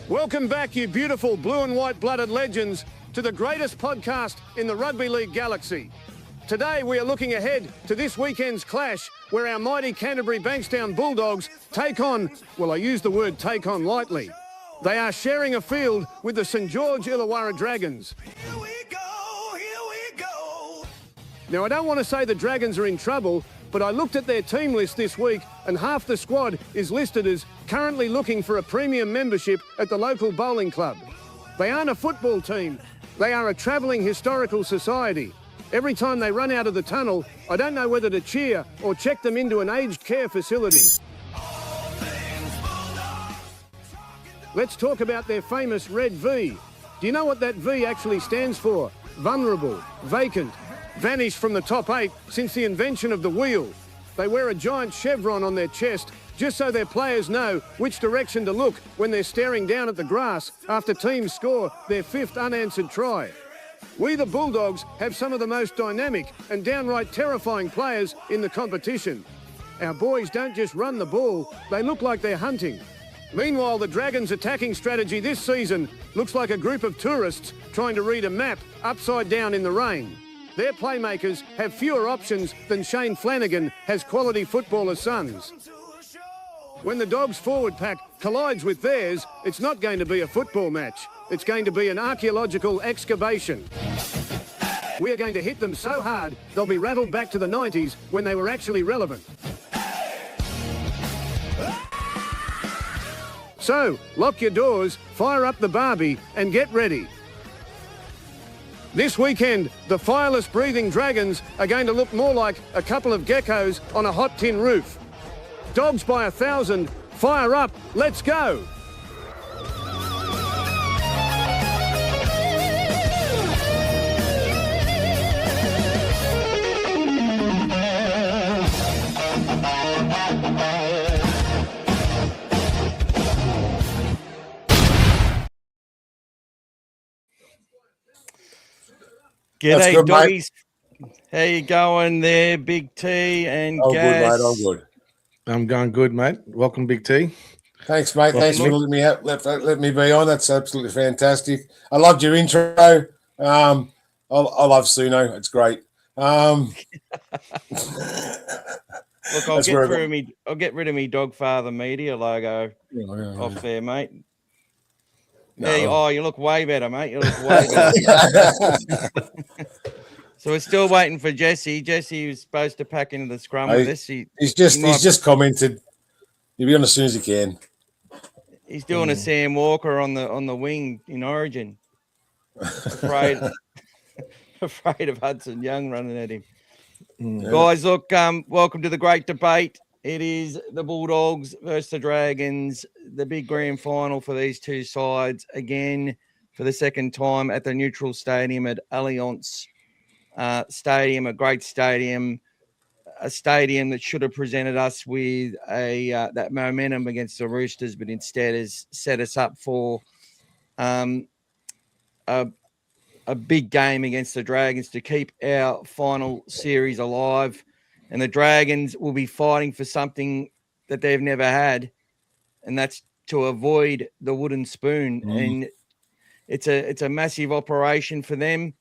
Welcome back, you beautiful blue and white blooded legends, to the greatest podcast in the rugby league galaxy. Today we are looking ahead to this weekend's clash where our mighty Canterbury Bankstown Bulldogs take on, well, I use the word take on lightly. They are sharing a field with the St George Illawarra Dragons. Here we go. Now, I don't want to say the Dragons are in trouble, but I looked at their team list this week and half the squad is listed as currently looking for a premium membership at the local bowling club. They aren't a football team. They are a travelling historical society. Every time they run out of the tunnel, I don't know whether to cheer or check them into an aged care facility. Let's talk about their famous red V. Do you know what that V actually stands for? Vulnerable, vacant, vanished from the top 8 since the invention of the wheel. They wear a giant chevron on their chest just so their players know which direction to look when they're staring down at the grass after teams score their 5th unanswered try. We, the Bulldogs, have some of the most dynamic and downright terrifying players in the competition. Our boys don't just run the ball, they look like they're hunting. Meanwhile, the Dragons' attacking strategy this season looks like a group of tourists trying to read a map upside down in the rain. Their playmakers have fewer options than Shane Flanagan has quality footballer sons. When the Dogs' forward pack collides with theirs, it's not going to be a football match. It's going to be an archaeological excavation. We are going to hit them so hard, they'll be rattled back to the 90s when they were actually relevant. So, lock your doors, fire up the Barbie, and get ready. This weekend, the fireless breathing Dragons are going to look more like a couple of geckos on a hot tin roof. Dogs by 1,000, fire up, let's go! G'day, good, doggies. How you going there, Big T and Gas? Good, mate. I'm good. I'm going good, mate. Welcome, Big T. Thanks, mate. Thanks for letting me out. Let me be on. That's absolutely fantastic. I loved your intro. I love Suno. It's great. Look, I'll get rid of me Dogfather media logo off there, mate. No. Yeah, you look way better, mate. You look way better. So we're still waiting for Jesse. Jesse was supposed to pack into the scrum with us. He's just commented. He'll be on as soon as he can. He's doing a Sam Walker on the wing in Origin. Afraid of Hudson Young running at him. Guys, look, welcome to the great debate. It is the Bulldogs versus the Dragons, the big grand final for these two sides, again for the second time at the neutral stadium at Allianz Stadium, a great stadium, a stadium that should have presented us with that momentum against the Roosters, but instead has set us up for a big game against the Dragons to keep our final series alive. And the Dragons will be fighting for something that they've never had, and that's to avoid the wooden spoon. And it's a massive operation for them.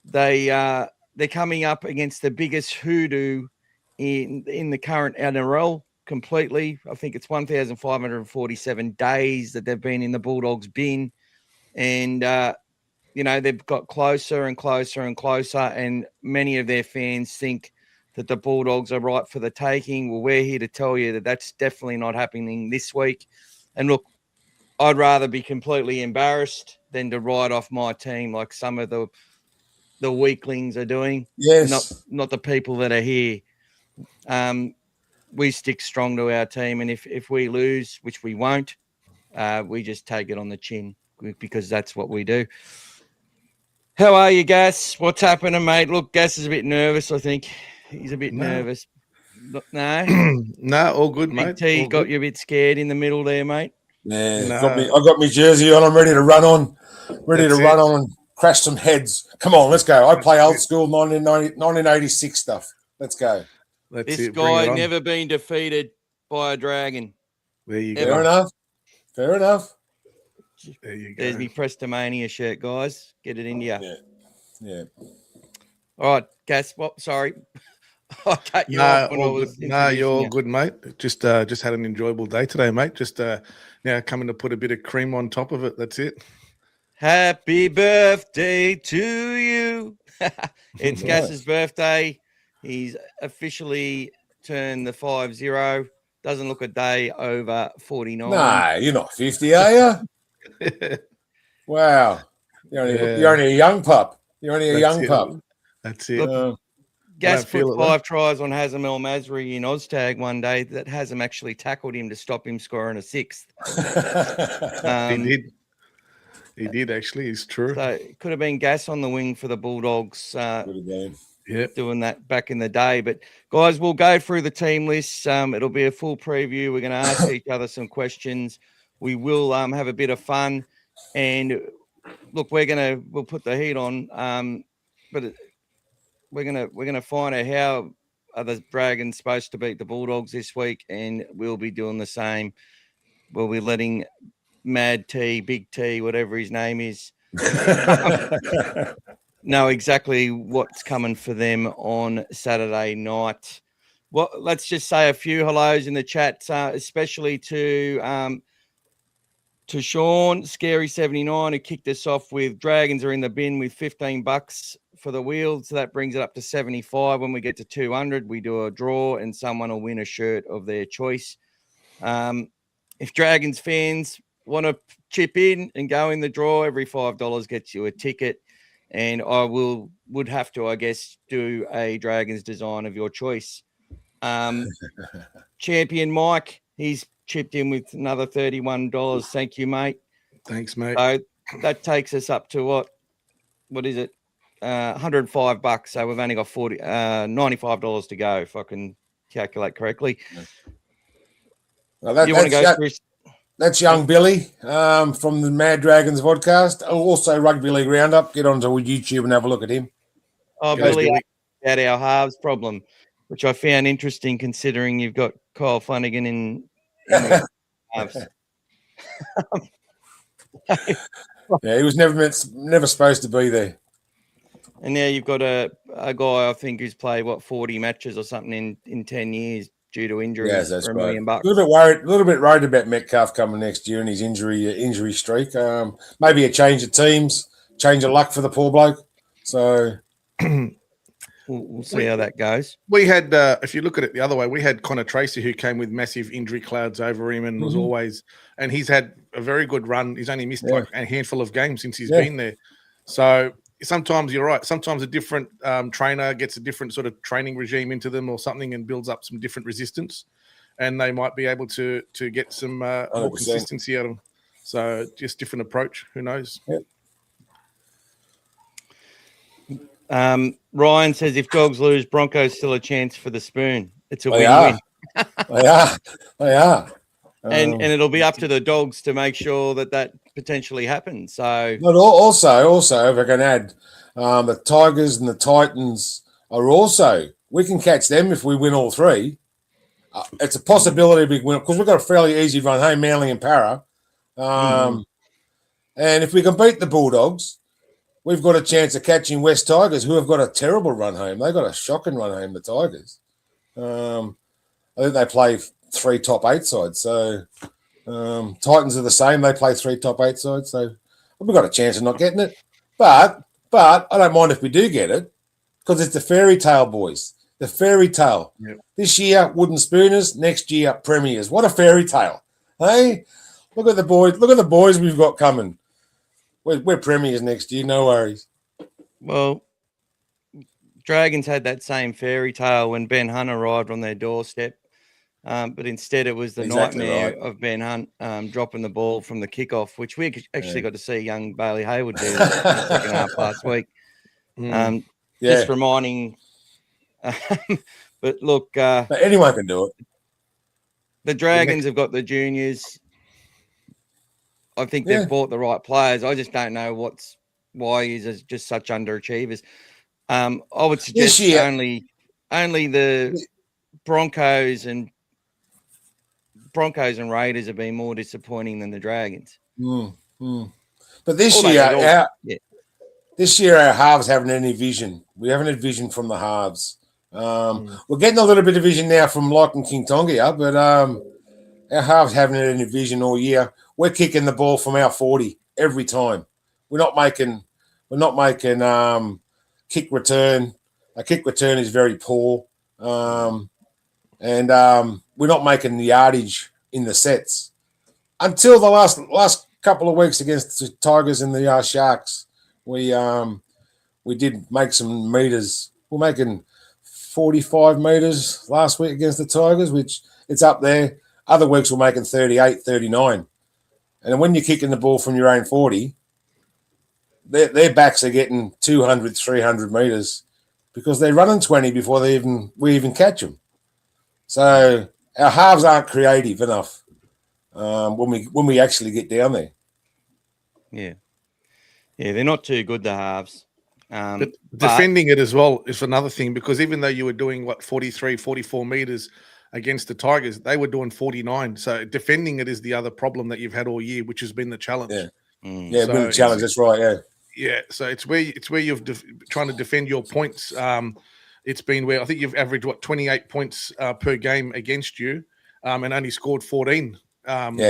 They're coming up against the biggest hoodoo in the current NRL completely. I think it's 1,547 days that they've been in the Bulldogs bin, and they've got closer and closer and closer. And many of their fans think that the Bulldogs are right for the taking. Well, we're here to tell you that that's definitely not happening this week. And look, I'd rather be completely embarrassed than to write off my team like some of the weaklings are doing. Yes. Not the people that are here. We stick strong to our team, and if we lose, which we won't, we just take it on the chin because that's what we do. How are you, Gas? What's happening, mate? Look, Gas is a bit nervous, I think. He's a bit nervous. No? No, all good, mate. Big T all got good. you a bit scared in the middle there, mate. Yeah, No. I got my jersey on. I'm ready to run on. Run on and crash some heads. Come on, let's go. I play old school 1980, 1986 stuff. Let's go. That's This it. Bring guy it on. never been defeated by a dragon. There you Ever. Fair go. enough. Fair enough. There you There's go. me Prestomania shirt, guys. Get it in you. Yeah. Yeah. All right, Gas. Well, sorry, I cut you No, off when I all was good. No, you're introducing all you. good, mate. Just had an enjoyable day today, mate. Just now coming to put a bit of cream on top of it. That's it. Happy birthday to you. It's Nice. Gas's birthday. He's officially turned the 50. Doesn't look a day over 49. Nah, you're not 50, are you? Wow. You're only a young pup. You're only a young pup. That's it. Look, Uh, Gas don't feel put it, though. 5 tries on Hazem El Masri in Oztag one day that Hazem actually tackled him to stop him scoring a 6th. He did. He did actually. It's true. So it could have been Gas on the wing for the Bulldogs. Good again. Yeah. Doing that back in the day. But guys, we'll go through the team lists. It'll be a full preview. We're going to ask each other some questions. We will have a bit of fun. And look, we'll put the heat on. But we're gonna find out how are the Dragons supposed to beat the Bulldogs this week, and we'll be doing the same. We'll be letting Mad T, Big T, whatever his name is, know exactly what's coming for them on Saturday night. Well, let's just say a few hellos in the chat, especially to Sean Scary 79, who kicked us off with Dragons are in the bin with $15 for the wheel, so that brings it up to 75. When we get to 200, we do a draw, and someone will win a shirt of their choice. If Dragons fans want to chip in and go in the draw, every $5 gets you a ticket. And I would have to, I guess, do a Dragons design of your choice. Champion Mike, he's chipped in with another $31. Thank you, mate. Thanks, mate. So that takes us up to what is it? $105. So we've only got $95 to go, if I can calculate correctly. Well, You want to go, Chris? That's young Billy from the Mad Dragons podcast. Also, Rugby League Roundup. Get onto YouTube and have a look at him. Oh, Goes Billy, Billy. had our halves problem, which I found interesting considering you've got Kyle Flanagan in the halves. Yeah, he was never supposed to be there. And now you've got a guy, I think, who's played, 40 matches or something in 10 years due to injuries Yeah, that's for $1 right. million. A little bit worried about Metcalf coming next year and his injury streak. Maybe a change of teams, change of luck for the poor bloke. So We'll see how that goes. We had, if you look at it the other way, we had Connor Tracy, who came with massive injury clouds over him and was always, and he's had a very good run. He's only missed like a handful of games since he's been there. So sometimes you're right. Sometimes a different trainer gets a different sort of training regime into them or something and builds up some different resistance, and they might be able to get some more 100%. consistency out of them. So just different approach. Who knows? Yep. Ryan says if Dogs lose, Broncos still a chance for the spoon. It's a They win-win. They are. And it'll be up to the Dogs to make sure that potentially happens. So, But also, if I can add, the Tigers and the Titans are also, we can catch them if we win all three. It's a possibility we win because we've got a fairly easy run home, Manly and Para. And if we can beat the Bulldogs, we've got a chance of catching West Tigers, who have got a terrible run home. They've got a shocking run home, the Tigers. I think they play 3 top 8 sides. So Titans are the same. They play 3 top 8 sides. So we've got a chance of not getting it. But I don't mind if we do get it because it's the fairy tale, boys. The fairy tale. Yep. This year, wooden spooners. Next year, premiers. What a fairy tale. Hey, look at the boys. Look at the boys we've got coming. We're premiers next year. No worries. well, Dragons had that same fairy tale when Ben Hunt arrived on their doorstep. But instead, it was the Exactly nightmare right. of Ben Hunt dropping the ball from the kickoff, which we actually got to see young Bailey Hayward do in the second half last week. Yeah. Just reminding. But look, But anyone can do it. the Dragons have got the juniors. I think they've bought the right players. I just don't know why he's just such underachievers. I would suggest year- only the Broncos and Raiders have been more disappointing than the Dragons. But this Although year, they've all- this year our halves haven't any vision. We haven't had vision from the halves. We're getting a little bit of vision now from Lock and King Tonga, but our halves haven't had any vision all year. We're kicking the ball from our 40 every time. We're not making kick return. Our kick return is very poor. And we're not making the yardage in the sets until the last couple of weeks against the Tigers and the Sharks. We did make some meters. We're making 45 meters last week against the Tigers, which it's up there. Other weeks we're making 38, 39. And when you're kicking the ball from your own 40, their backs are getting 200, 300 meters because they're running 20 before we even catch them. So our halves aren't creative enough when we actually get down there. Yeah, they're not too good, the halves. But defending it as well is another thing, because even though you were doing 43, 44 meters against the Tigers, they were doing 49. So defending it is the other problem that you've had all year, which has been the challenge. Yeah, been the challenge. That's right. Yeah. So it's where you've trying to defend your points. It's been where I think you've averaged 28 points per game against you, and only scored 14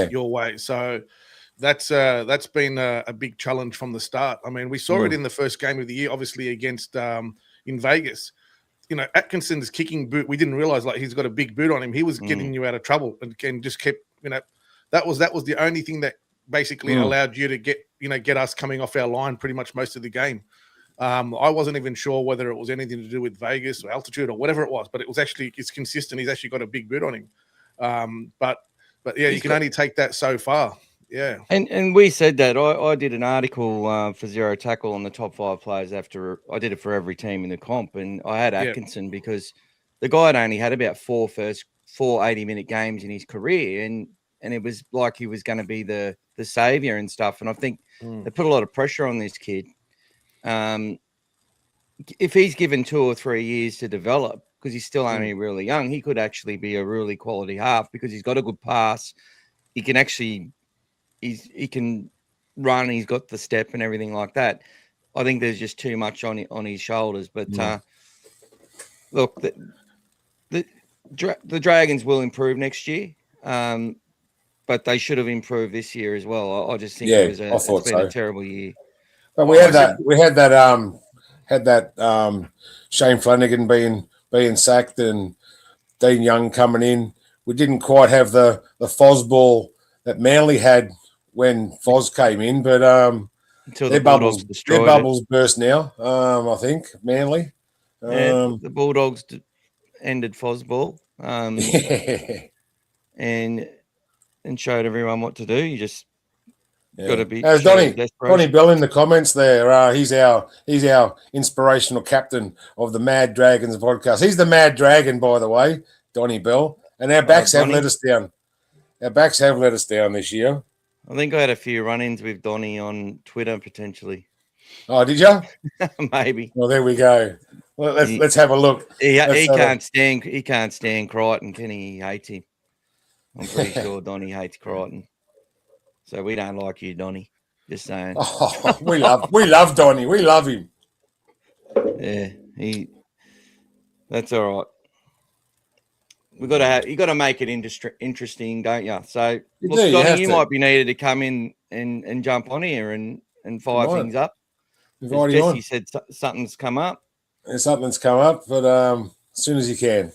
your way. So that's been a big challenge from the start. I mean, we saw it in the first game of the year, obviously against in Vegas. You know, Atkinson's kicking boot, we didn't realize he's got a big boot on him. He was getting you out of trouble and just kept, that was the only thing that basically allowed you to get us coming off our line pretty much most of the game. I wasn't even sure whether it was anything to do with Vegas or altitude or whatever it was, but it's consistent. He's actually got a big boot on him. But yeah, you can only take that so far. Yeah. And we said that. I did an article for Zero Tackle on the top 5 players after I did it for every team in the comp. And I had Atkinson because the guy had only had about four 80-minute games in his career. And it was like he was going to be the savior and stuff. And I think they put a lot of pressure on this kid. If he's given 2 or 3 years to develop, because he's still only really young, he could actually be a really quality half because he's got a good pass. He can actually... He can run. He's got the step and everything like that. I think there's just too much on his shoulders. But look, the Dragons will improve next year, but they should have improved this year as well. I just think it's been a terrible year. But we had that Shane Flanagan being sacked and Dean Young coming in. We didn't quite have the Foz ball that Manly had when Foz came in, but their bubbles burst now. I think Manly. The Bulldogs ended Foz ball, and showed everyone what to do. You just got to be. Donnie Bell in the comments there. He's our inspirational captain of the Mad Dragons podcast. He's the Mad Dragon, by the way, Donnie Bell. And our backs have let us down. Our backs have let us down this year. I think I had a few run-ins with Donnie on Twitter potentially. Oh, did you? Maybe. Well, there we go. Well, let's have a look. He can't stand Crichton, can he? He hates him. I'm pretty sure Donnie hates Crichton. So we don't like you, Donnie. Just saying. Oh, we love Donnie. We love him. Yeah, that's all right. You got to make it interesting, don't you? So, Donnie, you might be needed to come in and jump on here and fire things up. Jesse said something's come up. Something's come up, but as soon as you can.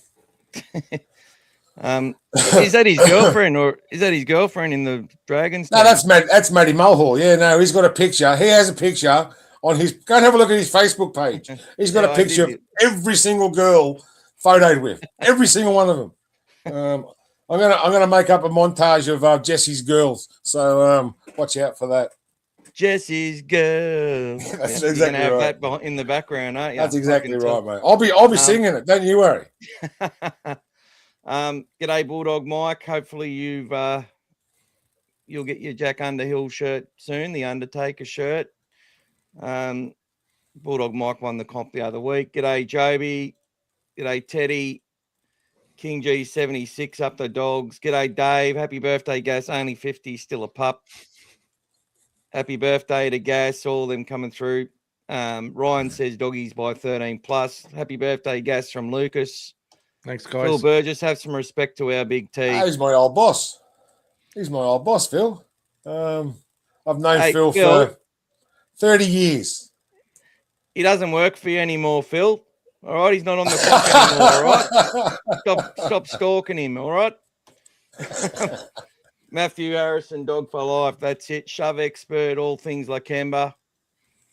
Is that his girlfriend, or is that his girlfriend in the Dragons? No, that's Matty Mulhall. Yeah, no, he's got a picture. He has a picture on his. Go and have a look at his Facebook page. He's got a picture of every single girl photoed with every single one of them. I'm gonna make up a montage of Jesse's girls. So watch out for that. Jesse's girl. That's You're exactly gonna right. have that in the background, aren't you? That's exactly right, mate. I'll be singing it. Don't you worry. G'day, Bulldog Mike. Hopefully you'll get your Jack Underhill shirt soon, the Undertaker shirt. Bulldog Mike won the comp the other week. G'day, Joby. G'day, Teddy. King G76 up the dogs. G'day, Dave. Happy birthday, Gas. Only 50, still a pup. Happy birthday to Gas. All of them coming through. Ryan says doggies by 13 plus. Happy birthday, Gas from Lucas. Thanks, Phil guys. Burgess, have some respect to our big T. He's my old boss. He's my old boss, Phil. I've known Phil for 30 years. He doesn't work for you anymore, Phil. All right, he's not on the clock anymore. All right, stop stalking him. All right. Matthew Harrison, dog for life. That's it. Shove expert, all things Lakemba.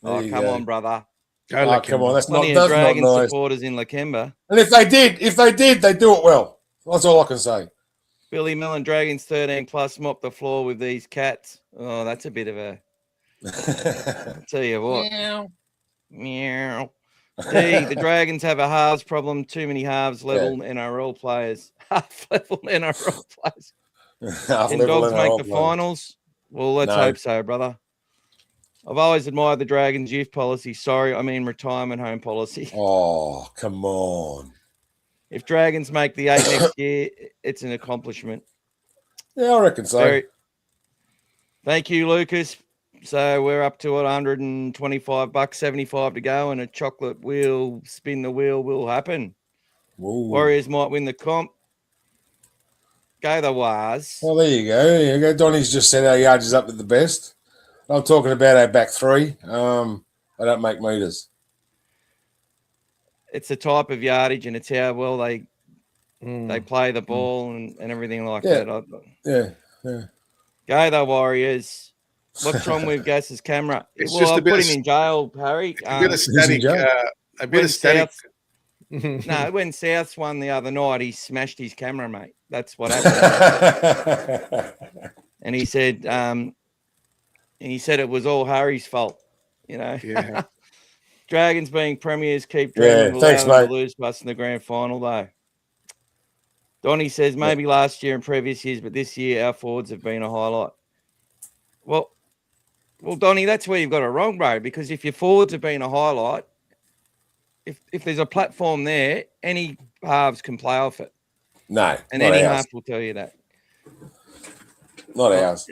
Oh, come on, brother. Go Come on, that's Plenty not of Dragon nice. supporters in Lakemba. And if they did, they do it well. That's all I can say. Billy Millen, Dragons 13 plus, mop the floor with these cats. Oh, that's a bit of a. I'll tell you what. Meow. D, the Dragons have a halves problem. Too many halves level NRL players. Half level NRL players. Can Dogs make the finals? Well, let's hope so, brother. I've always admired the Dragons' youth policy. Sorry, I mean retirement home policy. Oh, come on. If Dragons make the 8 next year, it's an accomplishment. Yeah, I reckon so. Thank you, Lucas. So we're up to $125, 75 to go, and a chocolate wheel, spin the wheel will happen. Ooh. Warriors might win the comp. Go the Wars. Well, there you go. There you go. Donnie's just said our yardage is up to the best. I'm talking about our back three. I don't make meters. It's a type of yardage, and it's how well they play the ball and everything like that. Yeah. Go the Warriors. What's wrong with Gas's camera? It's well, just I'll a bit put of, him in jail, Harry. A bit of static. A bit of static. No, when Souths won the other night, he smashed his camera, mate. That's what happened. And he said, it was all Harry's fault. You know. Yeah. Dragons being premiers keep dreaming. Yeah, thanks, mate. To lose us in the grand final, though. Donnie says maybe last year and previous years, but this year our forwards have been a highlight. Well, Donnie, that's where you've got it wrong, bro. Because if your forwards have been a highlight, if there's a platform there, any halves can play off it. No, and any half will tell you that. Not ours.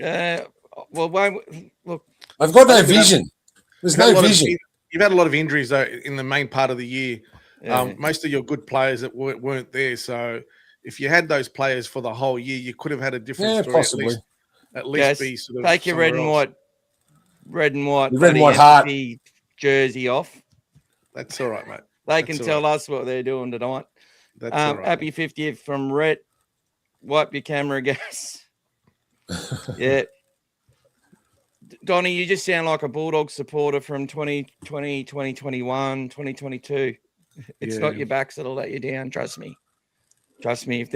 Well, look, I've got no vision. There's no vision. You've had a lot of injuries though in the main part of the year. Yeah. Most of your good players that weren't there. So if you had those players for the whole year, you could have had a different story. Possibly. At least be sort of take your red and white heart jersey off. That's all right, mate. They can tell us what they're doing tonight. That's all right. Happy 50th from Rhett. Wipe your camera, Gas. Yeah. Donnie, you just sound like a Bulldog supporter from 2020, 2021, 2022. It's not your backs that'll let you down. Trust me. If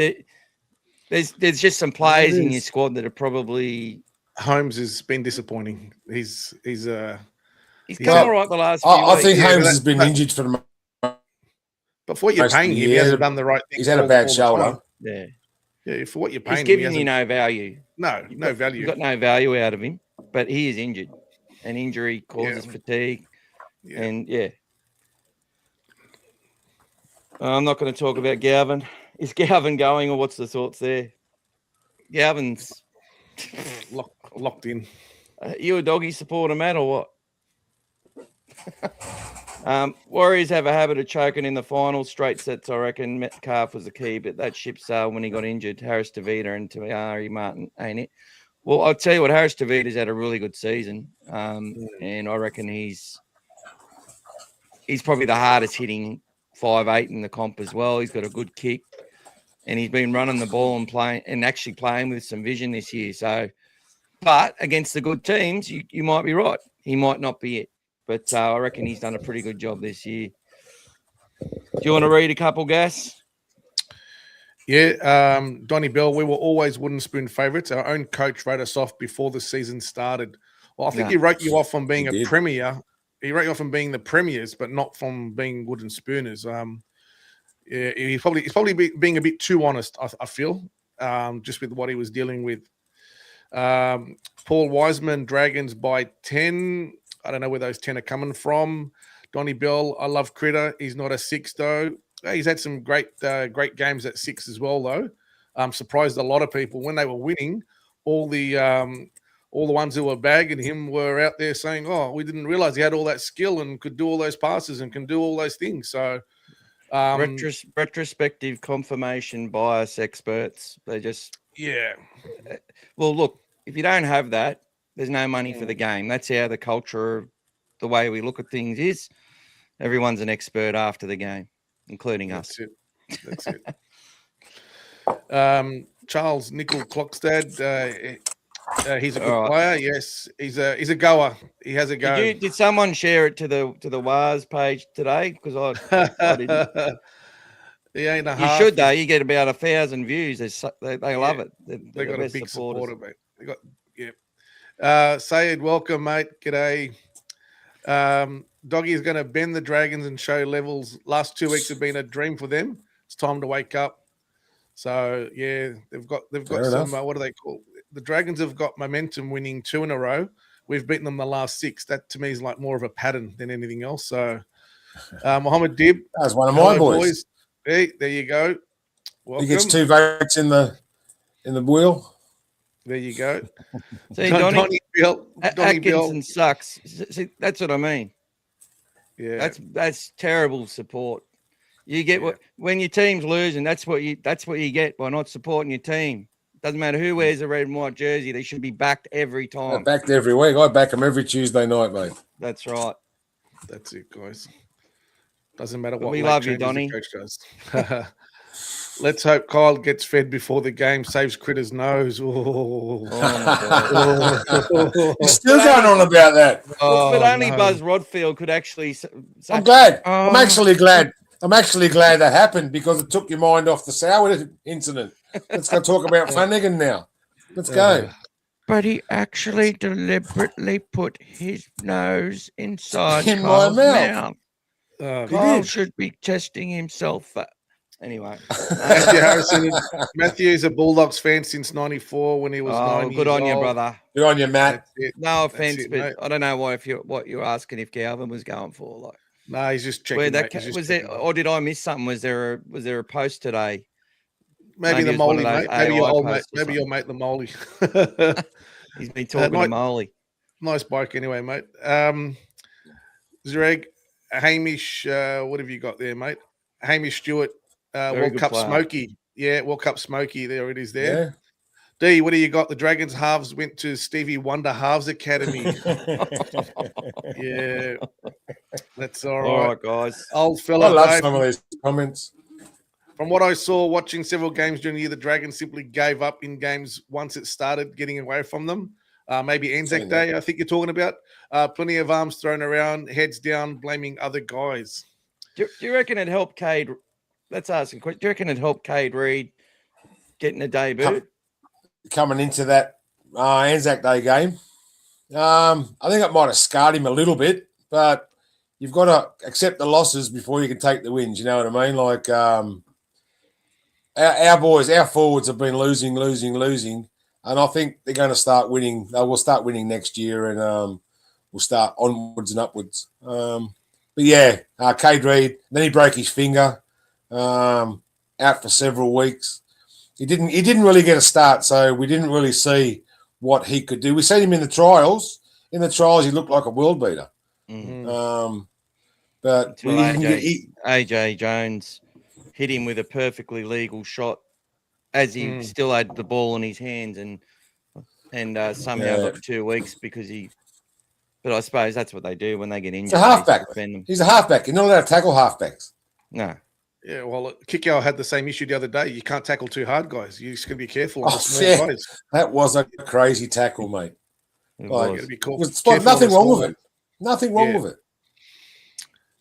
there's just some players in your squad that are probably. Holmes has been disappointing. He's come all right the last few I weeks. think Holmes has been injured for the. But for what you're paying him, he hasn't done the right thing. He's had a bad shoulder. Yeah. For what you're paying, he's giving you no value. No value. You've got no value out of him. But he is injured, and injury causes fatigue. Yeah. And I'm not going to talk about Galvin. Is Galvin going, or what's the thoughts there? Galvin's locked in. You a doggy supporter, Matt, or what? Warriors have a habit of choking in the finals. Straight sets, I reckon. Metcalf was the key, but that ship sailed when he got injured. Harris DeVita and Tamari Martin, ain't it? Well, I'll tell you what, Harris DeVita's had a really good season. And I reckon he's probably the hardest hitting 5'8" in the comp as well. He's got a good kick. And he's been running the ball and actually playing with some vision this year. So, but against the good teams, you might be right. He might not be it. But I reckon he's done a pretty good job this year. Do you want to read a couple, Gas? Yeah, Donnie Bell, we were always wooden spoon favourites. Our own coach wrote us off before the season started. Well, I think he wrote you off from being a premier. He wrote you off from being the premiers, but not from being wooden spooners. Yeah, he's probably being a bit too honest, I feel, just with what he was dealing with. Paul Wiseman, Dragons by 10. I don't know where those 10 are coming from. Donnie Bell, I love Critter. He's not a 6, though. He's had some great games at 6 as well, though. Surprised a lot of people when they were winning. All the ones who were bagging him were out there saying, "Oh, we didn't realize he had all that skill and could do all those passes and can do all those things." So, retrospective confirmation bias experts. They just Well, look, if you don't have that, there's no money for the game. That's how the culture of the way we look at things is. Everyone's an expert after the game, including us. That's it. Charles Nickel Clockstad, he's a good player. Yes, he's a goer. He has a go. Did someone share it to the WARS page today? Because I didn't. You should though. You get about 1,000 views. They love it. They got a big supporter, mate. They got Sayed, welcome, mate. G'day. Doggy is going to bend the Dragons and show levels. Last 2 weeks have been a dream for them. It's time to wake up. So yeah, they've got some. What do they call? The Dragons have got momentum, winning 2 in a row. We've beaten them the last 6. That to me is like more of a pattern than anything else. So, Mohammed Dib, that's one of my boys. Hey, there you go. Welcome. He gets 2 votes in the wheel. There you go. See, Donnie Atkinson sucks. See, that's what I mean. Yeah, that's terrible support. You get when your team's losing. That's what you get by not supporting your team. Doesn't matter who wears a red and white jersey. They should be backed every time. They're backed every week. I back them every Tuesday night, mate. That's right. That's it, guys. Doesn't matter what we love you, Donnie. Let's hope Kyle gets fed before the game, saves Critter's nose. Oh You're still going on about that. But only Buzz Rodfield could actually. I'm glad. I'm actually glad. I'm actually glad that happened because it took your mind off the sour incident. Let's go talk about Flanagan now. Let's go. But he actually deliberately put his nose inside in my mouth. Kyle should be testing himself. Anyway, Matthew Harrison. Matthew's a Bulldogs fan since '94 when he was 9 years good on old. you, brother. Good on you, Matt. No offense, but mate. I don't know what you're asking if Galvin was going for. Like, no, he's just checking. Or did I miss something? Was there a post today? Maybe the Molly, mate. Maybe your old mate. Maybe your mate the Molly. He's been talking to Molly. Nice bike, anyway, mate. Zreg, Hamish. What have you got there, mate? Hamish Stewart. World Cup player. Smokey. Yeah, World Cup Smokey. There it is there. Yeah. D, what do you got? The Dragons halves went to Stevie Wonder Halves Academy. Yeah. That's all right. All right, guys. Old fella. I love some of these comments. From what I saw watching several games during the year, the Dragons simply gave up in games once it started getting away from them. Maybe Anzac Day, I think you're talking about. Plenty of arms thrown around, heads down, blaming other guys. Do you reckon it helped Cade? Let's ask a question. Do you reckon it helped Cade Reed getting a debut? Coming into that Anzac Day game. I think it might have scarred him a little bit, but you've got to accept the losses before you can take the wins. You know what I mean? Like our boys, our forwards have been losing, and I think they're going to start winning. They will start winning next year, and we'll start onwards and upwards. But yeah, Cade Reed. Then he broke his finger, out for several weeks. He didn't really get a start, so we didn't really see what he could do. We seen him in the trials. In the trials, he looked like a world beater. Mm-hmm. But AJ Jones hit him with a perfectly legal shot as he still had the ball in his hands, and somehow got 2 weeks because he. But I suppose that's what they do when they get injured. He's a halfback. He's a halfback. You're not allowed to tackle halfbacks. No. Yeah, well, Kikau had the same issue the other day. You can't tackle too hard, guys. You just got to be careful. Guys. That was a crazy tackle, mate. You got to be careful. Nothing wrong with it. Nothing wrong with it.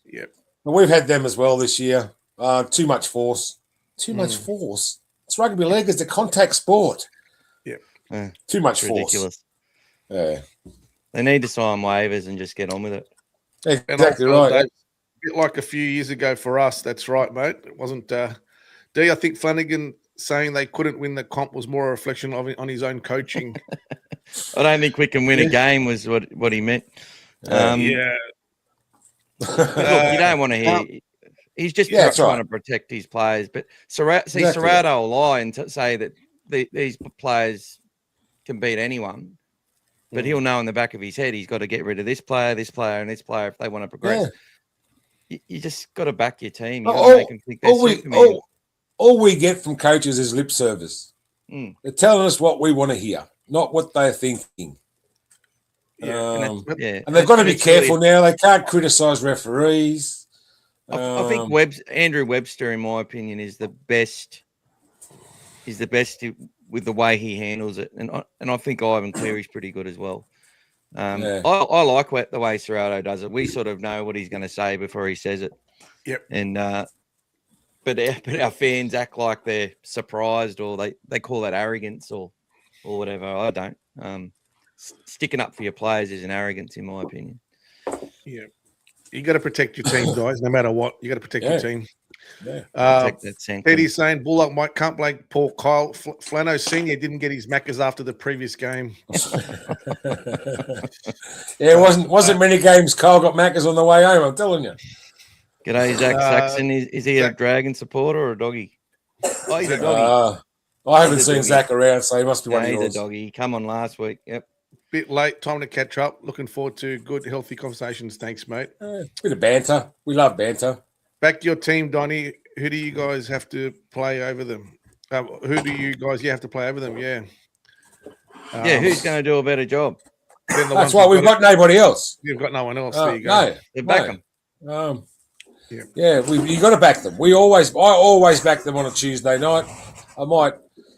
Yep. But we've had them as well this year. Too much force. Too much force. It's rugby league. It's a contact sport. Yep. Too much force. Ridiculous. Yeah. They need to sign waivers and just get on with it. Exactly right. A bit like a few years ago for us. That's right, mate. It wasn't. D, I think Flanagan saying they couldn't win the comp was more a reflection on his own coaching. I don't think we can win a game was what he meant. Yeah. Look, you don't want to hear. He's just Yeah, that's trying right. to protect his players. But Exactly. Exactly. Serrato will lie and say that these players can beat anyone. But he'll know in the back of his head he's got to get rid of this player, and this player if they want to progress. You just got to back your team. You got to make them think they're Superman. All we get from coaches is lip service. They're telling us what we want to hear, not what they're thinking. And they've got to be careful now. They can't criticise referees. I think Andrew Webster, in my opinion, is the best. With the way he handles it, and I think Ivan Cleary's pretty good as well. I like the way Serrato does it. We sort of know what he's going to say before he says it. Yep. And but our fans act like they're surprised, or they call that arrogance or whatever. I don't. Sticking up for your players is an arrogance, in my opinion. Yeah, you got to protect your team, guys. No matter what, you got to protect your team. Eddie's saying Bulldog Mike can't blame poor Kyle Flano Senior didn't get his Maccas after the previous game. It wasn't many games Kyle got Maccas on the way home. I'm telling you. G'day, Zach Saxon. Is he a Dragon supporter or a doggy? Oh, he's a doggy. I haven't seen Zach around, so he must be one of yours. He's a doggy. He come on last week. Yep. Bit late, time to catch up. Looking forward to good, healthy conversations. Thanks, mate. Bit of banter. We love banter. Back to your team, Donnie. Who do you guys have to play over them? Who do you guys have to play over them? Yeah. Who's going to do a better job? That's why we've got nobody else. You've got no one else. There you go. No, back them. You got to back them. I always back them on a Tuesday night. I might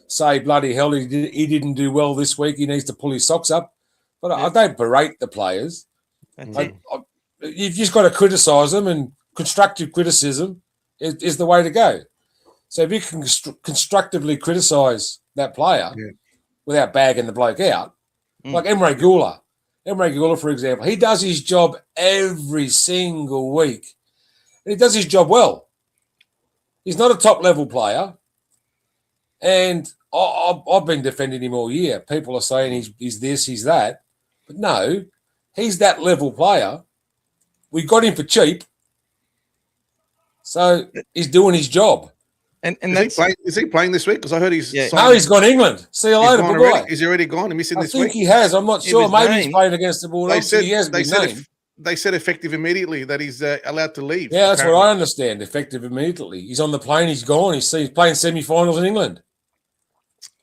say, bloody hell, he didn't do well this week. He needs to pull his socks up. But I don't berate the players. You've just got to criticise them, and constructive criticism is the way to go. So if you can constructively criticise that player without bagging the bloke out, like Emre Gula, for example, he does his job every single week. And he does his job well. He's not a top-level player. And I've been defending him all year. People are saying he's this, he's that. But no, he's that level player. We got him for cheap. So he's doing his job. And is he playing this week? Because I heard he's no, he's gone England. See you later, bye bye. Is he already gone? Missing this week? I think he has. I'm not sure. Maybe he's playing against the Bulldogs. They said effective immediately that he's allowed to leave. Yeah, that's what I understand. Effective immediately. He's on the plane. He's gone. He's playing semi-finals in England.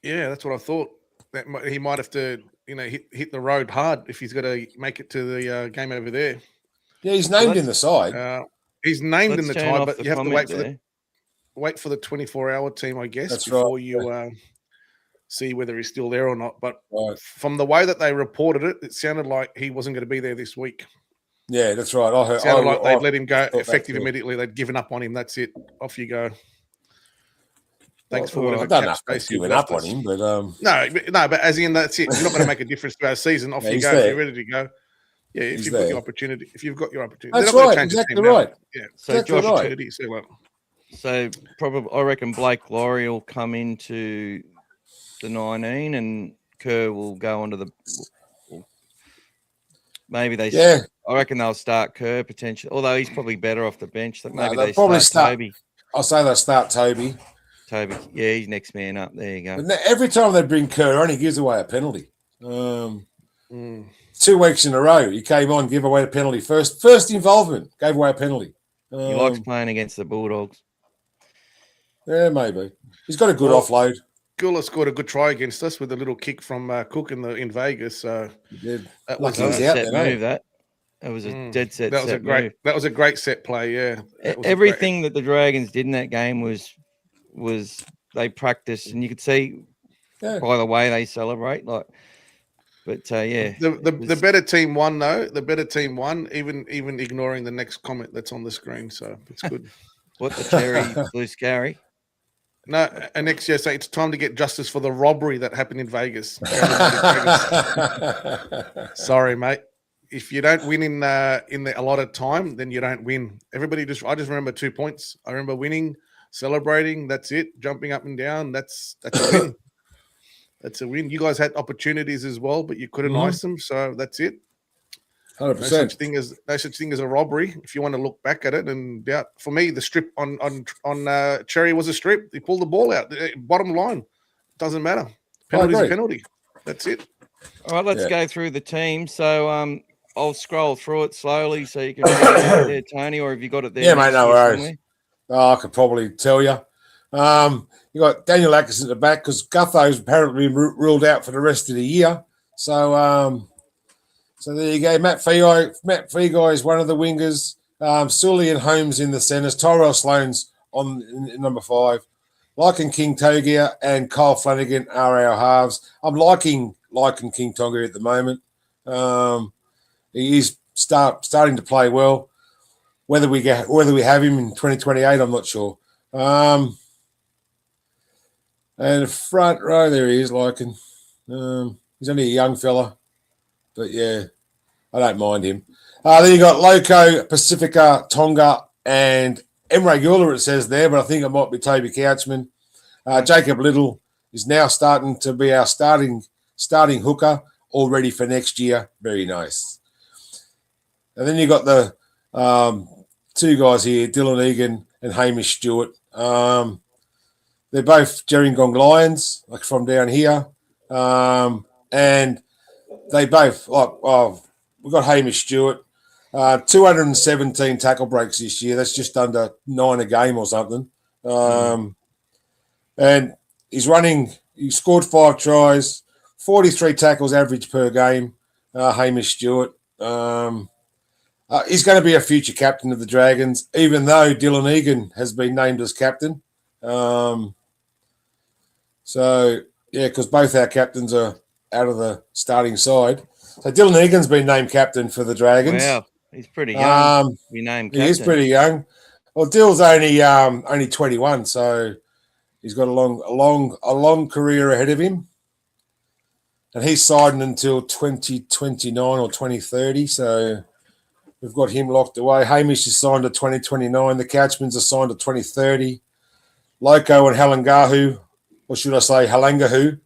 Yeah, that's what I thought. That he might have to, hit the road hard if he's got to make it to the game over there. Yeah, he's named in the side. He's named in the side, but you have to wait for the 24-hour team, I guess, before you see whether he's still there or not. But from the way that they reported it, it sounded like he wasn't going to be there this week. Yeah, that's right. I heard. It sounded like they'd let him go effective immediately. They'd given up on him. That's it. Off you go. Thanks for whatever. I don't know if they've given up on him, but no, but as in that's it. You're not going to make a difference to our season. Off you go. You're ready to go. Yeah, if you've got your opportunity. That's right. Exactly right. Yeah. So Josh, So probably, I reckon Blake Laurie will come into the 19, and Kerr will go onto the. Maybe they. Yeah. I reckon they'll start Kerr potentially, although he's probably better off the bench. Maybe they'll they probably start Toby. I'll say they'll start Toby. Yeah, he's next man up. There you go. But every time they bring Kerr on, he gives away a penalty. 2 weeks in a row, he came on, give away a penalty. First involvement, gave away a penalty. He likes playing against the Bulldogs. Yeah, maybe. He's got a good offload. Gula scored a good try against us with a little kick from Cook in Vegas. So he did. That was a set move. That was a dead set. That was a great set play. Yeah. Everything that the Dragons did in that game was they practiced, and you could see by the way they celebrate. The better team won though. The better team won, even ignoring the next comment that's on the screen. So it's good. What, the cherry blue scary? No, and next year say it's time to get justice for the robbery that happened in Vegas. Sorry, mate. If you don't win in the allotted time, then you don't win. I just remember 2 points. I remember winning, celebrating. That's it. Jumping up and down. That's a win. That's a win. You guys had opportunities as well, but you couldn't ice them. So that's it. 100%. No such thing as a robbery. If you want to look back at it, and for me, the strip on Cherry was a strip. He pulled the ball out. Bottom line, doesn't matter. Penalty's a penalty. That's it. All right, let's go through the team. So I'll scroll through it slowly so you can read it out there, Tony, or have you got it there? Yeah, mate, no worries. I could probably tell you. You got Daniel Atkins at the back because Gutho's apparently ruled out for the rest of the year. So there you go. Matt Feagai is one of the wingers. Sully and Holmes in the centres. Tyrell Sloan's in number 5. Liking King Togia and Kyle Flanagan are our halves. I'm liking King Tonga at the moment. He is starting to play well. Whether we have him in 2028, I'm not sure. And the front row there he is, Liking. He's only a young fella, but yeah, I don't mind him. Then you got Loco, Pacifica, Tonga, and Emre Gula, it says there, but I think it might be Toby Couchman. Jacob Little is now starting to be our starting hooker, all ready for next year. Very nice. And then you got the 2 guys here, Dylan Egan and Hamish Stewart. They're both Gerringong Lions, like from down here. And they both, we've got Hamish Stewart, 217 tackle breaks this year. That's just under 9 a game or something. And he scored 5 tries, 43 tackles average per game, Hamish Stewart. He's going to be a future captain of the Dragons, even though Dylan Egan has been named as captain. Because both our captains are out of the starting side. So Dylan Egan's been named captain for the Dragons. Wow, he's pretty young. He is pretty young. Well, Dill's only 21, so he's got a long career ahead of him. And he's signed until 2029 or 2030, so we've got him locked away. Hamish is signed to 2029. The Couchmans are signed to 2030. Loco and Halangahu, or should I say Halangahu?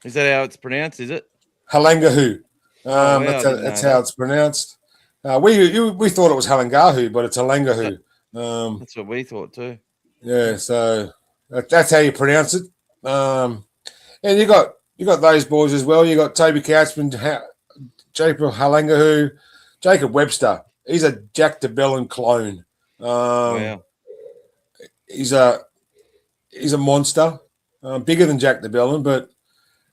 Is that how it's pronounced, is it? Halangahu. That's how it's pronounced. We thought it was Halangahu, but it's Halangahu. That's what we thought too. Yeah, so that's how you pronounce it. And you got those boys as well. You got Toby Couchman, Jacob Halangahu, Jacob Webster. He's a Jack DeBellin clone. Wow. He's a monster, bigger than Jack DeBellin, but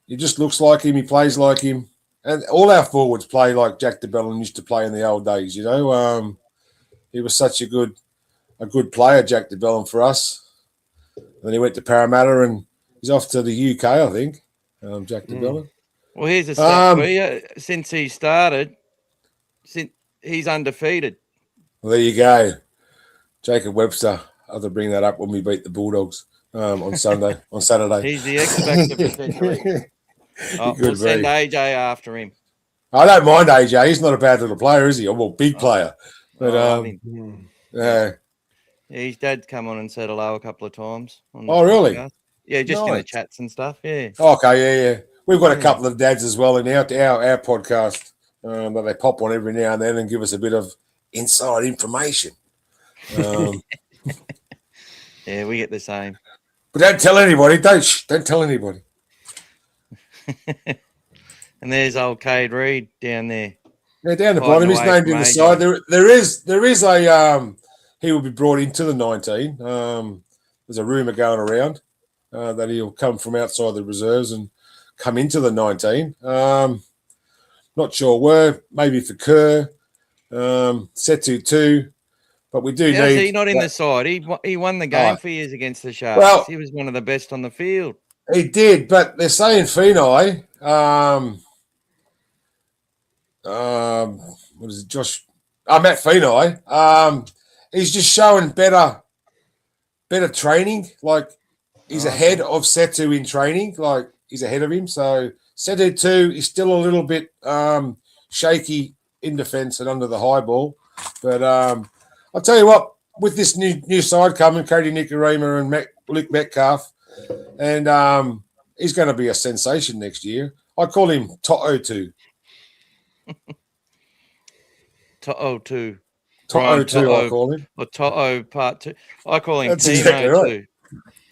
he just looks like him. He plays like him, and all our forwards play like Jack DeBellin used to play in the old days. You know, he was such a good player, Jack DeBellin, for us. And then he went to Parramatta, and he's off to the UK, I think. Jack DeBellin. Well, here's a stat for you. Since he started, he's undefeated. Well, there you go, Jacob Webster. I'll have to bring that up when we beat the Bulldogs on Saturday. He's the X factor potentially. We'll send AJ after him. I don't mind AJ. He's not a bad little player, is he? Well, big player. But his dad's come on and said hello a couple of times. Really? Podcast. Yeah, just in the chats and stuff. Yeah. Okay, yeah. We've got a couple of dads as well in our podcast, but they pop on every now and then and give us a bit of inside information. Yeah, we get the same. But don't tell anybody. Don't tell anybody. And there's old Cade Reed down there. Yeah, down the bottom. He's named in the side. There is a he will be brought into the 19. There's a rumour going around that he'll come from outside the reserves and come into the 19. Not sure where. Maybe for Kerr. Setu too. But we do need. Is he not in the side? He won the game for years against the Sharks. Well, he was one of the best on the field. He did, but they're saying Finai. What is it, Josh? Matt Finai. He's just showing better training. Like he's ahead of Setu in training. Like he's ahead of him. So Setu too is still a little bit shaky in defence and under the high ball. But I'll tell you what, with this new side coming, Cody Nikorima and Luke Metcalf, and he's going to be a sensation next year. I call him Toto too. To'o 2. Toto Brian 2, I To'o, call him. or To'o Part 2. I call him That's Timo exactly right.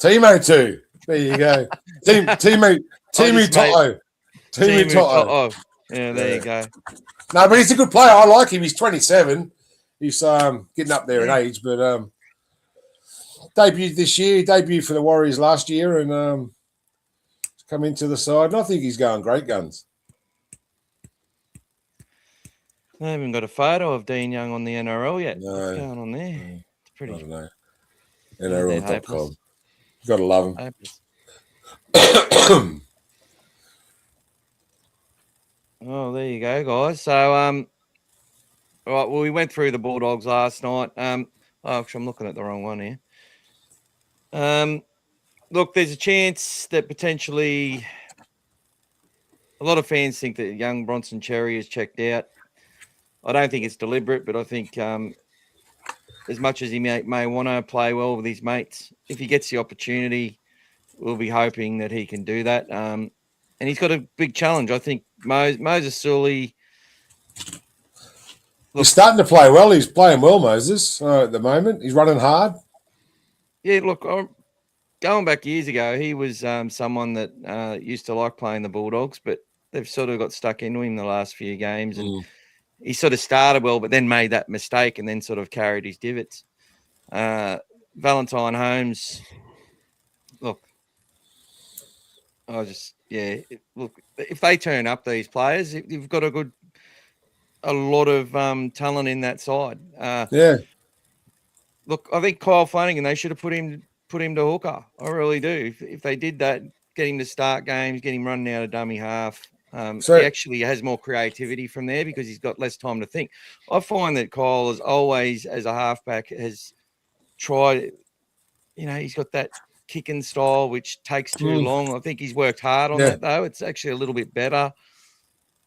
2. Timo 2. There you go. Timu Toto. Timu Timu Toto. To'o. Yeah, there you go. No, but he's a good player. I like him. He's 27. He's getting up there in age, but debuted this year. He debuted for the Warriors last year and come into the side. And I think he's going great guns. I haven't got a photo of Dean Young on the NRL yet. No. What's going on there? No. It's pretty. I don't know. They're NRL.com. hopeless. You got to love him. Hopeless. Oh, there you go, guys. So, all right. Well, we went through the Bulldogs last night. Actually, I'm looking at the wrong one here. Look, there's a chance that potentially a lot of fans think that young Bronson Cherry is checked out. I don't think it's deliberate, but I think as much as he may want to play well with his mates, if he gets the opportunity, we'll be hoping that he can do that. And he's got a big challenge. I think Moses Sully. He's starting to play well. He's playing well, Moses, at the moment. He's running hard. Yeah, look, going back years ago, he was someone that used to like playing the Bulldogs, but they've sort of got stuck into him the last few games. And he sort of started well, but then made that mistake and then sort of carried his divots. Valentine Holmes, look, look, if they turn up these players, you've got a lot of talent in that side. Yeah. Look, I think Kyle Flanagan, they should have put him to hooker. I really do. If they did that, get him to start games, get him running out of dummy half. He actually has more creativity from there because he's got less time to think. I find that Kyle has always, as a halfback, has tried, he's got that kicking style which takes too long. I think he's worked hard on that, though. It's actually a little bit better.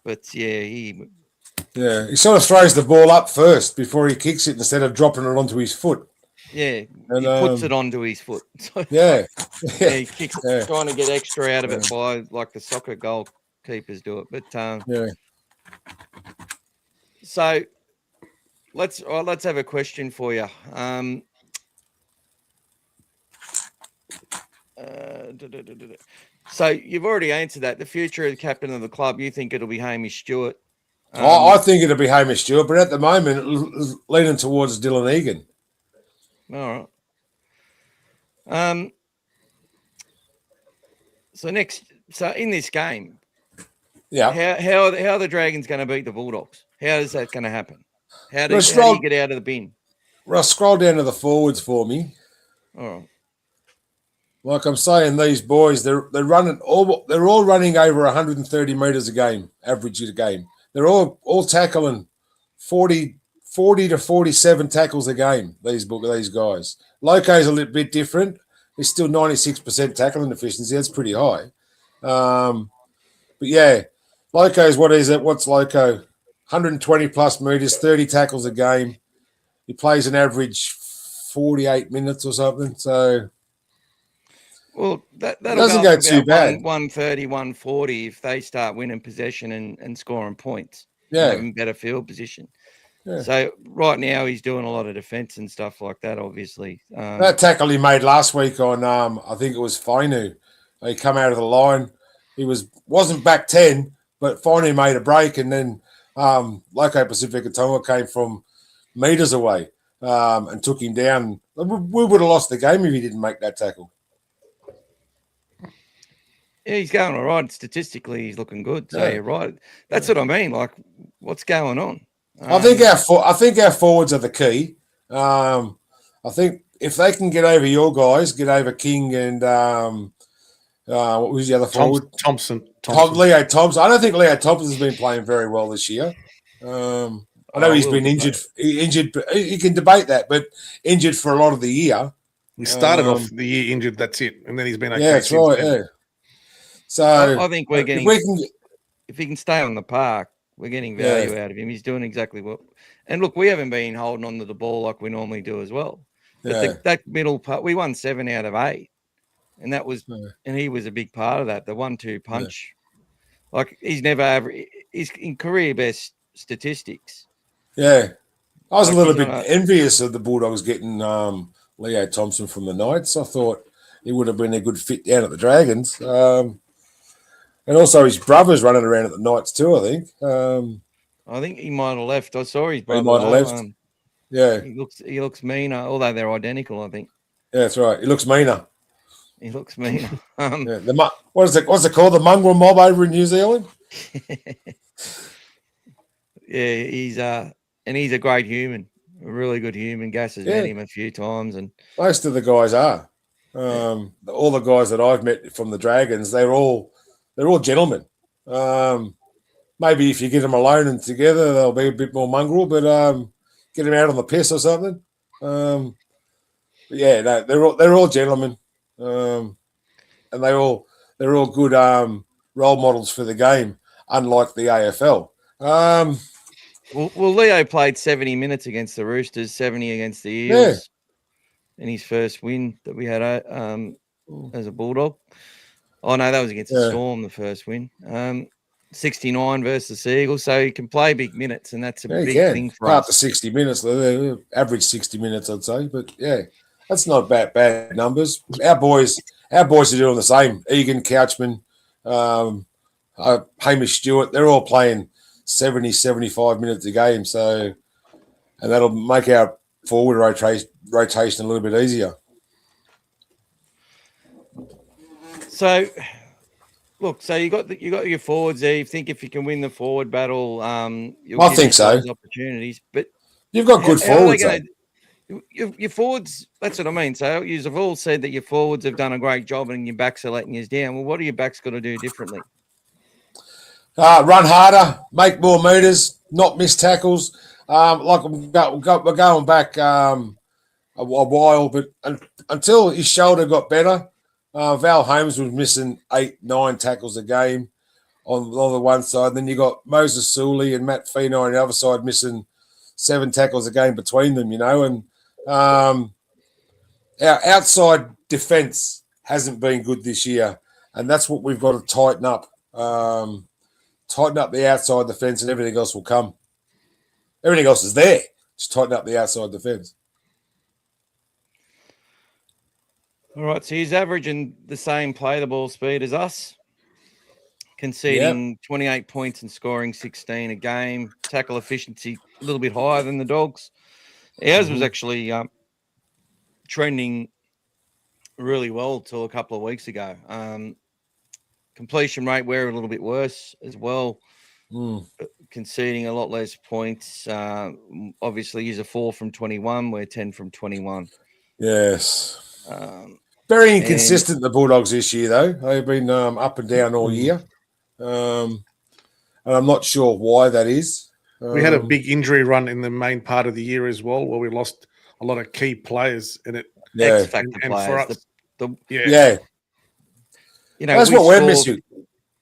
But, he sort of throws the ball up first before he kicks it instead of dropping it onto his foot. Yeah, and, he puts it onto his foot. So, he kicks trying to get extra out of it by like the soccer goalkeepers do it. But so let's have a question for you. So you've already answered that. The future of the captain of the club, you think it'll be Hamish Stewart? I think it'll be Hamish Stewart, but at the moment, leaning towards Dylan Egan. All right. So in this game, how are the Dragons going to beat the Bulldogs? How is that going to happen? How do you get out of the bin? Russ, scroll down to the forwards for me. All right. Like I'm saying, these boys, they're all running over 130 meters a game, average a game. They're all tackling 40 to 47 tackles a game, these guys. Loco's a little bit different. He's still 96% tackling efficiency. That's pretty high. But yeah, Loco's, what is it? What's Loco? 120 plus meters, 30 tackles a game. He plays an average 48 minutes or something. So, well, that doesn't go too bad. 130, 140 if they start winning possession and scoring points. Yeah. Having better field position. Yeah. So right now he's doing a lot of defense and stuff like that, obviously. That tackle he made last week on, I think it was Fainu. He come out of the line. He wasn't back 10, but Fainu made a break, and then Loco Pacifica Tonga came from meters away and took him down. We would have lost the game if he didn't make that tackle. Yeah, he's going all right. Statistically, he's looking good. So you're right. That's what I mean. Like, what's going on? I think our forwards are the key. I think if they can get over your guys, get over King and what was the other forward? Thompson. Leo Thompson. I don't think Leo Thompson has been playing very well this year. I know he's been injured. You can debate that, but injured for a lot of the year. He started off the year injured. That's it, and then he's been okay. Yeah, that's right. Yeah. So I think we're getting. If he can stay on the park, we're getting value out of him. He's doing exactly what. And look, we haven't been holding on to the ball like we normally do as well. But that middle part, we won 7 out of 8, and that was, and he was a big part of that. The 1-2 punch, like he's never he's in career best statistics Yeah. I was a Like, little he's bit on a- envious of the Bulldogs getting Leo Thompson from the Knights. I thought he would have been a good fit down at the Dragons. And also his brother's running around at the Knights too, I think. I think he might have left. I saw his He brother. might have though. left. Yeah. He looks meaner, although they're identical. I think Yeah, that's right. He looks meaner. he looks meaner. Yeah. What's it called? The mongrel mob over in New Zealand? Yeah, he's a great human, a really good human. Gas has met him a few times, and Most of the guys are. All the guys that I've met from the Dragons, they're all gentlemen. Maybe if you get them alone and together, they'll be a bit more mongrel. But get them out on the piss or something. But yeah, no, they're all gentlemen, and they're all good role models for the game. Unlike the AFL. well, Leo played 70 minutes against the Roosters, 70 against the Eels, in his first win that we had as a Bulldog. Oh no, that was against the Storm, the first win. 69 versus the Eagles, so he can play big minutes, and that's a big thing for us. Up to 60 minutes, average 60 minutes, I'd say. But yeah, that's not bad numbers. Our boys are doing the same. Egan, Couchman, Hamish Stewart, they're all playing 70, 75 minutes a game. So, and that'll make our forward rotation a little bit easier. So, look, you got your forwards there. You think if you can win the forward battle, I think so. Opportunities, but you've got good forwards. Your forwards, that's what I mean. So you've all said that your forwards have done a great job and your backs are letting you down. Well, what are your backs got to do differently? Run harder, make more meters, not miss tackles. Like we're going back a while, but until his shoulder got better, Val Holmes was missing 8-9 tackles a game on the one side. Then you got Moses Sully and Matt Fino on the other side missing 7 tackles a game between them, and our outside defence hasn't been good this year, and that's what we've got to tighten up. Tighten up the outside defence and everything else will come. Everything else is there. Just tighten up the outside defence. All right, so he's averaging the same play the ball speed as us, conceding 28 points and scoring 16 a game. Tackle efficiency a little bit higher than the Dogs. Ours was actually trending really well till a couple of weeks ago. Completion rate, we're a little bit worse as well, conceding a lot less points. Obviously, he's a 4 from 21. We're 10 from 21. Yes. Very inconsistent, the Bulldogs this year, though. They've been up and down all year. And I'm not sure why that is. We had a big injury run in the main part of the year as well, where we lost a lot of key players. And X-factor players. For us, That's what we're missing.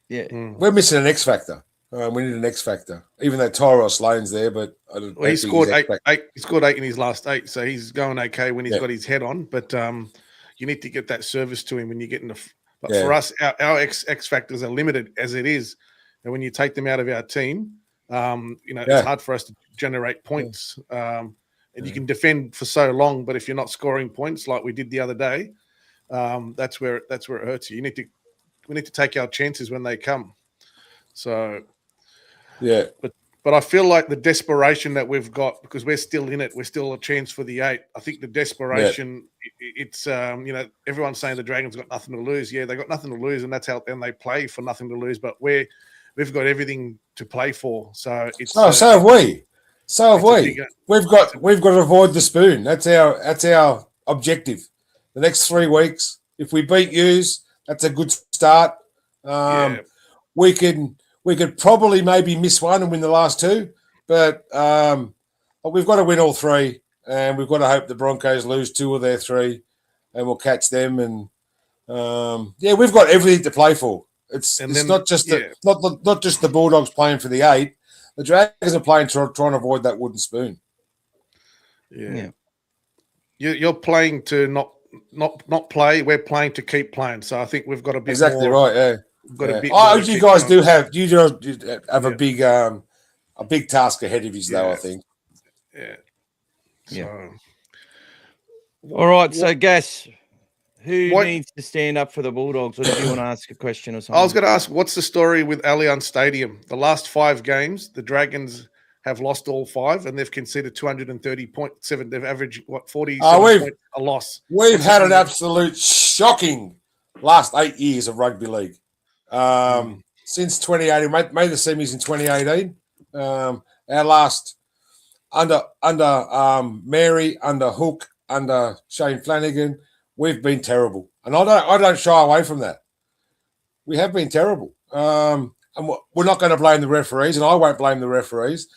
Yeah. We're missing an X factor. We need an X factor. Even though Tyros Lane's there, but I don't he scored eight. He scored 8 in his last 8, so he's going okay when he's got his head on. But you need to get that service to him when you get in the. But for us, our X factors are limited as it is, and when you take them out of our team, it's hard for us to generate points. And you can defend for so long, but if you're not scoring points like we did the other day, that's where it hurts you. We need to take our chances when they come. So, but I feel like the desperation that we've got, because we're still in it, we're still a chance for the 8. I think the desperation, it's everyone's saying the Dragons got nothing to lose. Yeah, they got nothing to lose, and that's how then they play for nothing to lose. But we've got everything to play for. So it's so have we. So have we. We've got to avoid the spoon. That's our objective. The next 3 weeks, if we beat yous, that's a good start. We could probably maybe miss one and win the last 2, but we've got to win all 3, and we've got to hope the Broncos lose 2 of their 3, and we'll catch them. And we've got everything to play for. It's not just not just the Bulldogs playing for the 8. The Dragons are playing trying to avoid that wooden spoon. Yeah. You're playing to not play. We're playing to keep playing. So I think we've got a bit exactly more, right. Yeah. We've got a bit. You guys do have a big task ahead of you, though. I think. Yeah. Yeah. So, All right. So, Gas, who What- needs to stand up for the Bulldogs? Or did you want to ask a question or something? I was going to ask, what's the story with Allianz Stadium? The last 5 games, the Dragons have lost all 5, and they've conceded 230.7. They've averaged 47 points a loss. We've What's had an happening? absolute shocking last 8 years of rugby league. Since 2018, made the semis in 2018. Our last under Mary, under Hook, under Shane Flanagan, we've been terrible, and I don't shy away from that. We have been terrible, and we're not going to blame the referees, and I won't blame the referees.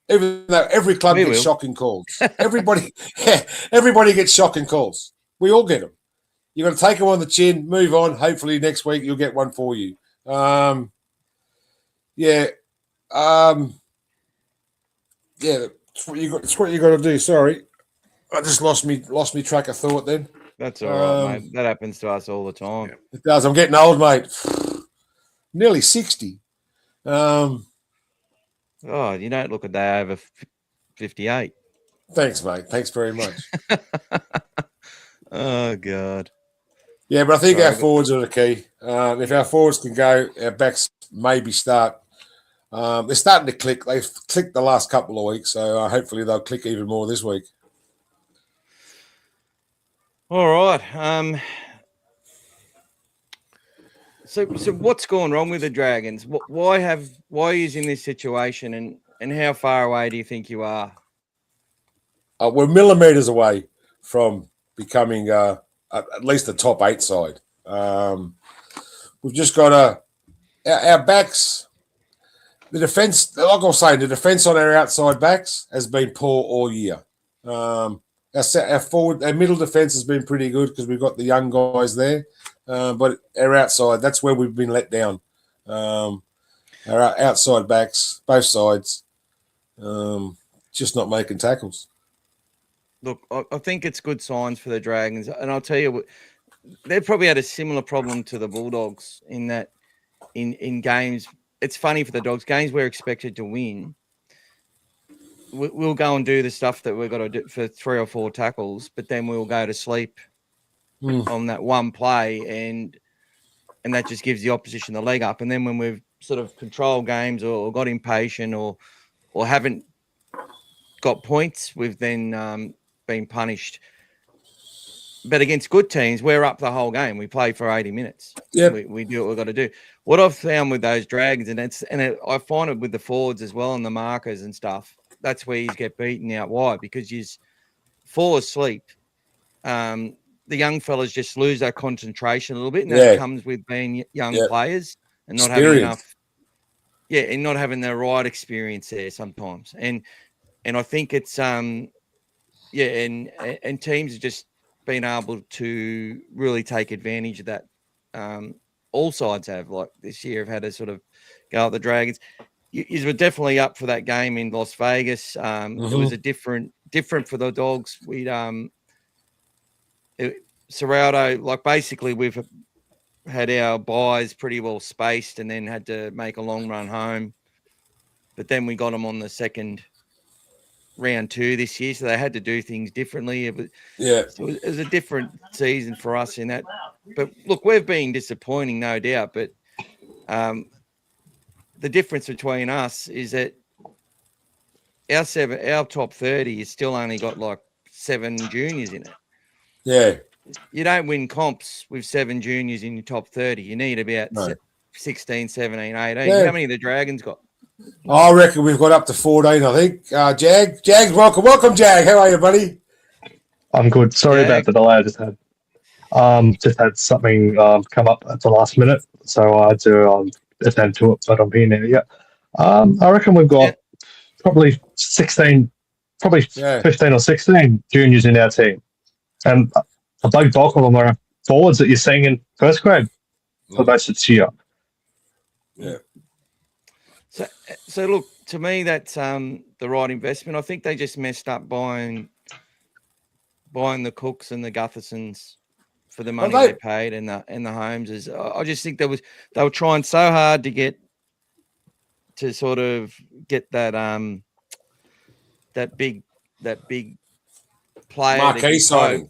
Even though every club We gets will. shocking calls, everybody gets shocking calls. We all get them. You've got to take them on the chin, move on. Hopefully next week you'll get one for you. It's what you got to do. Sorry, I just lost me track of thought. Then That's all right, mate. That happens to us all the time. it does. I'm getting old, mate. Nearly 60. Oh, you don't look a day over 58. Thanks, mate. Thanks very much. Oh, God. Yeah, but I think Sorry, our forwards are the key. If our forwards can go, our backs maybe start. They're starting to click. They've clicked the last couple of weeks, so hopefully they'll click even more this week. All right. So what's gone wrong with the Dragons? Why are you in this situation, and how far away do you think you are? We're millimetres away from becoming at least the top 8 side. We've just got our backs. The defence, like I was saying, the defence on our outside backs has been poor all year. Our middle defence has been pretty good because we've got the young guys there. But our outside, that's where we've been let down. Our outside backs, both sides, just not making tackles. Look, I think it's good signs for the Dragons. And I'll tell you, they've probably had a similar problem to the Bulldogs in that in games. It's funny for the Dogs. Games we're expected to win, we'll go and do the stuff that we've got to do for 3 or 4 tackles, but then we'll go to sleep on that one play, and that just gives the opposition the leg up. And then when we've sort of controlled games or got impatient or haven't got points, we've then been punished. But against good teams, we're up the whole game. We play for 80 minutes. Yep. We do what we've got to do. What I've found with those Dragons, I find it with the forwards as well and the markers and stuff, that's where you get beaten out wide because you fall asleep. The young fellas just lose their concentration a little bit, and that comes with being young players and not having enough. Yeah, and not having the right experience there sometimes. And I think it's and teams have just been able to really take advantage of that. All sides have, like this year, have had to sort of go at the Dragons. You were definitely up for that game in Las Vegas. It was a different for the Dogs. Serrato, like basically we've had our buys pretty well spaced and then had to make a long run home. But then we got them on the second round 2 this year, so they had to do things differently. So it was a different season for us in that. But look, we've been disappointing, no doubt. But the difference between us is that our top 30 has still only got like 7 juniors in it. Yeah. You don't win comps with 7 juniors in your top 30. You need about 16, 17, 18. Yeah. How many of the Dragons got? I reckon we've got up to 14, I think. Jag's welcome. Welcome, Jag. How are you, buddy? I'm good. Sorry about the delay. I just had something come up at the last minute, so I had to attend to it, but I'm here now. Yeah. I reckon we've got probably 15 or 16 juniors in our team. And a big bulk of them are forwards that you're seeing in first grade for most of this year. Yeah. So look, to me, that's the right investment. I think they just messed up buying the Cooks and the Guthersons for the money they paid and the Holmeses. I just think they were trying so hard to get that that big that big player, Marquee signing.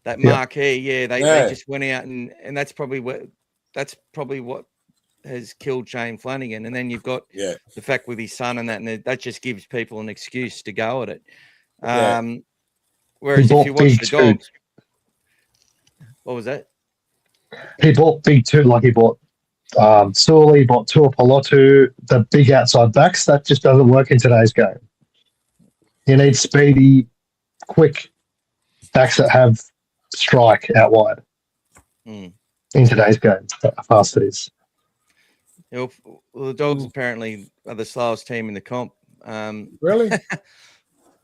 that Yeah. marquee. Yeah, they just went out and that's probably what has killed Shane Flanagan. And then you've got the fact with his son and that just gives people an excuse to go at it. Whereas if you watch the Dogs, what was that? He bought big two, like he bought Sully, he bought Tuapolotu, the big outside backs. That just doesn't work in today's game. You need speedy, quick backs that have strike out wide in today's game. How fast it is. Well, the Dogs apparently are the slowest team in the comp. Really?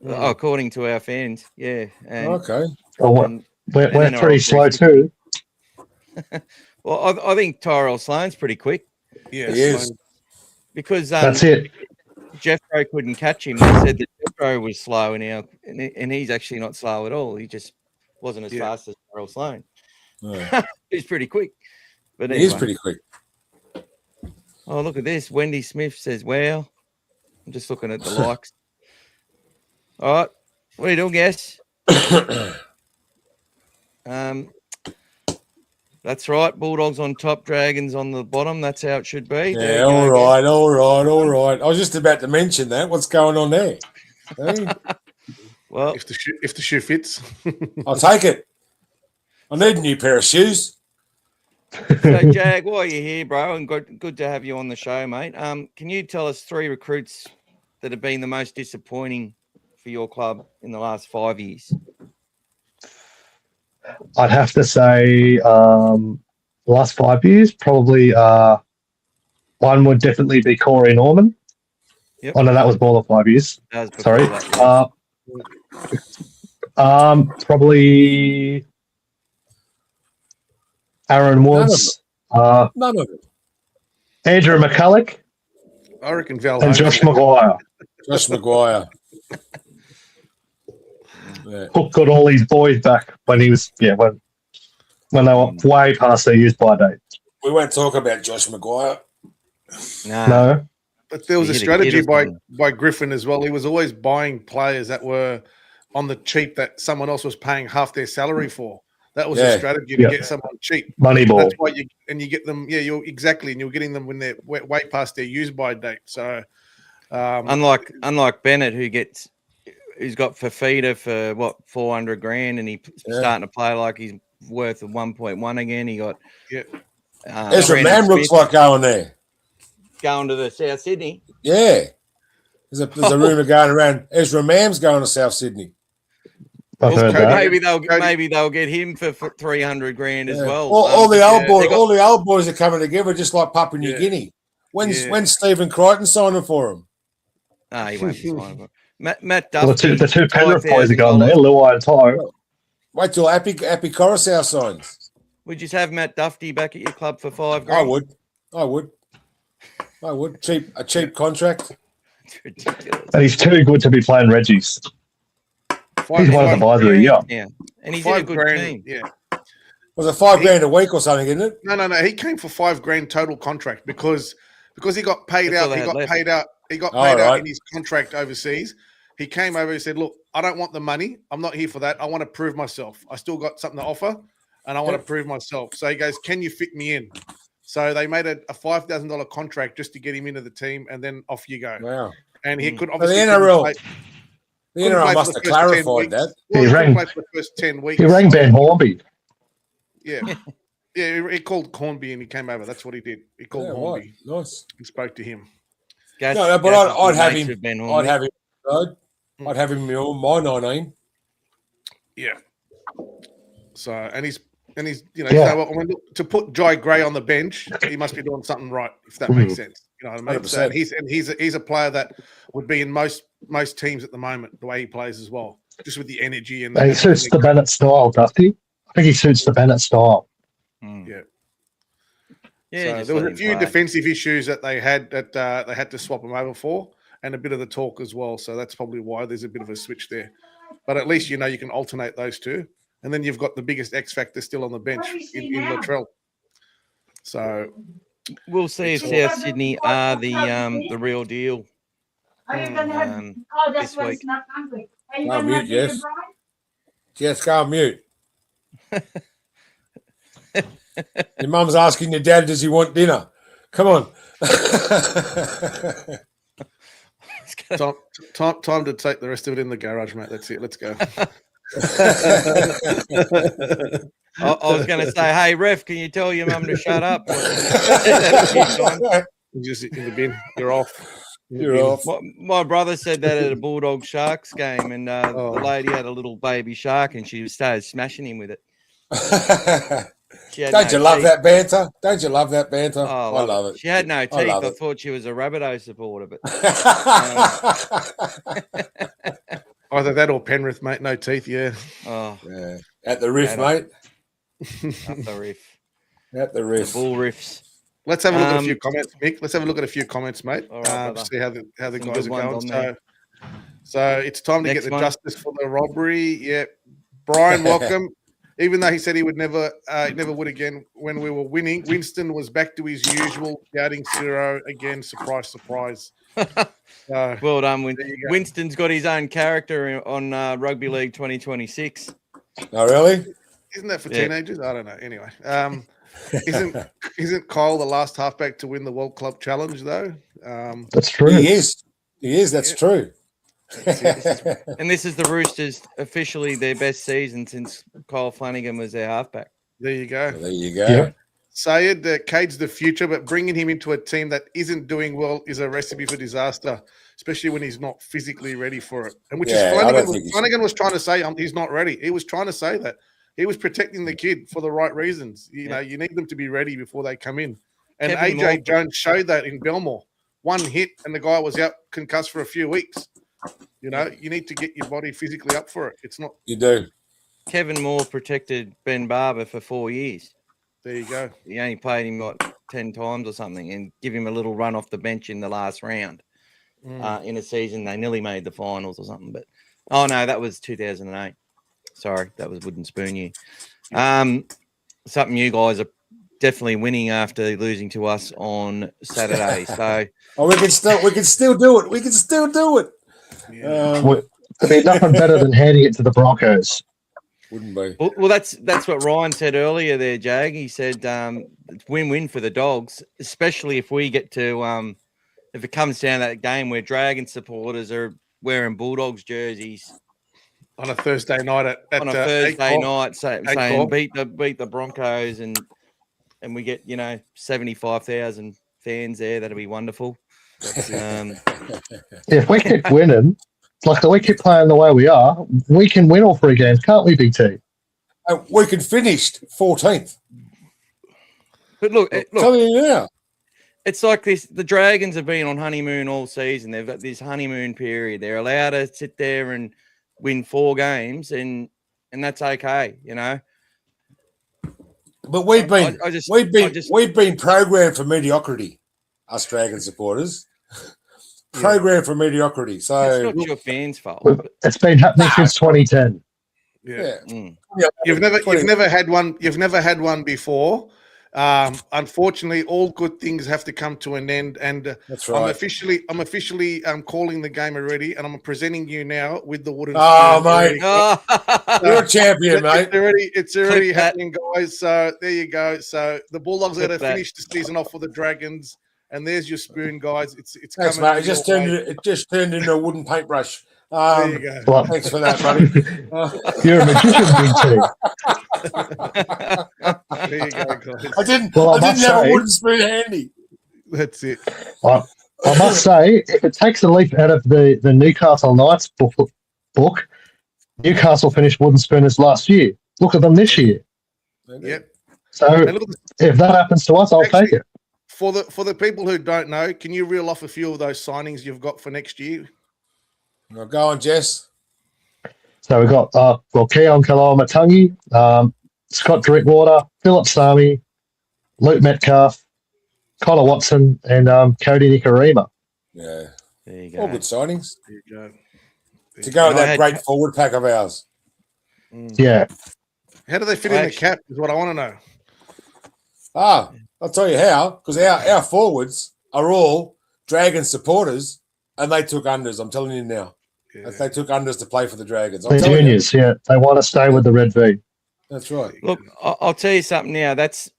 According to our fans, yeah. And, Okay. We're pretty slow too. Well, I think Tyrell Sloan's pretty quick. Yeah, he is. Because that's it. Jeffro couldn't catch him. They said that Jeffro was slow and he's actually not slow at all. He just wasn't as fast as Tyrell Sloan. He's pretty quick. But anyway. He is pretty quick. Oh, look at this. Wendy Smith says, wow. I'm just looking at the likes. All right. What are you doing, guess? That's right. Bulldogs on top, Dragons on the bottom. That's how it should be. Yeah, all right. I was just about to mention that. What's going on there? Hey? Well, if the shoe fits, I'll take it. I need a new pair of shoes. So, Jag, while you're here, bro, and good to have you on the show, mate. Can you tell us 3 recruits that have been the most disappointing for your club in the last 5 years? I'd have to say the last 5 years, probably one would definitely be Corey Norman. Yep. Oh, no, that was more than 5 years. Sorry. Probably Aaron Woods. None of it. Andrew McCulloch. I reckon Val and Josh Maguire. Josh Maguire. Yeah. Hook got all these boys back when he was, when they were way past their use by date. We won't talk about Josh Maguire. No. But there was a strategy by Griffin as well. He was always buying players that were on the cheap that someone else was paying half their salary for. That was a strategy to get someone cheap. Moneyball. That's why you get them. Yeah, you're exactly, and you're getting them when they're way past their use by date. So, unlike Bennett, who's got Fafita for what $400,000, and he's starting to play like he's worth 1.1 again. He got Ezra Mam looks like going there. Going to the South Sydney. Yeah. There's a rumour going around. Ezra Mam's going to South Sydney. Maybe they'll get him for $300,000 as well. All the old boys are coming together just like Papua New Guinea. When's Stephen Crichton signing for him? He won't be signing for him. Matt Duffy. Well, the two Penrith boys are going there, Luai and Ty. Wait till Appy Coruscant signs. Would you have Matt Duffy back at your club for $5,000? I would. A cheap contract. It's ridiculous. And he's too good to be playing Reggie's. He's one of the boys of the year. Yeah. And he's in a good team. Yeah. Was it $5,000 a week or something, isn't it? No. He came for $5,000 total contract because he got paid out. He got paid out in his contract overseas. He came over and said, look, I don't want the money. I'm not here for that. I want to prove myself. I still got something to offer, and I want to prove myself. So he goes, can you fit me in? So they made a $5,000 contract just to get him into the team, and then off you go. Wow. And he could But obviously... the NRL must have clarified that. Well, he rang for the first 10 weeks. He rang Ben Hornby. Yeah. Yeah, he called Hornby and he came over. That's what he did. He called Hornby. Right. Nice. And spoke to him. I'd have him. I'd have him on my 19. Yeah. So and he's to put Jai Gray on the bench, he must be doing something right, if that makes sense. You know what I mean? 100%. So he's a player that would be in most teams at the moment, the way he plays as well, just with the energy and. He suits the Bennett style, does he? I think he suits the Bennett style. Yeah. Yeah. So there was a few defensive issues that they had they had to swap him over for, and a bit of the talk as well. So that's probably why there's a bit of a switch there. But at least you can alternate those two, and then you've got the biggest X factor still on the bench in Latrell. So we'll see if South Sydney are the real deal this week. Go on mute, Jess. Jess, go on mute. Your mum's asking your dad, does he want dinner? Come on. Time to take the rest of it in the garage, mate. That's it. Let's go. I was going to say, hey, ref, can you tell your mum to shut up? Just in the bin. You're off. You're off. My brother said that at a Bulldog Sharks game, and the lady had a little baby shark, and she started smashing him with it. Don't you love that banter? Don't you love that banter? Oh, I love it. She had no teeth. I thought she was a Rabbitoh supporter, but either that or Penrith, mate. No teeth, yeah. Oh, yeah. At the riff, mate. At the riff. At the riff. The bull riffs. Let's have a look at a few comments, Mick. Let's have a look at a few comments, mate. All right, see how the guys are going. So it's time to next get the one. justice for the robbery. Yeah, Brian, welcome. Even though he said he would never would again when we were winning, Winston was back to his usual shouting zero again. Surprise, surprise. Well done, Winston's got his own character on Rugby League 2026. Oh, really? Isn't that for teenagers? I don't know. Anyway, isn't Kyle the last halfback to win the World Club Challenge though? That's true. He is. That's true. And this is the Roosters officially their best season since Kyle Flanagan was their halfback. There you go. There you go. Yeah. Sayed, Cade's the future, but bringing him into a team that isn't doing well is a recipe for disaster, especially when he's not physically ready for it. And which is Flanagan was trying to say he's not ready. He was trying to say that. He was protecting the kid for the right reasons. You know, you need them to be ready before they come in. And AJ Jones showed that in Belmore. One hit and the guy was out concussed for a few weeks. You know, you need to get your body physically up for it. It's not. You do. Kevin Moore protected Ben Barber for 4 years. There you go. He only played him, 10 times or something and give him a little run off the bench in the last round. In a season, they nearly made the finals or something. But, oh, no, that was 2008. Sorry, that was Wooden Spoon year. Something you guys are definitely winning after losing to us on Saturday. So, we can still do it. We can still do it. Yeah. There'd be nothing better than handing it to the Broncos. Wouldn't be. Well, that's what Ryan said earlier there, Jag. He said it's win-win for the Dogs, especially if we get to if it comes down to that game where Dragon supporters are wearing Bulldogs jerseys on a Thursday night on a Thursday night, saying beat the Broncos and we get 75,000 fans there. That'll be wonderful. If we keep winning, like we keep playing the way we are, we can win all 3 games, can't we, Big T? We can finish 14th. But look, tell you now. It's like this. The Dragons have been on honeymoon all season. They've got this honeymoon period. They're allowed to sit there and win 4 games, and that's okay, But we've been programmed for mediocrity, us Dragon supporters. Programmed for mediocrity. So it's not your fans' fault. It's been happening since 2010. Yeah. Mm. You've never had one. You've never had one before. Unfortunately, all good things have to come to an end. And that's right. I'm officially calling the game already, and I'm presenting you now with the wooden. Oh, mate, you're a champion, mate. It's already happening, guys. So there you go. So the Bulldogs are going to finish the season off for the Dragons. And there's your spoon, guys. It's thanks, coming. Mate. It just turned into a wooden paintbrush. There you go. Well, thanks for that, buddy. You're a magician, Big T. There you go, guys. I didn't have a wooden spoon handy. That's it. I must say, if it takes a leaf out of the Newcastle Knights book, Newcastle finished wooden spooners last year. Look at them this year. Yep. So if that happens to us, I'll take it. For the people who don't know, can you reel off a few of those signings you've got for next year? Well, go on, Jess. So we've got Keon Kaloa-Matangi, Scott Drinkwater, Philip Sami, Luke Metcalf, Connor Watson, and Cody Nikorima. Yeah. There you go. All good signings. There you go. To go with that great forward pack of ours. Yeah. How do they fit in the cap is what I want to know. I'll tell you how, because our forwards are all Dragon supporters, and they took unders. I'm telling you now. Yeah. They took unders to play for the Dragons. The juniors, yeah, they want to stay with the red V. That's right. Look, I'll tell you something now. That's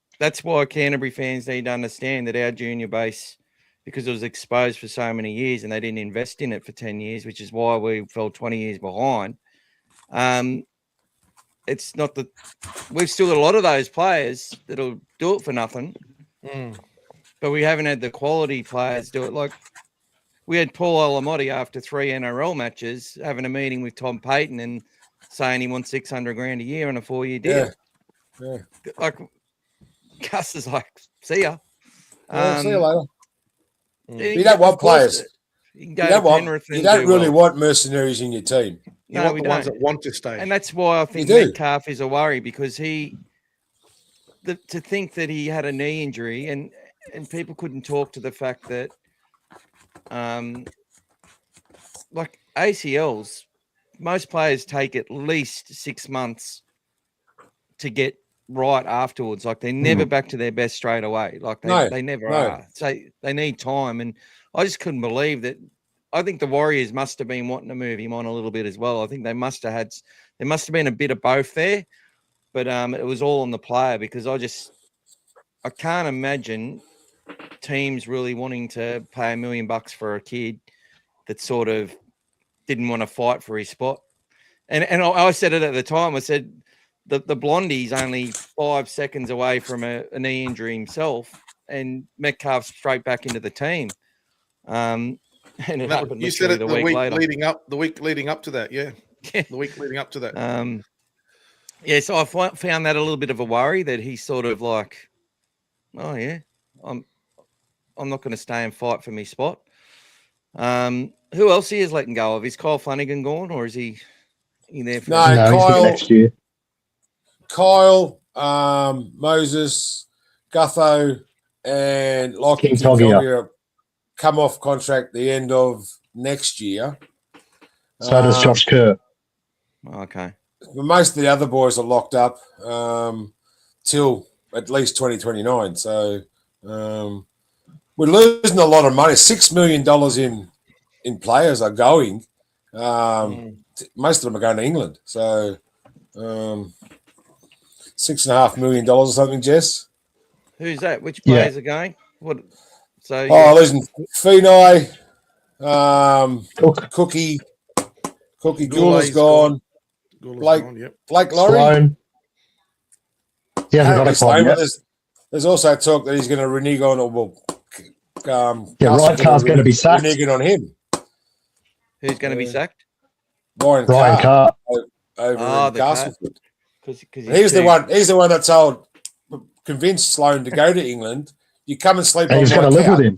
why Canterbury fans need to understand that our junior base, because it was exposed for so many years and they didn't invest in it for 10 years, which is why we fell 20 years behind. It's not that we've still got a lot of those players that'll do it for nothing, but we haven't had the quality players do it. Like we had Paul Olamotti after 3 NRL matches having a meeting with Tom Payton and saying he wants $600,000 a year on a 4-year deal. Yeah. Like Gus is like, see ya. See you later. You don't want players. You can go to Penrith and you don't really well. want mercenaries in your team. You want the ones that want to stay. And that's why I think Metcalf is a worry, because to think that he had a knee injury and people couldn't talk to the fact that like ACLs, most players take at least 6 months to get right afterwards. Like they're never back to their best straight away. Like they never are. So they need time. And I just couldn't believe that. I think the Warriors must have been wanting to move him on a little bit as well. I think there must have been a bit of both there, but it was all on the player, because I can't imagine teams really wanting to pay $1 million for a kid that sort of didn't want to fight for his spot. And I said it at the time. I said the Blondie's only 5 seconds away from a knee injury himself, and Metcalf's straight back into the team. And it happened. You said it the week leading up to that, yeah. The week leading up to that. So I found that a little bit of a worry, that he's sort of like, oh yeah, I'm not going to stay and fight for my spot. Who else he is letting go of? Is Kyle Flanagan gone, or is he there for Kyle, next year? Kyle, Moses, Gutho, and Lockie King Togia come off contract the end of next year. So does Josh Kerr. Okay. But most of the other boys are locked up till at least 2029. So we're losing a lot of money. $6 million in players are going. Most of them are going to England. So $6.5 million or something, Jess. Who's that? Which players are going? What? So losing Finai, Cookie Gula's gone. Blake Laurie. Sloan. Yeah, got a Sloan, yet. There's also talk that he's going to renege on, Ryan Carr's going to be sacked. Reneging on him. Who's going to be sacked? Ryan Carr. Over in Castleford. Because He's the one that convinced Sloan to go to England. You come and sleep on my couch. He's going to live with him.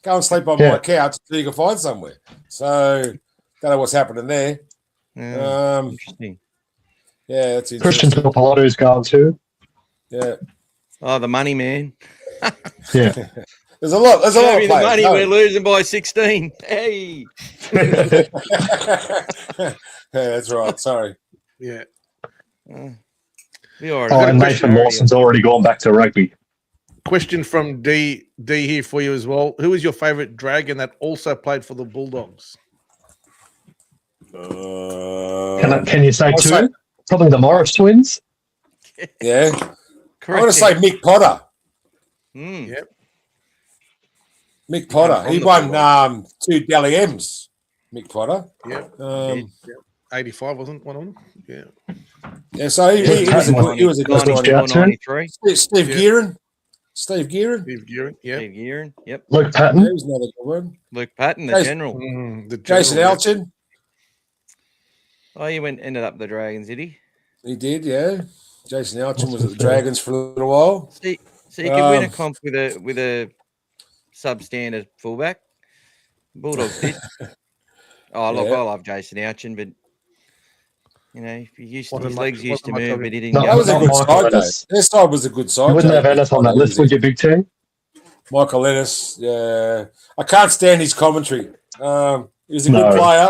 Go and sleep on my couch until you can find somewhere. So, don't know what's happening there. Interesting. Yeah, that's interesting. Christian Topolato's gone too. Yeah. Oh, the money man. Yeah. There's a lot. There's a lot of the players. money. We're losing by 16. Hey. Yeah, that's right. Sorry. Yeah. Be all right. And Nathan Lawson's already gone back to rugby. Question from D here for you as well. Who is your favourite Dragon that also played for the Bulldogs? Can you say two? Probably the Morris twins. Yeah. Correct. I want to say Mick Potter. Yep. Mick Potter. He won 2 Dally M's. Mick Potter. Yep. 85 wasn't one of them. Yeah. Yeah. So he was a good 93. Steve Gearin. Steve Gearin. Yeah. Steve Gearin. Yep. Luke Patton. He was another good one. Luke Patton, the general. Jason Elchin. Oh, he ended up the Dragons, did he? He did, yeah. Jason Elchin was at the Dragons for a little while. So you can win a comp with a substandard fullback. Bulldogs did. Oh, look, I love Jason Elchin, but his legs used to move, but he didn't. That was a good side, though. Their side was a good side. You wouldn't have Ennis on that list, would you, Big Team? Michael Ennis, yeah. I can't stand his commentary. He was a good player.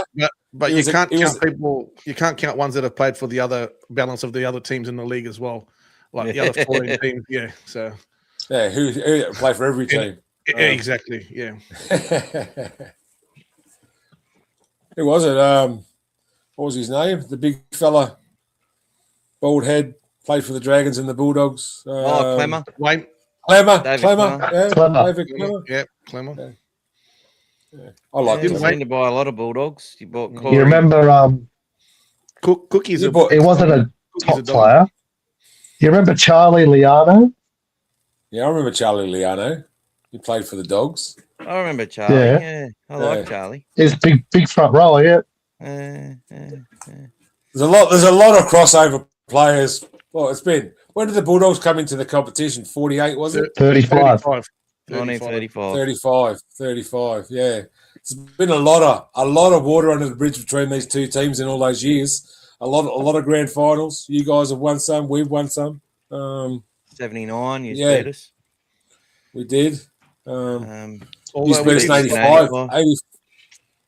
But you can't count people. You can't count ones that have played for the other balance of the other teams in the league as well, like the other 14 teams. Yeah, so who play for every team? Exactly. Yeah. Who was it? What was his name? The big fella, bald head, played for the Dragons and the Bulldogs. Clemmer. Wayne. Clemmer. David Clemmer. Clemmer. Yeah, Clemmer. David Clemmer. Yeah, Clemmer. I like You him. seem to buy a lot of Bulldogs. You bought Corey. You remember? Cookie's You a bought- He wasn't a Cookie's top a dog. player. You remember Charlie Liano? Yeah, I remember Charlie Liano. He played for the Dogs. I remember Charlie. Yeah. Yeah, I like Yeah. Charlie. He's big front rower. Yeah. There's a lot of crossover players. Well, it's been. When did the Bulldogs come into the competition? 48, was it? 35. 1935. 35. Yeah. It's been a lot of water under the bridge between these two teams in all those years. A lot of grand finals. You guys have won some. We've won some. 79. You Yeah. beat us. We did. You Although beat us in 85. 80,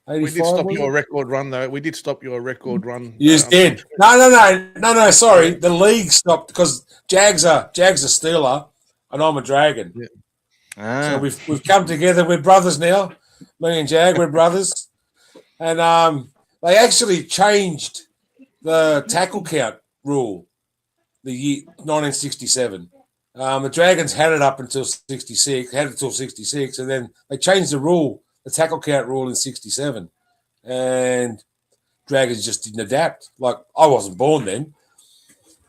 we 85. did stop was your it? record run, though. We did stop your record run. You did. No. Sorry, the league stopped because Jags are Steeler, and I'm a Dragon. Ah. So we've come together. We're brothers now. Me and Jag, we're brothers, and they actually changed the tackle count rule the year 1967. The Dragons had it up until 66, and then they changed the rule, the tackle count rule in 67, and Dragons just didn't adapt. Like, I wasn't born then.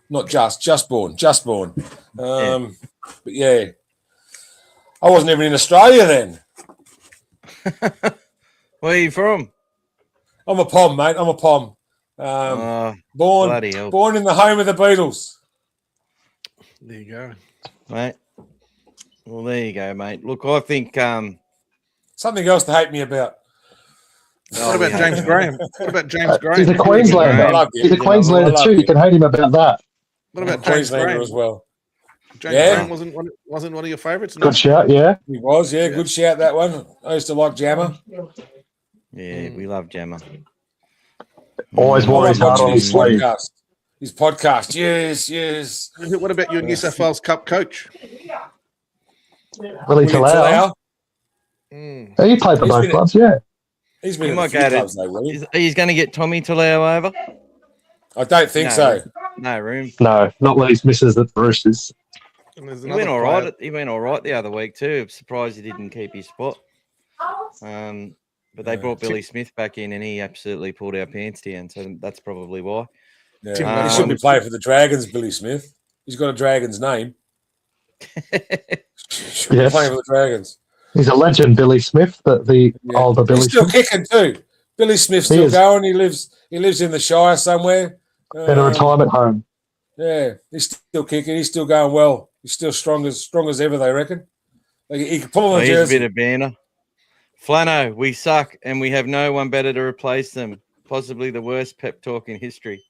Not just born. But yeah, I wasn't even in Australia then. Where are you from? I'm a Pom, mate. I'm a Pom. Bloody hell. Born in the home of the Beatles. There you go. Mate. Well, there you go, mate. Look, I think Something else to hate me about. What about James Graham? What about James Graham? He's a I Queenslander. loved him. He's a Queenslander I loved too. You him. can hate him about that. What about James Queenslander Graham? as well. James Yeah. Graham wasn't one of your favourites? No? Good shout. Yeah. He was, yeah. Good shout, that one. I used to like Jammer. yeah, we love Gemma. Always I wore like his heart watching on his his sleeve. podcast. His podcast. Yes. What about your New South Wales Cup coach? Willie Willie Talau. Mm. He played for He's both been- clubs. Yeah. He's He been in a might few go to- clubs, though, Willie. He's going to get Tommy Talau over? I don't think No. so. No room. No, not when he's misses at the Roosters. And there's He another went all player- right. He went all right the other week too. I'm surprised he didn't keep his spot. But they brought Billy Smith back in, and he absolutely pulled our pants down. So that's probably why. Yeah. He should be playing for the Dragons, Billy Smith. He's got a Dragons name. Should be Yes. playing for the Dragons. He's a legend, Billy Smith, the Yeah. older Billy He's still Smith. kicking too. Billy Smith's He still is. going. He lives in the Shire somewhere. In a retirement home. Yeah, he's still kicking. He's still going well. He's still strong as ever. They reckon. Like, he can pull on a He's a jersey. bit of banner. Flano, we suck, and we have no one better to replace them. Possibly the worst pep talk in history.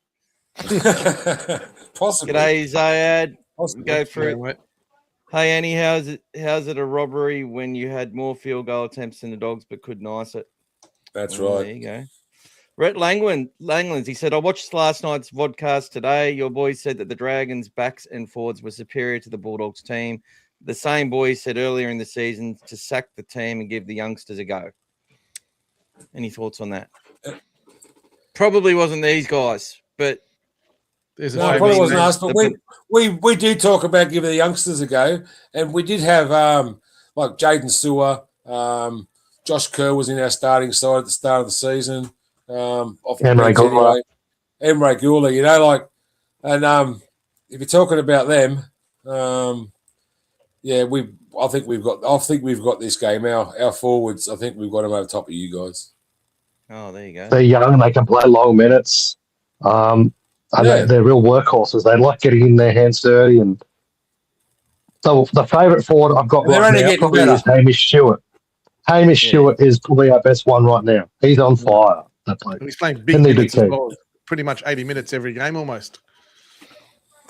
Possibly. G'day, Zayad. Possibly. Go through Yeah, it. mate. Hey, Annie, how's it a robbery when you had more field goal attempts than the Dogs but couldn't ice it? That's Well, right. There you go. Rhett Langlands, he said, I watched last night's vodcast today. Your boys said that the Dragons' backs and forwards were superior to the Bulldogs team. The same boys said earlier in the season to sack the team and give the youngsters a go. Any thoughts on that? Probably wasn't these guys, but There's No, it few probably big wasn't names. us, but we did talk about giving the youngsters a go, and we did have like Jaden Sewer, Josh Kerr was in our starting side at the start of the season. Off the Emre bench Gula. anyway. Emre Gula, you know, like, and if you're talking about them, yeah, I think we've got this game. Our forwards, I think we've got them over top of you guys. oh, there you go. They're young. They can play long minutes. And Yeah. they're real workhorses. They like getting in their hands dirty. And so the favourite forward I've got They're right only now getting probably better. is Hamish Stewart. Hamish Stewart is probably our best one right now. He's on fire. That bloke. And he's playing big In the minutes big as team. well. Pretty much 80 minutes every game almost.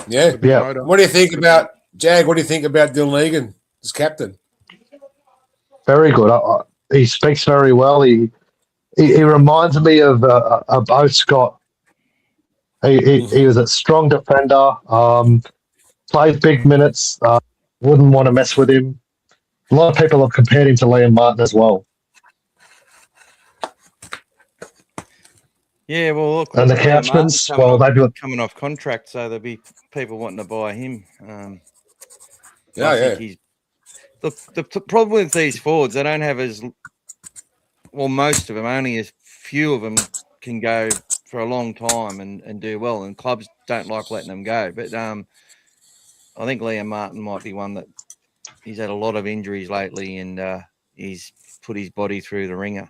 Yeah. Big Yeah. motor. What do you think about Jag? What do you think about Dylan Egan as captain? Very good. He speaks very well. He reminds me of Bo Scott. He was a strong defender. Plays big minutes. Wouldn't want to mess with him. A lot of people have compared him to Liam Martin as well. Yeah, well, look, And the Liam Martin's Couchmans, well, they've got coming off contract, so there'll be people wanting to buy him. Yeah, I think he's the problem with these forwards. They don't have as well. Most of them, only a few of them can go for a long time and do well, and clubs don't like letting them go. But I think Liam Martin might be one that he's had a lot of injuries lately, and he's put his body through the ringer.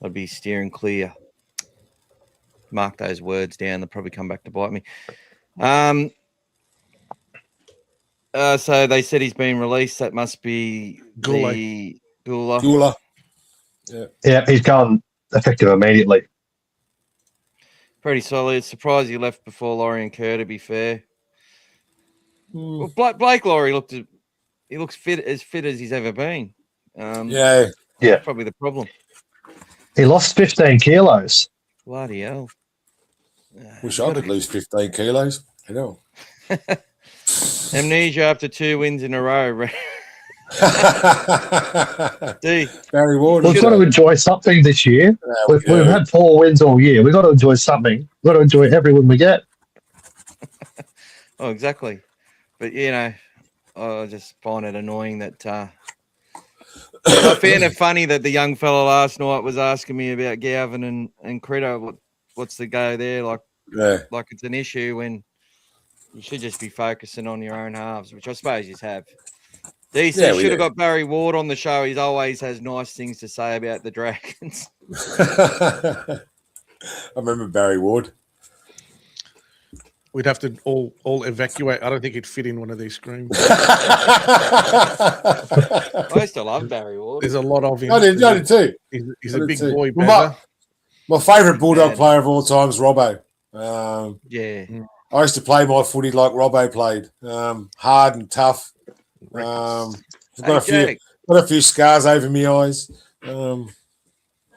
I'd be steering clear. Mark those words down. They'll probably come back to bite me. So they said he's been released. That must be the Gula. yeah, he's gone effective immediately. Pretty solid. Surprised he left before Laurie and Kerr, to be fair. Well, Blake Laurie looks fit as he's ever been. yeah. That's probably the problem. He lost 15 kilos. Bloody hell. Wish I could lose 15 kilos. You know. Amnesia after 2 wins in a row. Barry Ward. We've got to enjoy something this year. We've had 4 wins all year. We've got to enjoy something. We've got to enjoy every win we get. Oh, exactly. But, I just find it annoying that I found it funny that the young fella last night was asking me about Gavin and Credo. What's the go there? Like it's an issue when you should just be focusing on your own halves, which I suppose you have. Should have got Barry Ward on the show. He always has nice things to say about the Dragons. I remember Barry Ward. We'd have to all evacuate. I don't think he'd fit in one of these screens. I used to love Barry Ward. There's a lot of him. I did too. He's a big boy. My favourite Bulldog player of all time is Robbo. Yeah. I used to play my footy like Robbo played. Hard and tough. I've got a few scars over my eyes. Do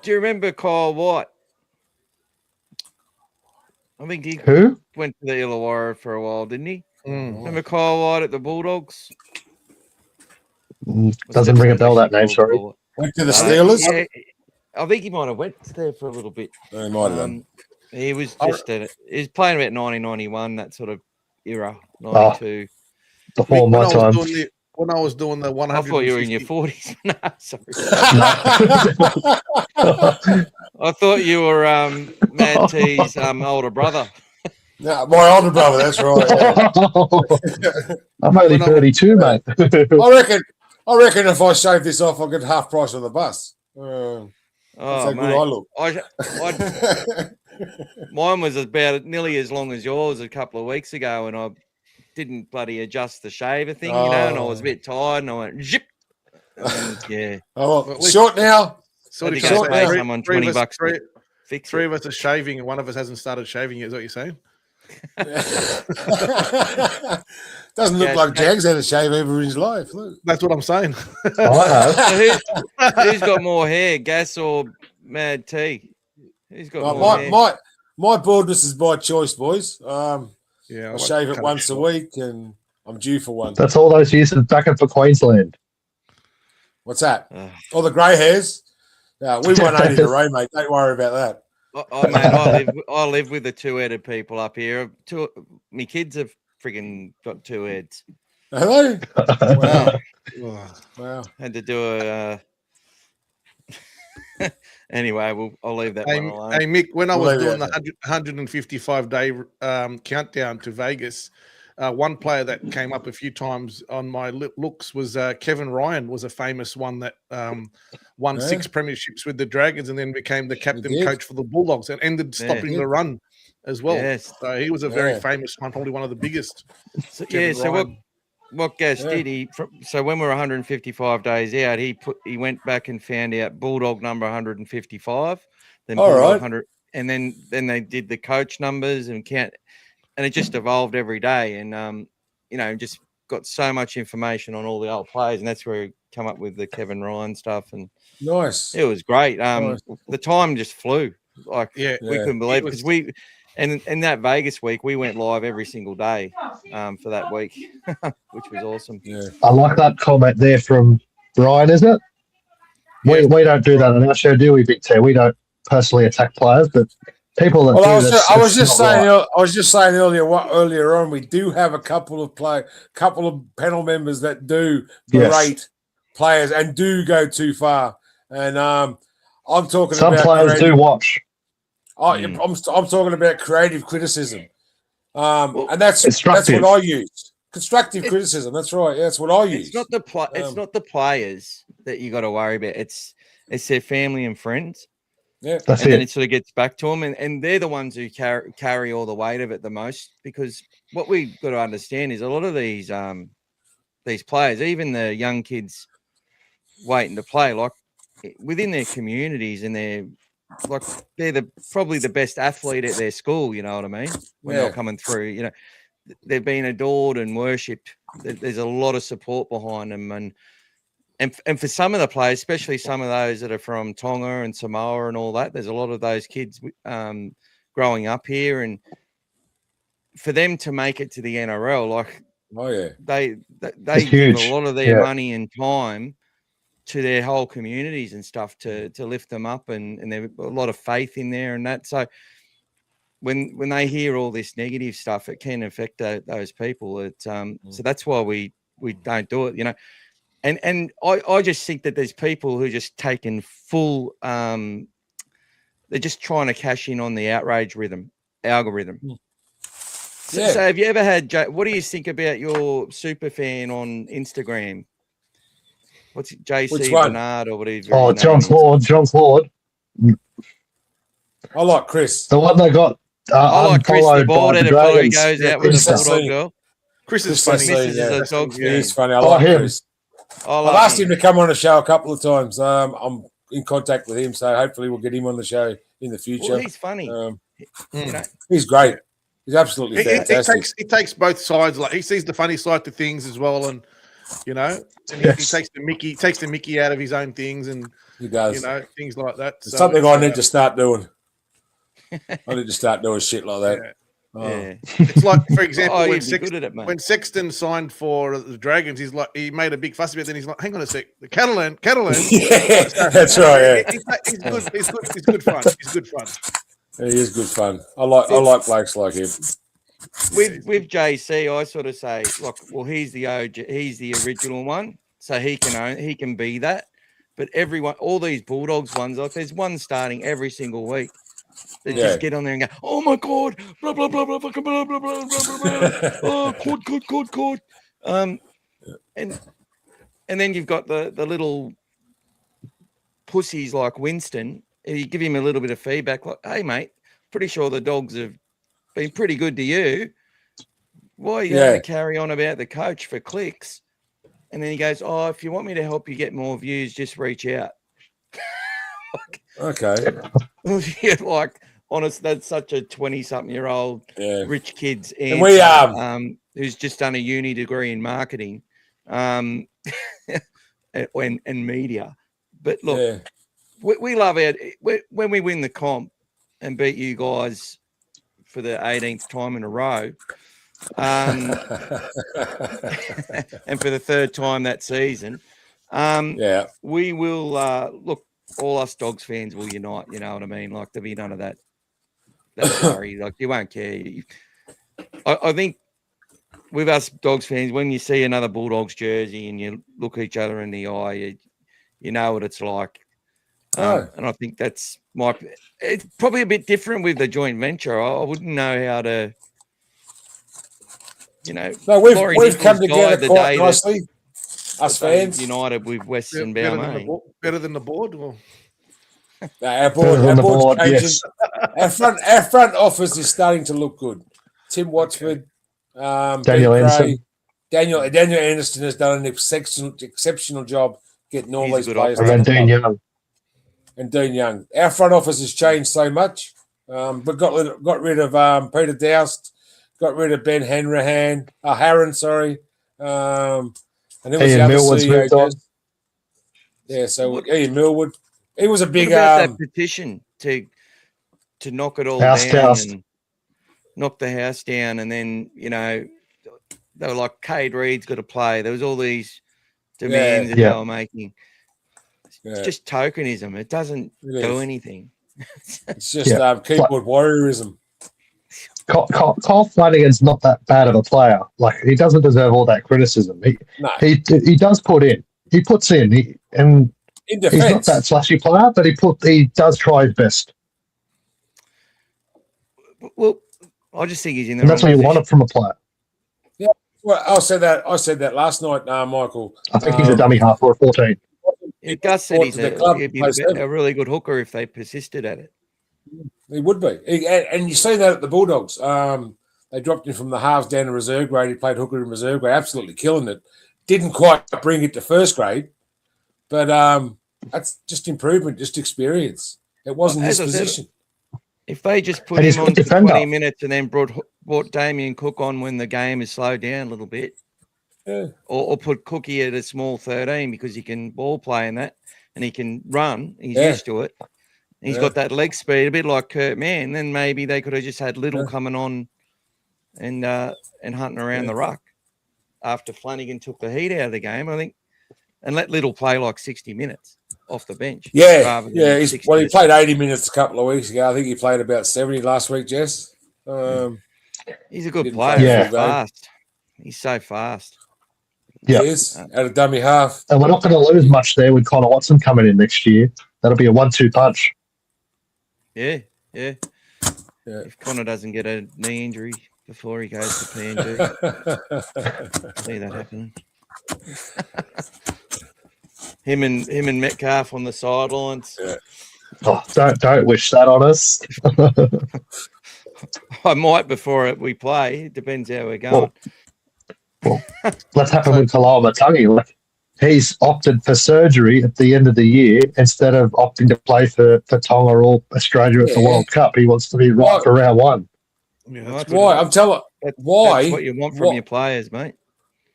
you remember Kyle White? I think he went to the Illawarra for a while, didn't he? Remember Kyle White at the Bulldogs? Doesn't ring a bell, that name, sorry. Went to the Steelers? Yeah, I think he might have went there for a little bit. He might have done. He was just he was playing about 1991, that sort of era, 92. Before my time. When I was doing the 100, I thought you were in your 40s. No, sorry. I thought you were Mad T's older brother. No, my older brother, that's right. I'm only 32, mate. I reckon if I shave this off, I'll get half price on the bus. That's how good I look. Mine was about nearly as long as yours a couple of weeks ago, and I didn't bloody adjust the shaver thing, and I was a bit tired, and I went zip. Yeah. Oh, short now. Sort of short now. Someone $20 fix. 3 of us are shaving, and one of us hasn't started shaving yet. Is what you're saying? Doesn't look like Jag's had a shave ever in his life. Look. That's what I'm saying. Who's got more hair, Gas or Mad T? Who's got more hair? My baldness is by choice, boys. I I shave it once a week, and I'm due for one. That's all those years back up for Queensland. What's that? All the grey hairs? We 180 to row, mate. Don't worry about that. I live with the 2-headed people up here. My kids have frigging got 2 heads. Hello? Wow. Had to do a... Anyway, I'll leave that one alone. Hey, Mick, when I was doing the 155-day countdown to Vegas, one player that came up a few times on my looks was Kevin Ryan, was a famous one that won 6 premierships with the Dragons and then became the captain coach for the Bulldogs and ended stopping the run as well. Yes. So he was a very famous one, probably one of the biggest. So what Gas did, so when we were 155 days out, he went back and found out Bulldog number 155, then Bulldog 100, and then they did the coach numbers and count, and it just evolved every day, and just got so much information on all the old players, and that's where he come up with the Kevin Ryan stuff, and nice. It was great. The time just flew, we couldn't believe it because And that Vegas week, we went live every single day for that week, which was awesome. Yeah. I like that comment there from Brian, isn't it? We don't do that on our show, do we, Big T? We don't personally attack players, but people that Well, do I was this, just, I was it's just not saying. right. I was just saying earlier on. We do have a couple of panel members that do Yes. berate players and do go too far. And I'm talking Some about players do watch. I'm talking about creative criticism, Well, and that's Constructive. what I use. Constructive criticism. That's right. That's what I use. it's not the players that you got to worry about. It's their family and friends. Yeah, That's and then it. it sort of gets back to them, and they're the ones who carry all the weight of it the most. Because what we've got to understand is a lot of these players, even the young kids waiting to play, like within their communities, and they're probably the best athlete at their school. You know what I mean? When they're coming through, they've been adored and worshipped. There's a lot of support behind them, and for some of the players, especially some of those that are from Tonga and Samoa and all that, there's a lot of those kids growing up here, and for them to make it to the NRL, like they give huge. a lot of their money and time to their whole communities and stuff to lift them up, and there's a lot of faith in there and that. So when they hear all this negative stuff, it can affect those people. So that's why we don't do it, And I just think that there's people who are just taking full they're just trying to cash in on the outrage algorithm. So have you ever had, what do you think about your super fan on Instagram? What's it, JC Bernard or whatever? Oh, John Claude. I like Chris. The one that got I like Chris, the bald-headed fellow who goes out with the Chris Bulldog girl. Chris is funny. Misses is a dog fan. He's funny. I like him. Chris. I've asked him to come on the show a couple of times. I'm in contact with him, so hopefully we'll get him on the show in the future. Well, he's funny. He's great. He's absolutely fantastic. He takes both sides. Like he sees the funny side to things as well, and he takes the Mickey out of his own things, and he does. Things like that. It's something I need to start doing. I need to start doing shit like that. Yeah. It's like, for example, when Sexton signed for the Dragons, he made a big fuss about it. Then he's like, hang on a sec, the Catalan. Yeah, that's right. Yeah, he's good fun. He's good fun. He is good fun. I like blokes like him. With JC, I sort of say, look, well, he's the OG, he's the original one, so he can be that. But all these Bulldogs ones, like there's one starting every single week. They just get on there and go, oh my god, blah blah blah blah blah blah blah blah blah blah. Oh, cord. And then you've got the little pussies like Winston. You give him a little bit of feedback, like, hey mate, pretty sure the Dogs have been pretty good to you. Why are you going to carry on about the coach for clicks? And then he goes, oh, if you want me to help you get more views, just reach out. Okay. Yeah, like, honest, that's such a 20-something-year-old rich kid's answer, and who's just done a uni degree in marketing and media. But look, we love it. When we win the comp and beat you guys for the 18th time in a row, and for the third time that season, we will look. All us Dogs fans will unite. You know what I mean? Like, there'll be none of that worry. Like, you won't care. I think with us Dogs fans, when you see another Bulldogs jersey and you look each other in the eye, you know what it's like. And I think it's probably a bit different with the joint venture. I wouldn't know how to, No, we've come together quite nicely. Us fans united with Western Balmain. Better than the board. Or? No, our board's changing. Yes. Our front office is starting to look good. Tim Watford, Daniel Anderson. Daniel Anderson has done an exceptional job getting all these players. And Dean Young. And Dean Young. Our front office has changed so much. We got rid of Peter Doust, got rid of Ben Harron, sorry. And it was Ian Millwood's moved on. Yeah, so Ian Millwood. He was a big that petition to knock it all down and knock the house down, and then they were like, Cade Reed's got to play. There was all these demands that they were making. It's just tokenism. It doesn't do anything. It's just keyboard warriorism. Cole Flanagan's not that bad of a player. Like, he doesn't deserve all that criticism. He does put in. He puts in. And In he's not defence, that flashy player, but he does try his best. Well, I just think he's in the And that's what you want it from a player. well, I said that last night, Michael. I think he's a dummy half or a 14. Gus said he'd the be club, a really good hooker if they persisted at it. He would be. And you see that at the Bulldogs. They dropped him from the halves down to reserve grade. He played hooker in reserve grade, absolutely killing it. Didn't quite bring it to first grade, but that's just improvement, just experience. It wasn't his position. If they just put him on for 20 minutes and then brought Damien Cook on when the game is slowed down a little bit, or put Cookie at a small 13 because he can ball play in that and he can run. He's used to it. He's got that leg speed, a bit like Kurt Mann. Then maybe they could have just had Little coming on and hunting around the ruck after Flanagan took the heat out of the game, I think, and let Little play like 60 minutes off the bench. He played 80 minutes a couple of weeks ago. I think he played about 70 last week, Jess. He's a good player. He's fast. He's so fast. Yeah, he is at a dummy half. And we're not going to lose much there with Connor Watson coming in next year. That'll be a 1-2 punch. Yeah. If Connor doesn't get a knee injury before he goes to PNG, see that happening. him and Metcalf on the sidelines. Yeah. Oh, don't wish that on us. I might before we play. It depends how we're going. Well, what's happened with Kalama Matangi? Like, he's opted for surgery at the end of the year instead of opting to play for Tonga or Australia at the World Cup. He wants to be right for round one. Yeah, that's why I'm telling. Why? That's what you want from your players, mate.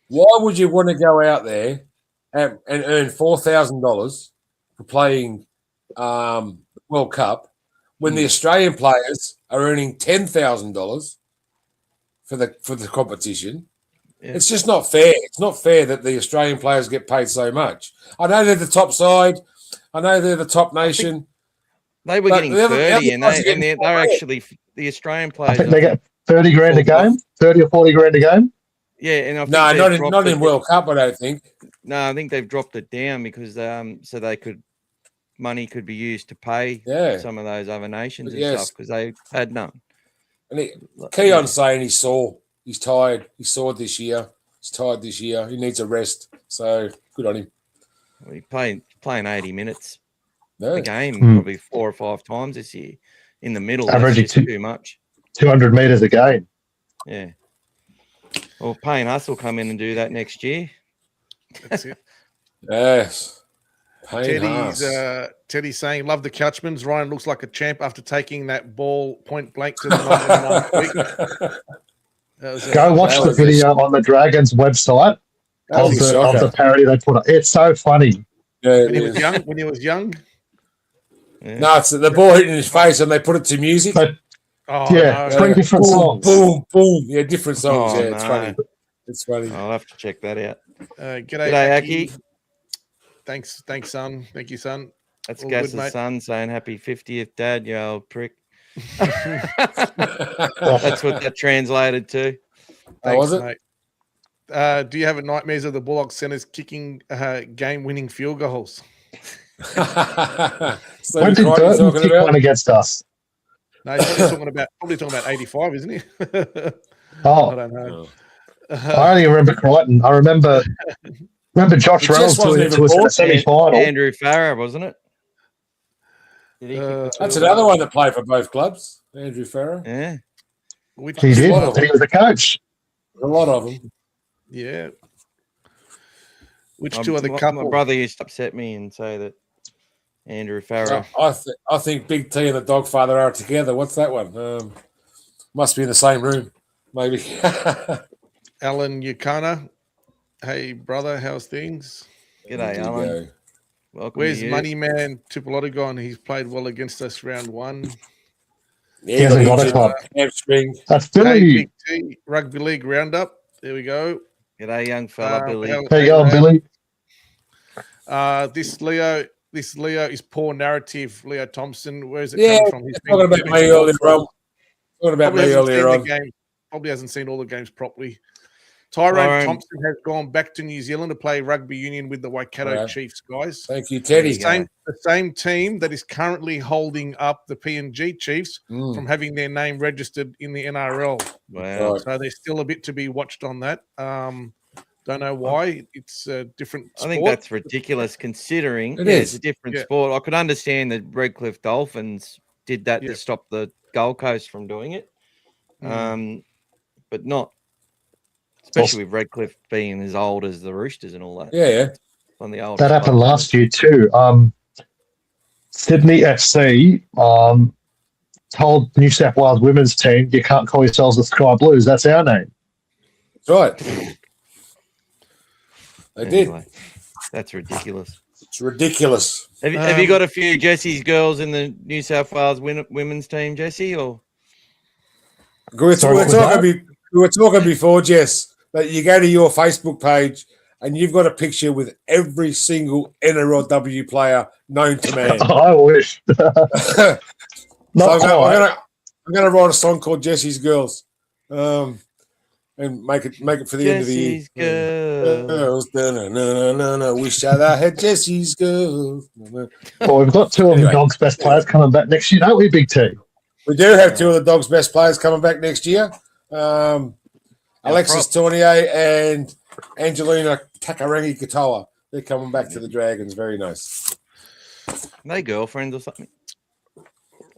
Why would you want to go out there and earn $4,000 for playing World Cup when the Australian players are earning $10,000 for the competition? Yeah. It's just not fair. It's not fair that the Australian players get paid so much. I know they're the top side. I know they're the top nation. They were getting 30, and they're actually the Australian players. I think they get 30 grand a game, 30 or 40 grand a game. Yeah, and I think not in World Cup. I don't think. No, I think they've dropped it down because so money could be used to pay some of those other nations and stuff because they had none. And Keon's saying he's tired. He's sore this year. He's tired this year. He needs a rest. So good on him. Well, he's playing 80 minutes a game probably 4 or 5 times this year. In the middle, averaging too much. 200 meters a game. Yeah. Well, Payne Huss will come in and do that next year. That's it. Yes. Teddy's saying, love the Couchmans. Ryan looks like a champ after taking that ball point blank to the 99th week. Go watch the video on the Dragons website of the parody they put up. It's so funny. Yeah, when he was young. Yeah. No, it's the ball hitting his face and they put it to music. Three different songs. Boom, boom. Yeah, different songs. It's funny. It's funny. I'll have to check that out. G'day, Aki. Thanks, son. Thank you, son. That's Gaz's son saying happy 50th, Dad, you old prick. That's what that translated to. Thanks, was it? Mate. Do you have nightmares of the Bulldogs centers kicking game-winning field goals? So when did Burton kick one against us? No, he's probably talking about 85, isn't he? I don't know. I only remember Crichton. I remember Josh Reynolds to us in the semi-final. Andrew Farah, wasn't it? That's another one that played for both clubs. Andrew Farah. Yeah. He did. He was a coach. A lot of them. Yeah. Which two are the couple? My brother used to upset me and say that Andrew Farah. I think Big T and the Dogfather are together. What's that one? Must be in the same room, maybe. Alan Yukana. Hey, brother, how's things? G'day, Alan. Welcome. Where's Money Man Tupelotti gone? He's played well against us round 1. Yeah, he hasn't got a club. Hamstring. That's Billy. Big T, Rugby League Roundup. There we go. G'day, young fella, Billy. How you going, Billy? This Leo this Leo is poor narrative. Leo Thompson, where is it Yeah, coming from? He's talking about me earlier on. Talking about me earlier on. Probably hasn't seen all the games properly. Tyrone Thompson has gone back to New Zealand to play rugby union with the Waikato Chiefs, guys. Thank you, Teddy. The same team that is currently holding up the PNG Chiefs from having their name registered in the NRL. Wow. So there's still a bit to be watched on that. Don't know why. It's a different sport. I think that's ridiculous considering it's a different sport. I could understand that Redcliffe Dolphins did that to stop the Gold Coast from doing it. But not, especially with Redcliffe being as old as the Roosters and all that. Yeah. On the old that happened last year too. Sydney FC told New South Wales women's team, you can't call yourselves the Sky Blues. That's our name. That's right. They did. That's ridiculous. It's ridiculous. Have you got a few Jesse's girls in the New South Wales women's team, Jesse? Or we were talking before, Jess, that you go to your Facebook page and you've got a picture with every single NRLW player known to man. I wish. I'm going to write a song called Jesse's Girls. And make it for the end of the year. Girls. Wish I had Jesse's girls. Well, we've got two of the Dogs' best players coming back next year, don't we, Big T? We do have two of the Dogs' best players coming back next year. Alexis Tournier and Angelina Takarangi Katoa. They're coming back to the Dragons. Very nice. Are they girlfriends or something?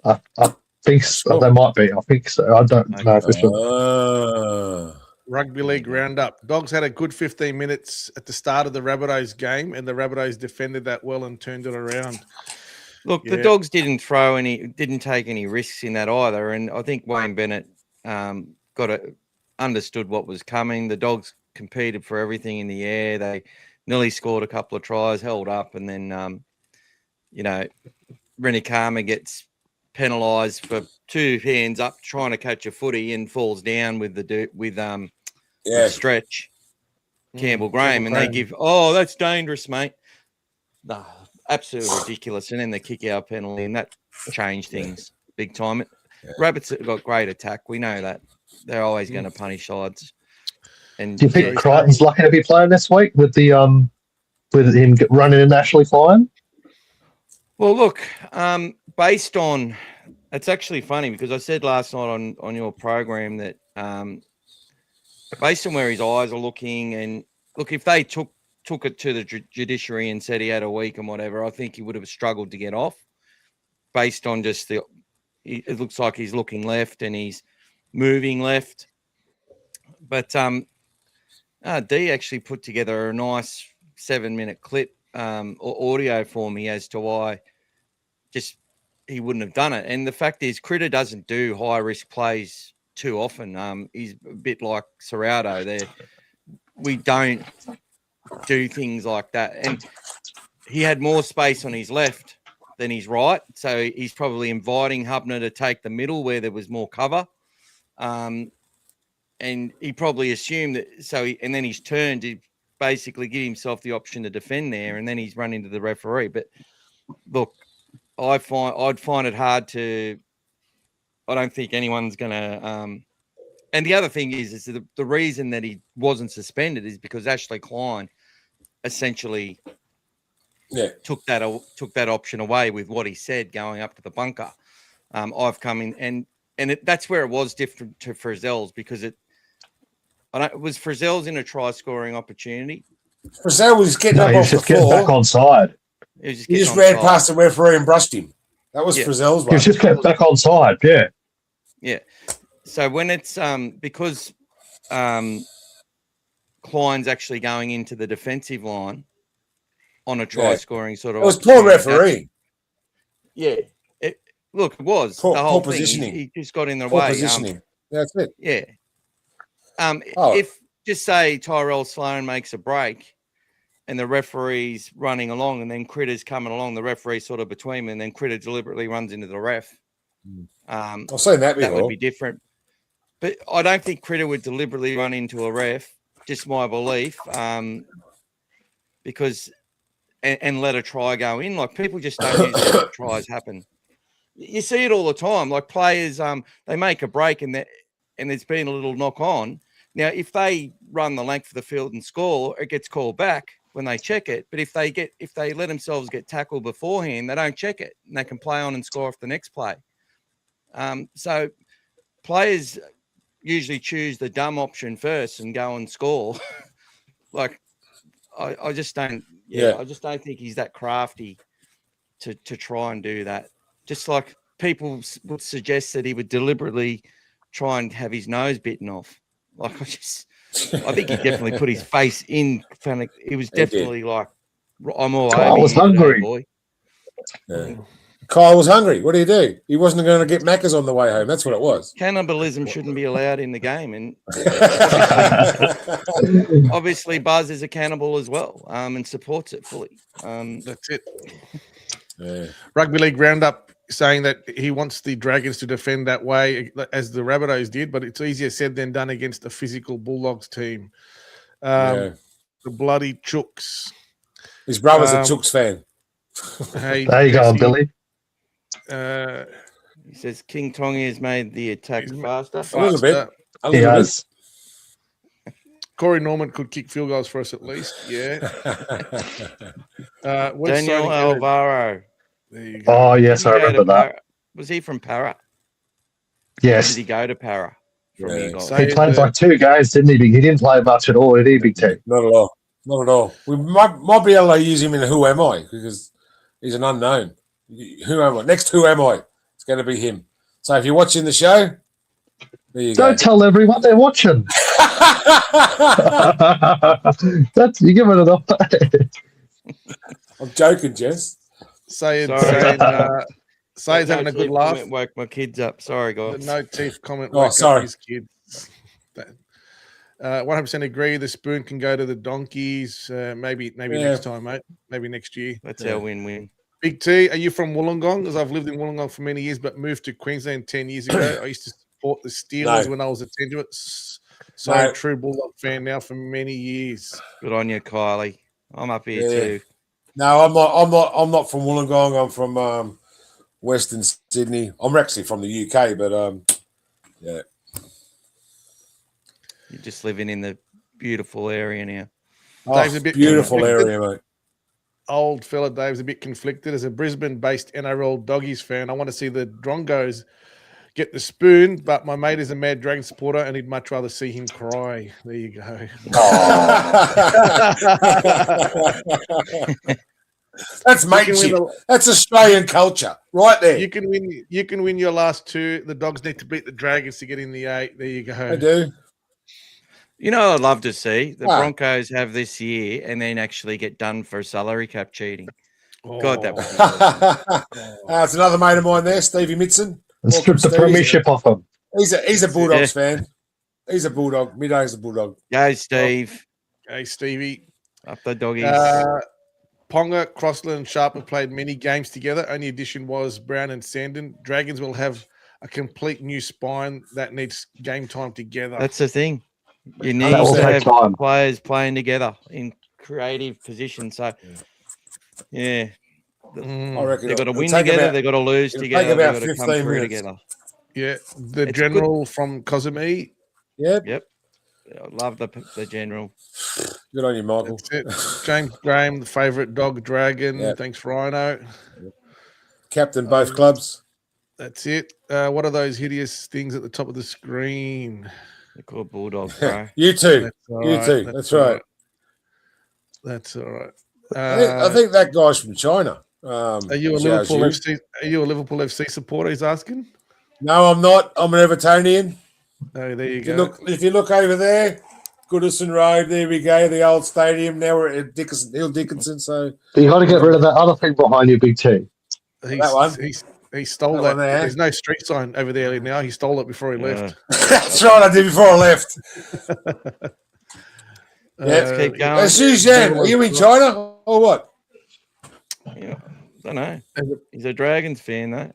I think so. They might be. I think so. I don't know for sure. Rugby League roundup. Dogs had a good 15 minutes at the start of the Rabbitohs game, and the Rabbitohs defended that well and turned it around. Look, the Dogs didn't take any risks in that either, and I think Wayne Bennett understood what was coming. The Dogs competed for everything in the air. They nearly scored a couple of tries, held up, and then Rennie Karma gets penalised for two hands up trying to catch a footy and falls down with Stretch Campbell Graham, and they give, that's dangerous, mate. No, absolutely ridiculous. And then the kick out penalty, and that changed things big time. Rabbits have got great attack. We know that. They're always going to punish sides. And do you think Crichton's lucky to be playing this week with the with him running internationally fine? Well, look, based on, it's actually funny because I said last night on your program that based on where his eyes are looking, and look, if they took it to the judiciary and said he had a week and whatever, I think he would have struggled to get off based on just it looks like he's looking left and he's moving left. But D actually put together a nice 7-minute clip or audio for me as to why he wouldn't have done it. And the fact is, Critter doesn't do high-risk plays too often. He's a bit like Serrato there. We don't do things like that. And he had more space on his left than his right, so he's probably inviting Hubner to take the middle where there was more cover. And he probably assumed that, and then he's turned to basically give himself the option to defend there, and then he's run into the referee. But look, I'd find it hard to. I don't think anyone's gonna. And the other thing is the reason that he wasn't suspended is because Ashley Klein essentially took that option away with what he said going up to the bunker. I've come in and that's where it was different to Frizzell's because it was Frizzell's in a try scoring opportunity. Frizzell was getting up off the floor. Getting back on side. He just ran past the referee and brushed him. That was Frizzell's one. He was just kept back on side, yeah. Yeah. So when it's because Klein's actually going into the defensive line on a try scoring sort of. It was poor referee. It was poor, the whole poor thing. Positioning. He just got in the poor way. Positioning. That's it. Yeah. If just say Tyrell Sloan makes a break and the referee's running along and then Critter's coming along, the referee's sort of between them, and then Critter deliberately runs into the ref. I've seen that before. That would be different. But I don't think Critter would deliberately run into a ref, just my belief, because and let a try go in. Like people just don't usually let tries happen. You see it all the time. Like players, they make a break and there's been a little knock on. Now, if they run the length of the field and score, it gets called back when they check it. But if they let themselves get tackled beforehand, they don't check it and they can play on and score off the next play. So players usually choose the dumb option first and go and score. Like I just don't. Yeah, I just don't think he's that crafty to try and do that. Just like people would suggest that he would deliberately try and have his nose bitten off. Like I think he definitely put his face in. He was definitely like, I'm all over. I was hungry, boy. Yeah. Kyle was hungry. What do you do? He wasn't going to get Macca's on the way home. That's what it was. Cannibalism shouldn't be allowed in the game, and obviously Buzz is a cannibal as well, and supports it fully. That's it. Yeah. Rugby League Roundup saying that he wants the Dragons to defend that way as the Rabbitohs did, but it's easier said than done against a physical Bulldogs team. The bloody Chooks. His brother's a Chooks fan. Hey, there you go, Billy. He says King Tongi has made the attack faster. A little bit. He has. Corey Norman could kick field goals for us at least. Yeah. Daniel Alvaro. There you go. Oh, yes, I remember that. Was he from Para? Yes. Or did he go to Para? He played like 2 games, didn't he? He didn't play much at all, did he, Big T? Not at all. Not at all. We might be able to use him in Who Am I? Because he's an unknown. Who am I? Next Who Am I? It's going to be him. So if you're watching the show, there you go. Don't tell everyone they're watching. You're giving it away. I'm joking, Jess. Sayed's having a good laugh. Woke my kids up. Sorry, guys. The no teeth comment. Sorry. Up his kids. 100% agree. The spoon can go to the donkeys. Maybe next time, mate. Maybe next year. That's our win-win. Big T, are you from Wollongong? Because I've lived in Wollongong for many years, but moved to Queensland 10 years ago. I used to support the Steelers when I was a Tenduit. So I'm a true Bulldog fan now for many years. Good on you, Kylie. I'm up here too. No, I'm not from Wollongong. I'm from Western Sydney. I'm actually from the UK, but yeah. You're just living in the beautiful area now. Dave's a bit beautiful area, mate. Old fella Dave's a bit conflicted. As a Brisbane-based NRL Doggies fan, I want to see the Drongos get the spoon, but my mate is a mad Dragon supporter and he'd much rather see him cry. There you go. That's mateship. That's Australian culture right there. You can win your last 2. The Dogs need to beat the Dragons to get in the 8. There you go. I do. You know, I'd love to see the Broncos have this year and then actually get done for salary cap cheating. God, that would be awesome. It's another mate of mine there, Stevie Mitson. Strip the premiership off him. He's a Bulldogs fan. He's a Bulldog. Miday's a Bulldog. Go, Steve. Hey, Stevie. Up the doggies. Ponga, Crossland, and Sharp have played many games together. Only addition was Brown and Sandon. Dragons will have a complete new spine that needs game time together. That's the thing. You need to have players playing together in creative positions. So, yeah. I reckon they've got to win together. They've got to lose together. They've got to come through together. Yeah. The general from Cozumel. Yep. I love the general. Good on you, Michael. James Graham, the favourite dog dragon. Yep. Thanks, Rhino. Captain both clubs. That's it. What are those hideous things at the top of the screen? They're called Bulldogs, bro. You too. Too. That's right. That's all right. I think that guy's from China. Are you a Liverpool FC? Are you a Liverpool FC supporter? He's asking. No, I'm not. I'm an Evertonian. Oh, there you go. If you look over there, Goodison Road. There we go. The old stadium. Now we're at Hill Dickinson. So you got to get rid of that other thing behind you, Big T. That one. He stole that. There's no street sign over there now. He stole it before he left. That's right. I did before I left. Let's keep going. Suzanne, are you in China or what? Yeah, I don't know. He's a Dragons fan, though,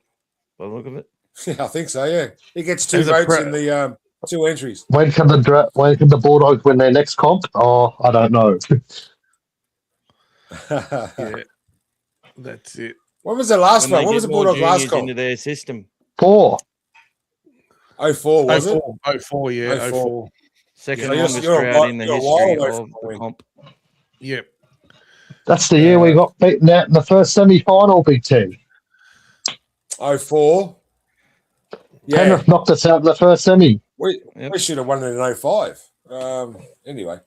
by the look of it. Yeah, I think so, yeah. He gets 2 votes in the 2 entries. When can the Bulldogs win their next comp? Oh, I don't know. Yeah, that's it. What was the last When one? they What was get the more Bulldogs last juniors call? into their system. 4. 04, was it? 04, yeah, 04. 04. Second So longest you're a drought while- in the you're a while history away of from the the win. comp. Yep. That's the year we got beaten out in the first semi-final, Big T. 04. Yeah, Penrith knocked us out in the first semi. we Yep. should have won it in 05. Anyway,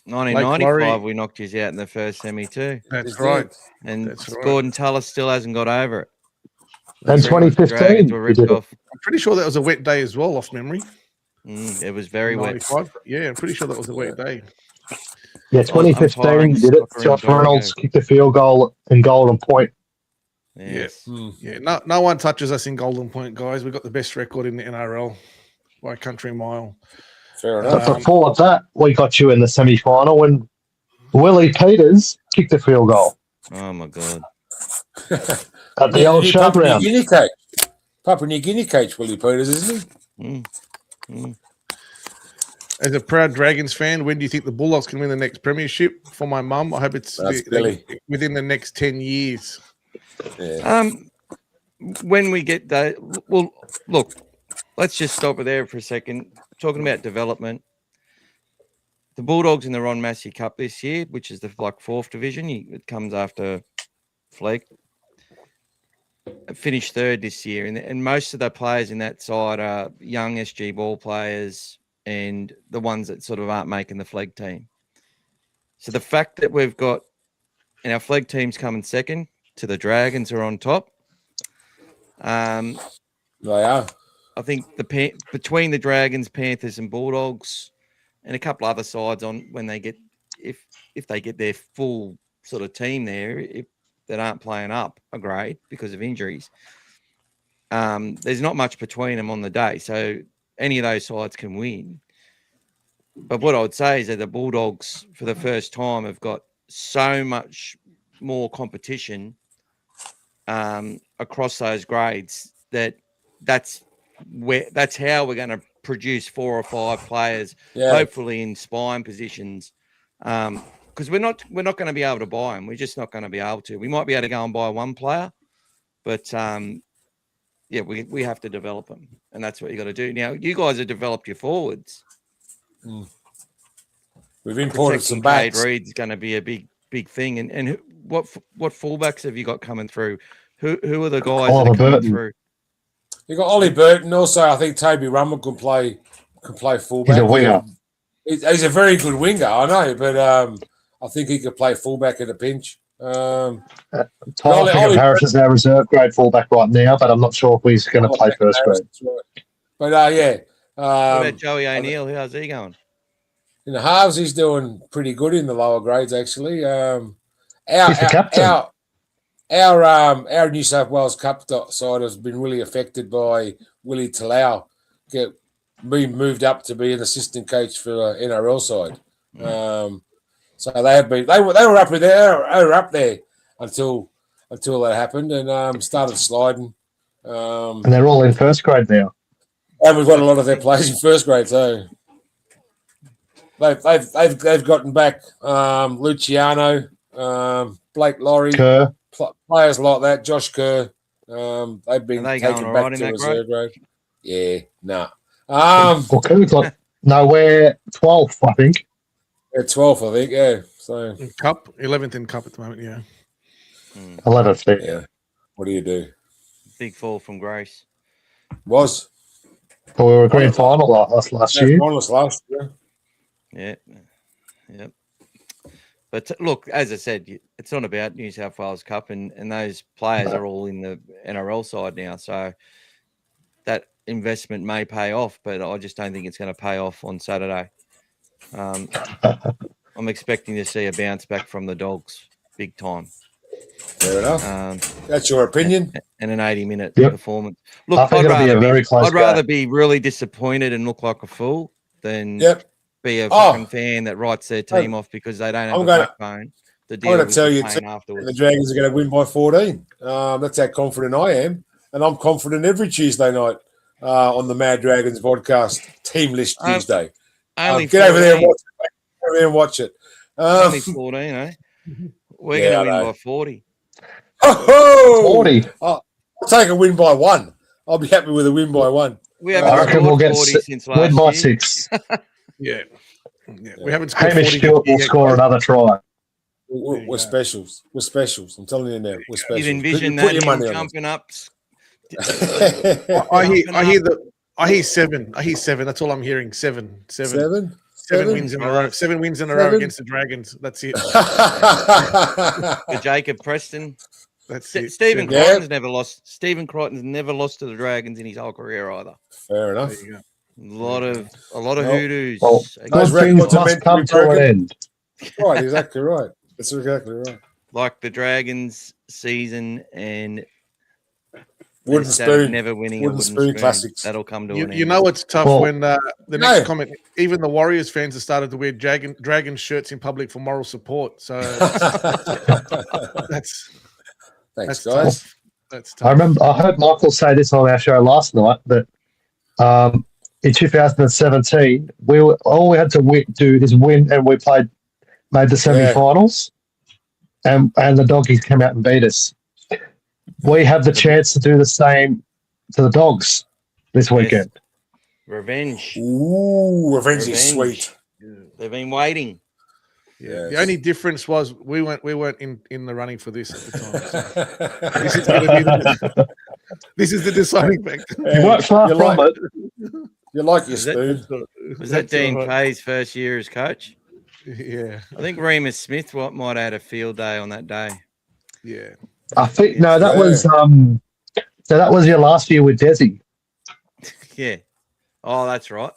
1995, Laurie. we knocked you out in the first semi too. That's Just right. did. And That's right. Gordon Tullis still hasn't got over it. And That's right. 2015, Dragons were we ripped did it. off. I'm pretty sure that was a wet day as well, off memory. It was very wet. 95. Yeah, I'm pretty sure that was a wet day. Yeah, 2015, we did it. Josh Reynolds kicked a field goal in Golden Point. Yes. Yeah, no one touches us in Golden Point, guys. We've got the best record in the NRL by a country mile. Fair But enough. before that, we got you in the semi-final when Willie Peters kicked a field goal Oh my God. at the old showground. Papua New Guinea coach, Willie Peters, isn't he? As a proud Dragons fan, when do you think the Bulldogs can win the next premiership? For my mum, I hope it's That's Billy. within the next 10 years. Yeah. When we get that, well, look, let's just stop there for a second. Talking about development, the Bulldogs in the Ron Massey Cup this year, which is the fourth division, it comes after Flegg, finished third this year, and most of the players in that side are young SG ball players and the ones that sort of aren't making the Flegg team. So the fact that we've got, and our Flegg team's coming second to the Dragons are on top. They are. I think between the Dragons, Panthers, and Bulldogs, and a couple other sides on when they get if they get their full sort of team there, if that aren't playing up a grade because of injuries, there's not much between them on the day, so any of those sides can win. But what I would say is that the Bulldogs, for the first time, have got so much more competition across those grades that's how we're going to produce 4 or 5 players, hopefully in spine positions, because we're not going to be able to buy them. We're just not going to be able to. We might be able to go and buy one player, but we have to develop them, and that's what you got to do. Now, you guys have developed your forwards. We've imported some Protecting backs. Cade Reed's going to be a big thing. And what fullbacks have you got coming through? Who are the guys that are coming through? You got Ollie Burton. Also, I think Toby Rummel can play fullback. He's a winger. He's a very good winger, I know, but I think he could play fullback at a pinch. Tyler Harris is our reserve grade fullback right now, but I'm not sure if he's going to play first grade. Right. But yeah. What about Joey O'Neill? How's he going? In the halves, he's doing pretty good in the lower grades, actually. He's the captain. Our New South Wales Cup side has been really affected by Willie Talau being moved up to be an assistant coach for the NRL side. So they were up there until that happened and started sliding. And they're all in first grade now. And we've got a lot of their players in first grade, so they've gotten back Luciano, Blake Laurie, Kerr. Players like that, Josh Kerr. They've been taken back to reserve grade. Yeah, no. Well, Kerr's like nowhere 12th, I think. Yeah, 12th, I think. Yeah. So in Cup, 11th in Cup at the moment. Yeah. 11th. Yeah. What do you do? Big fall from grace. Was. Well, we were a grand final last year. Finals last year. Yeah. Yep. But look, as I said, it's not about New South Wales Cup, and those players are all in the NRL side now. So that investment may pay off, but I just don't think it's going to pay off on Saturday. I'm expecting to see a bounce back from the Dogs big time. Fair enough. That's your opinion. And an 80-minute performance. Look, I think it'll be a very close I'd rather be really disappointed and look like a fool than be a fucking fan that writes their team off because they don't have a backbone. I'm going to tell you, the Dragons are going to win by 14. That's how confident I am. And I'm confident every Tuesday night on the Mad Dragons podcast, Team List Tuesday. Only get over there and watch it. Get over there and watch it. Only 14, eh? We're Yeah, going to I win know. by 40. Oh, 40. I'll take a win by 1. I'll be happy with a win by 1. We I haven't reckon we'll scored get 40 since win last by year. 6. Yeah. We haven't scored Hamish 40 Stewart will yet, score guys. another try. We're specials. We're specials. I'm telling you now, we're specials. You'd envision Put that your him money on jumping up. it. I hear 7. I hear 7. That's all I'm hearing. 7. 7? 7 wins in a row. 7 wins in a row 7? against the Dragons. That's it. For Jacob Preston. That's it. Stephen 7. Yeah. Crichton's never lost. Stephen Crichton's never lost to the Dragons in his whole career either. Fair enough. There you go. A lot of Well, hoodoos. Well, Those good things records are must meant to come be to an broken. end. Right, exactly right. That's exactly right. Like the Dragons season and Wooden instead of spoon. never winning Wooden a wooden spoon spoon, classics. that'll come to an You end. know it's tough Well, when the No. next comment, even the Warriors fans have started to wear dragon shirts in public for moral support. So that's Thanks, that's guys. tough. That's I tough. remember I heard Michael say this on our show last night that in 2017 all we had to do is win, and we made the semi-finals, and the Doggies came out and beat us. We have the chance to do the same to the Dogs this weekend. Revenge. Ooh, revenge is sweet. They've been waiting. Yeah. Yes. The only difference was we weren't in the running for this at the time. So this is going to be this is the deciding factor. You weren't far You from like- it. You like your Is that- spoon. Was that That's Dean all right. Pay's first year as coach? Yeah, I think Remus Smith might have had a field day on that day. yeah. I think no, that Yeah. was so that was your last year with Desi. Yeah. Oh, that's right.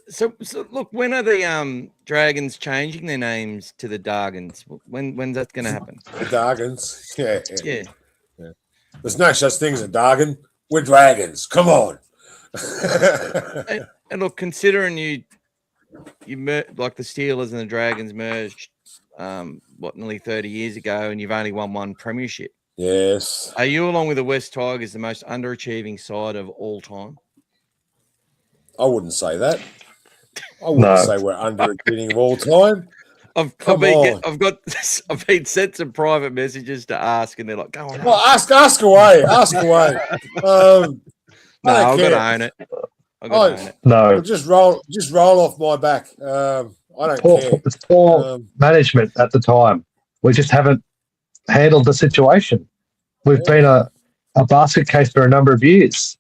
So look, when are the Dragons changing their names to the Dargans? When's that going to happen? The Dargans. Yeah. Yeah. There's no such thing as a Dargan. We're dragons. Come on. And look, considering you like the Steelers and the Dragons merged, nearly 30 years ago, and you've only won one premiership. Yes. Are you, along with the West Tigers, the most underachieving side of all time? I wouldn't say that. I wouldn't say we're underachieving of all time. I've been sent some private messages to ask, and they're like, "Go on." Well, ask away. Ask away. No, I've got care. to own it. I've got to own it. No, Just roll off my back. I don't care. it's poor management at the time. We just haven't handled the situation. We've been a basket case for a number of years.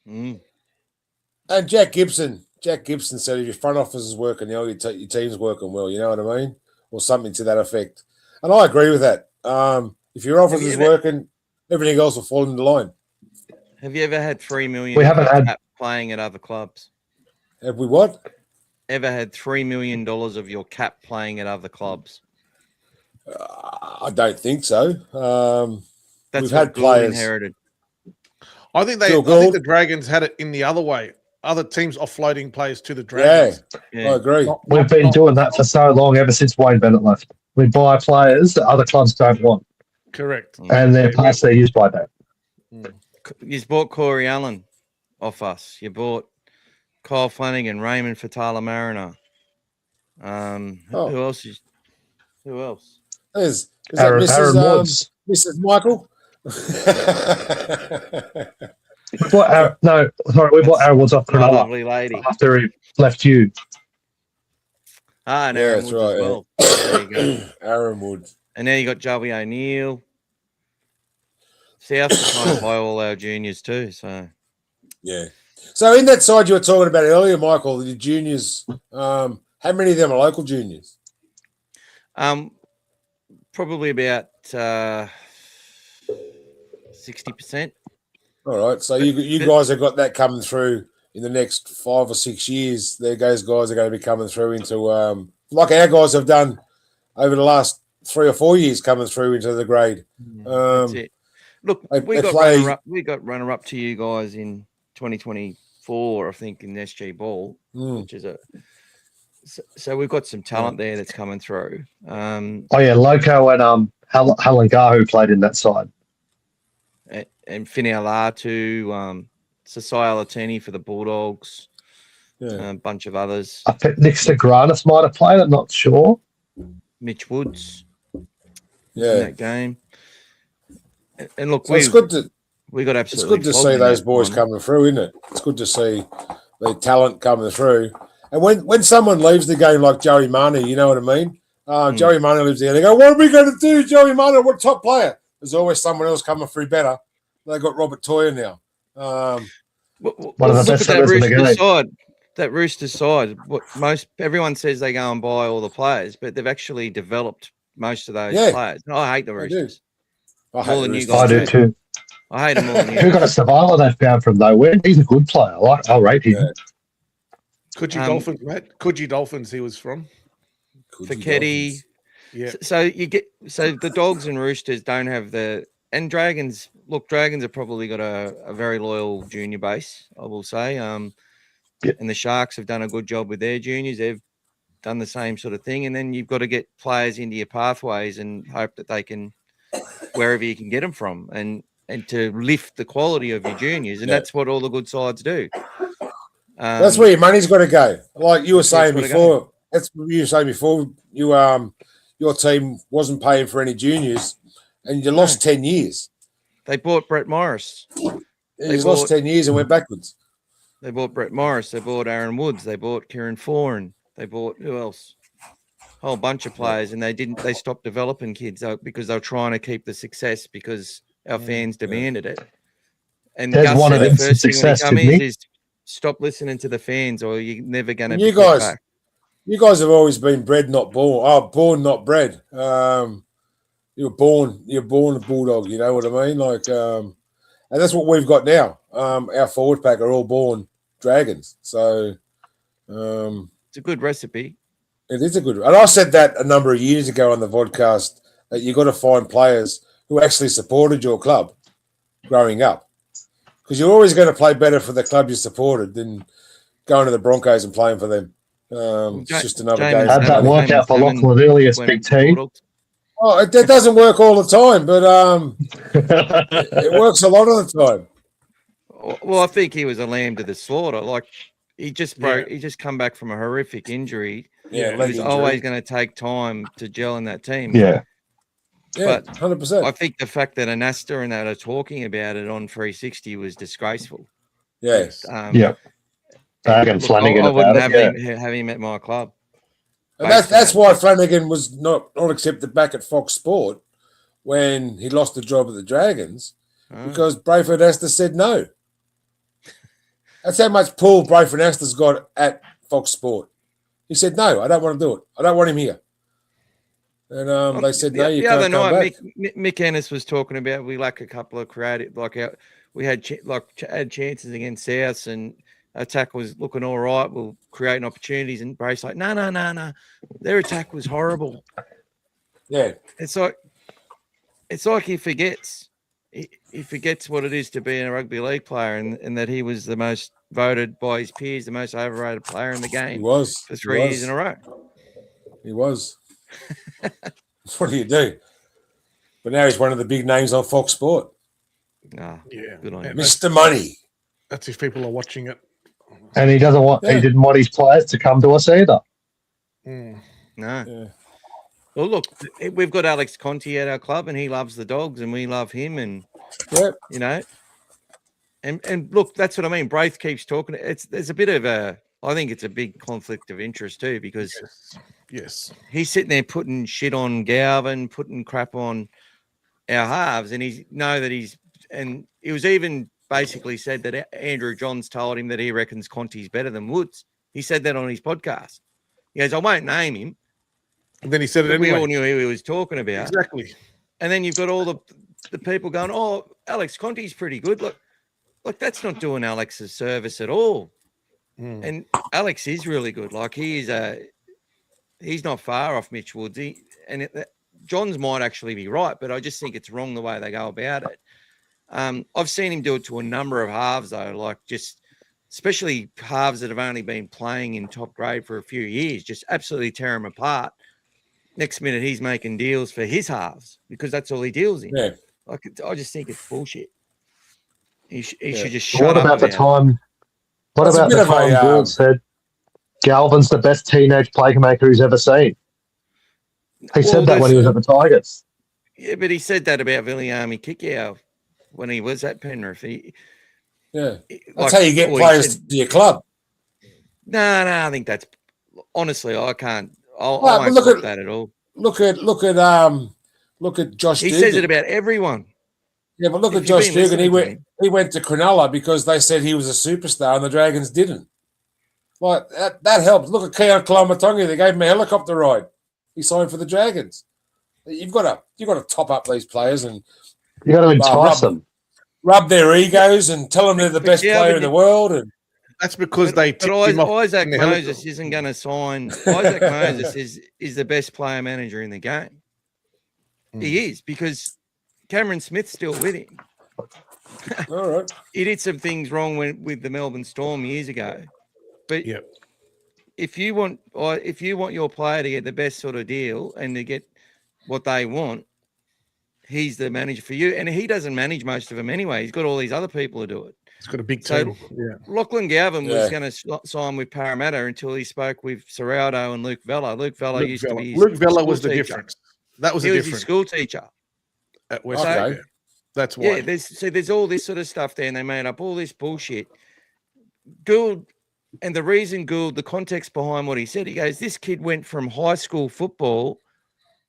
Mm. And Jack Gibson said, if your front office is working, your team's working well. You know what I mean, or something to that effect. And I agree with that. If your office is working, everything else will fall into line. Have you ever had $3 million We haven't had cap playing at other clubs? Have we what? Ever had $3 million of your cap playing at other clubs? I don't think so. That's we've what had Gould players. inherited. I think the Dragons had it in the other way. Other teams offloading players to the Dragons. Yeah. I agree. We've been doing that for so long, ever since Wayne Bennett left. We buy players that other clubs don't want, Correct. and they're past their use by that. You bought Corey Allen off us. You bought Kyle Flanagan, Raymond Fatala Mariner. Who else? Who else? Is that Aaron Woods. Mrs. Michael? We bought Aaron Woods off Cronulla Lovely lady. after he left you. And Yeah, Aaron that's Woods right, as well. There you go. Aaron Wood. And then you got Joey O'Neill. South to kind of buy all our juniors too. So Yeah. So in that side you were talking about earlier, Michael, the juniors, how many of them are local juniors? probably about 60%. All right. So you guys have got that coming through in the next 5 or 6 years. Those guys are going to be coming through into like our guys have done over the last 3 or 4 years, coming through into the grade. That's it. Look, we got runner up to you guys in 2024, I think, in SG Ball, which is so we've got some talent there that's coming through. Loco and Halangar, who played in that side. And Finau too, Sasai Alatini for the Bulldogs, a bunch of others. I think Nick Sagranis might have played, I'm not sure. Mitch Woods in Yeah. that game. And look, So it's good to we got it's absolutely good to flogged see in those that boys final. coming through, isn't it? It's good to see the talent coming through. And when someone leaves the game like Joey Manu, you know what I mean? Joey Manu lives there. They go, "What are we going to do, Joey Manu? What top player?" There's always someone else coming through better. They got Robert Toyer now. One of the Look best at that centers in the Roosters game. side. That Roosters side. Everyone says they go and buy all the players, but they've actually developed most of those Yeah. players. And I hate the I do. Roosters. I hate More the than you Roosters I guys do do. too. I hate them more than you. Who got a survivor they found from nowhere? He's a good player. I'll rate him. Yeah. Coogee Dolphins, mate. Coogee Dolphins. He was from. Faketi. Yeah. So the Dogs and Roosters don't have and Dragons. Look, Dragons have probably got a very loyal junior base, I will say. And the Sharks have done a good job with their juniors. They've done the same sort of thing. And then you've got to get players into your pathways and hope that they can, wherever you can get them from, and to lift the quality of your juniors. And that's what all the good sides do. That's where your money's got to go. Like you were saying gotta before. That's what you were saying before. Your team wasn't paying for any juniors, and you lost 10 years. They bought Brett Morris. You lost 10 years and went backwards. They bought Brett Morris. They bought Aaron Woods. They bought Kieran Foran. They bought who else? A whole bunch of players, and they stopped developing kids because they were trying to keep the success because our fans demanded it. And There's Gus one said of the them first thing when success, he come didn't in he? is stop listening to the fans, or you're never going to. You guys have always been bred, not born. Oh, born, not bred. You're born a bulldog. You know what I mean? Like, and that's what we've got now. Our forward pack are all born dragons. So, it's a good recipe. It is a good. And I said that a number of years ago on the podcast that you got to find players who actually supported your club growing up, because you're always going to play better for the club you supported than going to the Broncos and playing for them. It's just another game. Had that work out for Lachlan Ilias, big team. Oh, it doesn't work all the time, but it works a lot of the time. Well, I think he was a lamb to the slaughter. Like he just broke. He just come back from a horrific injury. Yeah, it was always going to take time to gel in that team. Yeah, but 100%. I think the fact that Anasta and that are talking about it on 360 was disgraceful. Yes. Flanagan I wouldn't about have him at my club. And that's why Flanagan was not accepted back at Fox Sport when he lost the job at the Dragons, because Brayford Astor said no. That's how much pull Brayford Astor's got at Fox Sport. He said, "No, I don't want to do it. I don't want him here." And they said, "No, you can't come back." Mick Ennis was talking about we lack a couple of creative, we had chances against South, and attack was looking all right. We'll create opportunities, and Brace like, no. Their attack was horrible. Yeah, it's like he forgets. He forgets what it is to be a rugby league player, and that he was the most voted by his peers, the most overrated player in the game. He was for 3 years in a row. He was. What do you do? But now he's one of the big names on Fox Sport. Yeah, good on Mr. Money. That's if people are watching it. And he doesn't want. He didn't want his players to come to us either. No. Yeah. Well, look, we've got Alex Conti at our club, and he loves the Dogs, and we love him, and you know, and look, that's what I mean. Braith keeps talking. There's a bit of I think it's a big conflict of interest too, because yes, he's sitting there putting shit on Galvin, putting crap on our halves, and he was even basically said that Andrew Johns told him that he reckons Conti's better than Woods. He said that on his podcast. He goes, I won't name him. And then he said it anyway. We all knew who he was talking about. Exactly. And then you've got all the people going, oh, Alex Conti's pretty good. Look, that's not doing Alex a service at all. And Alex is really good. Like he's not far off Mitch Woods. Johns might actually be right, but I just think it's wrong the way they go about it. I've seen him do it to a number of halves though, like just especially halves that have only been playing in top grade for a few years, just absolutely tear them apart. Next minute he's making deals for his halves because that's all he deals in. Yeah. I just think it's bullshit. He should just shut up. What about the time? What That's about the time Gould said Galvin's the best teenage playmaker he's ever seen? He said that when he was at the Tigers. Yeah, but he said that about Viliami Kikau when he was at Penrith. That's how you get players to your club. No, I think that's honestly I can't. I Well, won't look look at that at all. Look at Josh He Dugan. says it about everyone. Yeah, but look If at you've Josh been Dugan. listening He went to Cronulla because they said he was a superstar and the Dragons didn't. Like that helps. Look at Keon Kalamatonga. They gave him a helicopter ride. He signed for the Dragons. You've got to top up these players and You got to entice them. Rub their egos and tell them they're the best player in the world. And that's because they tipped him off Isaac in the Moses isn't going to sign. Isaac Moses is the best player manager in the game. He is, because Cameron Smith's still with him. all right. He did some things wrong with the Melbourne Storm years ago. But if you want your player to get the best sort of deal and to get what they want, he's the manager for you. And he doesn't manage most of them anyway. He's got all these other people to do it. He's got a big team. Lachlan Galvin was going to sign with Parramatta until he spoke with Serraldo and Luke Vella. Luke Vella to be Luke Vella was the difference. That was the difference. He was his school teacher. At West That's why. Yeah, there's all this sort of stuff there, and they made up all this bullshit. Gould, and the reason Gould, the context behind what he said, he goes, this kid went from high school football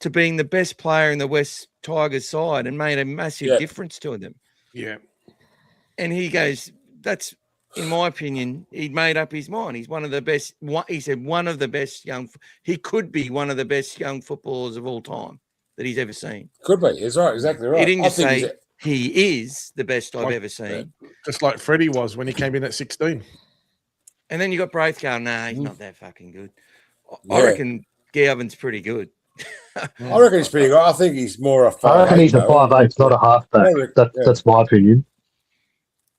to being the best player in the West Tigers side and made a massive difference to them. Yeah. And he goes, that's, in my opinion, he'd made up his mind. He's one of the best. He said one of the best he could be one of the best young footballers of all time that he's ever seen. Could be. He's right. Exactly right. He didn't just say he is the best I've ever seen. Just like Freddie was when he came in at 16. And then you got Braith going, nah, he's not that fucking good. I reckon Galvin's pretty good. I reckon he's pretty good. I think he's more a 5'8". I reckon he's a 5'8", not a halfback. That's my opinion.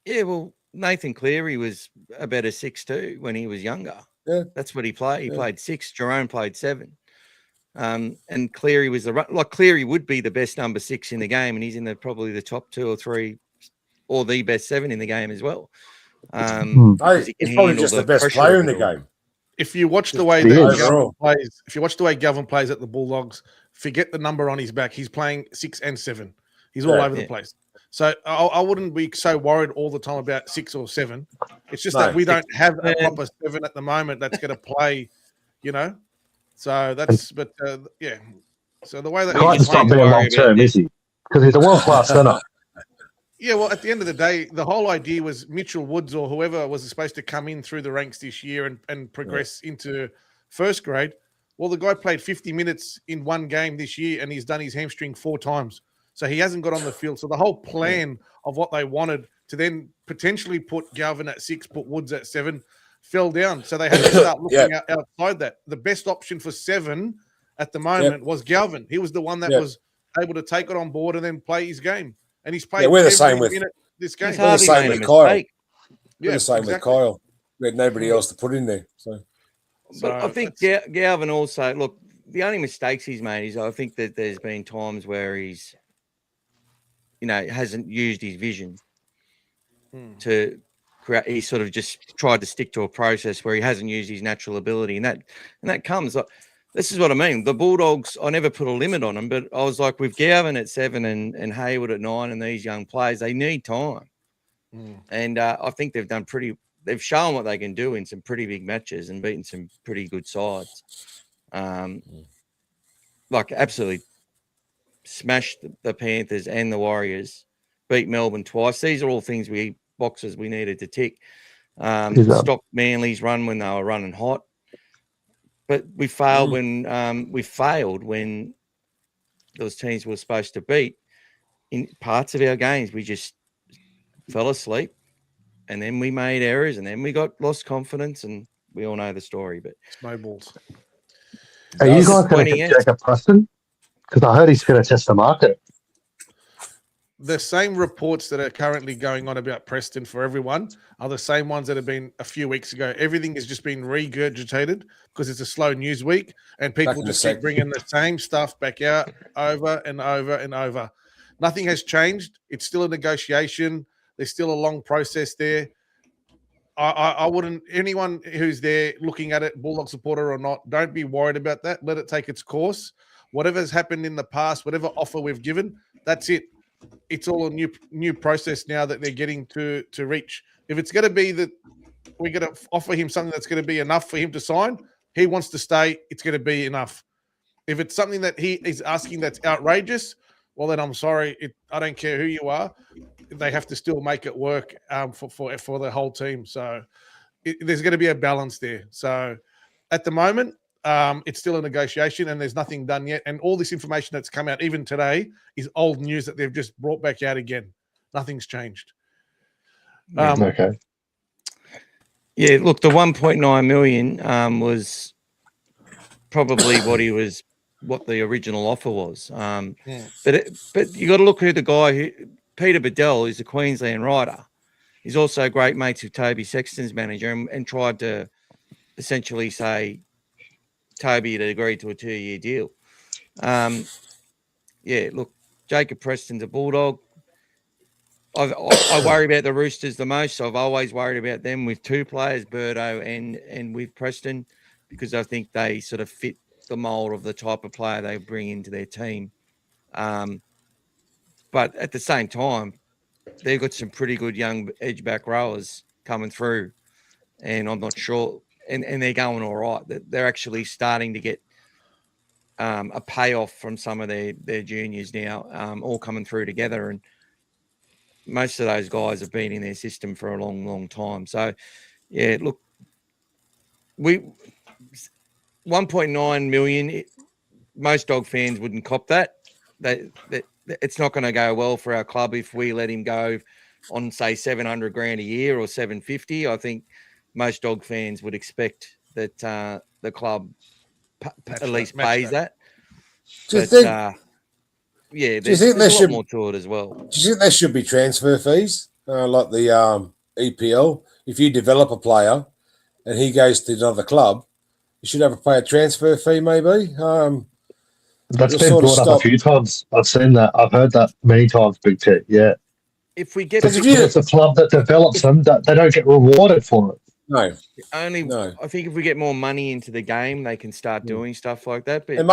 Yeah, well, Nathan Cleary was about a 6'2" when he was younger. Yeah. That's what he played. He played 6. Jerome played 7. And Cleary was Cleary would be the best number 6 in the game, and he's in probably the top 2 or 3 or the best 7 in the game as well. He's probably just the best player in the game. If you watch the way Galvin plays at the Bulldogs, forget the number on his back. He's playing 6 and 7. He's all over the place. So I wouldn't be so worried all the time about 6 or 7. It's just that we don't have a proper 7 at the moment that's going to play, So that's, So the way that Crichton's not being long term, is he? Because he's a world class centre. Yeah, well, at the end of the day, the whole idea was Mitchell Woods or whoever was supposed to come in through the ranks this year and progress into first grade. Well, the guy played 50 minutes in one game this year, and he's done his hamstring 4 times. So he hasn't got on the field. So the whole plan of what they wanted to then potentially put Galvin at 6, put Woods at 7, fell down. So they had to start looking outside that. The best option for 7 at the moment was Galvin. He was the one that was able to take it on board and then play his game. And he's played we're the same with this game. We're the same with Kyle. We're the same with Kyle. We had nobody else to put in there. But I think Galvin also, look, the only mistakes he's made is I think that there's been times where he's, hasn't used his vision to create. He sort of just tried to stick to a process where he hasn't used his natural ability, and that comes. This is what I mean. The Bulldogs, I never put a limit on them, but I was like, with Galvin at 7 and Hayward at 9 and these young players, they need time. And I think they've shown what they can do in some pretty big matches and beaten some pretty good sides. Absolutely smashed the Panthers and the Warriors, beat Melbourne twice. These are all things boxes we needed to tick. Stop Manly's run when they were running hot. But we failed when those teams we were supposed to beat. In parts of our games, we just fell asleep, and then we made errors, and then we lost confidence, and we all know the story. But snowballs. Are you guys going to get Jacob Preston? Because I heard he's going to test the market. The same reports that are currently going on about Preston for everyone are the same ones that have been a few weeks ago. Everything has just been regurgitated because it's a slow news week and people just keep bringing the same stuff back out over and over and over. Nothing has changed. It's still a negotiation. There's still a long process there. I wouldn't, anyone who's there looking at it, Bulldog supporter or not, don't be worried about that. Let it take its course. whatever's happened in the past, whatever offer we've given, that's it. It's all a new process now that they're getting to reach. If it's going to be that we're going to offer him something that's going to be enough for him to sign, he wants to stay, it's going to be enough. If it's something that he is asking that's outrageous, well, then I'm sorry. I don't care who you are. They have to still make it work for the whole team. So there's going to be a balance there. So at the moment, it's still a negotiation and there's nothing done yet. And all this information that's come out even today is old news that they've just brought back out again. Nothing's changed. Okay. Yeah, look, the 1.9 million was probably what the original offer was. But you got to look who the guy Peter Bedell is, a Queensland rider. He's also great mates with Toby Sexton's manager and tried to essentially say Toby had agreed to a 2-year deal. Yeah, look, Jacob Preston's a Bulldog. I worry about the Roosters the most. I've always worried about them with two players, Birdo and with Preston, because I think they sort of fit the mold of the type of player they bring into their team. But at the same time, they've got some pretty good young edge back rowers coming through, and I'm not sure. And they're going all right. They're actually starting to get a payoff from some of their juniors now, all coming through together. And most of those guys have been in their system for a long, long time. So, yeah, look, 1.9 million, most Dog fans wouldn't cop that. It's not going to go well for our club if we let him go on, say, 700 grand a year or 750. I think most Dog fans would expect that the club at least pays that. Do you think? Yeah, Do you think there's a lot more to it as well. Do you think there should be transfer fees like the EPL? If you develop a player and he goes to another club, you should have to pay a transfer fee, maybe. That's been brought up a few times. I've seen that. I've heard that many times, Big T. Yeah. If we get it's a club that develops them, that they don't get rewarded for it. No. I think if we get more money into the game, they can start doing stuff like that. But and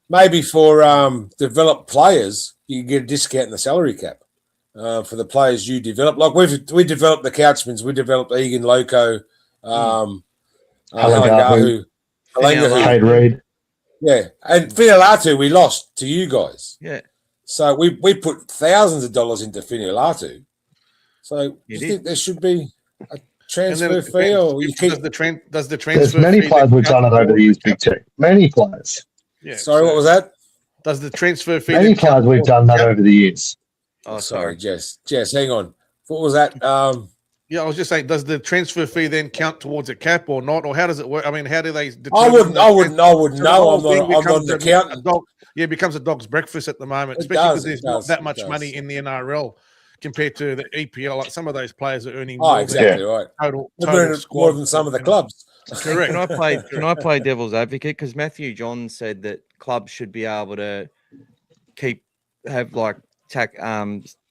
maybe for developed players, you can get a discount in the salary cap for the players you develop. Like we developed the Couchmans, we developed Egan Loco, Halangahu, Kate Reid. Yeah, and Finilatu we lost to you guys. Yeah. So we put thousands of dollars into Finilatu. So do you think there should be a transfer fee, or you keep... does the transfer? There's many players we've done it over the years, Big T. Many players. Yeah. Sorry, what was that? Does the transfer fee? Many players we've done that over the years. Oh, sorry, Jess, hang on. What was that? Yeah, I was just saying, does the transfer fee then count towards a cap or not, or how does it work? I mean, how do they? I wouldn't know. I'm not an accountant. It becomes a dog's breakfast at the moment, especially because there's not that much money in the NRL compared to the EPL. Like some of those players are earning right. Total more than some of the clubs. Correct. Can I play devil's advocate? Because Matthew John said that clubs should be able to have like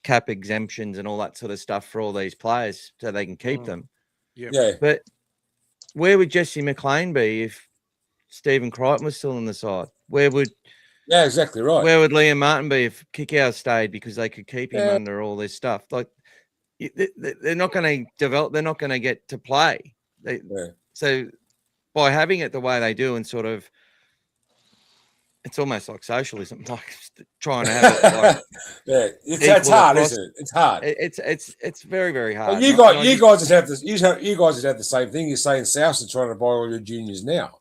cap exemptions and all that sort of stuff for all these players so they can keep them. Yeah. But where would Jesse McLean be if Stephen Crichton was still on the side? Yeah, exactly right. Where would Liam Martin be if Kickow stayed because they could keep him under all this stuff? Like they're not going to develop. They're not going to get to play. So by having it the way they do and sort of, it's almost like socialism, like trying to have it. Like it's hard, isn't it? It's hard. It's very, very hard. Well, you guys just have this. You guys just have the same thing. You're saying Souths are trying to buy all your juniors now.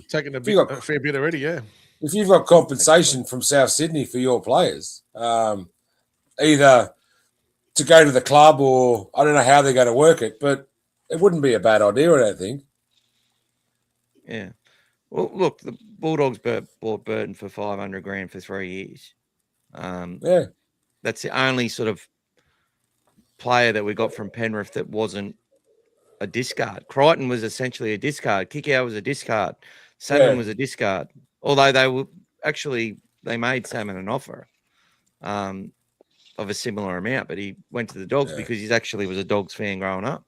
Taking a fair bit already, yeah. If you've got compensation from South Sydney for your players, either to go to the club or I don't know how they're going to work it, but it wouldn't be a bad idea, I don't think. Yeah. Well, look, the Bulldogs bought Burton for 500 grand for 3 years. That's the only sort of player that we got from Penrith that wasn't a discard. Crichton was essentially a discard. Kickow was a discard. Salmon was a discard. Although they made Salmon an offer of a similar amount, but he went to the Dogs because he actually was a Dogs fan growing up.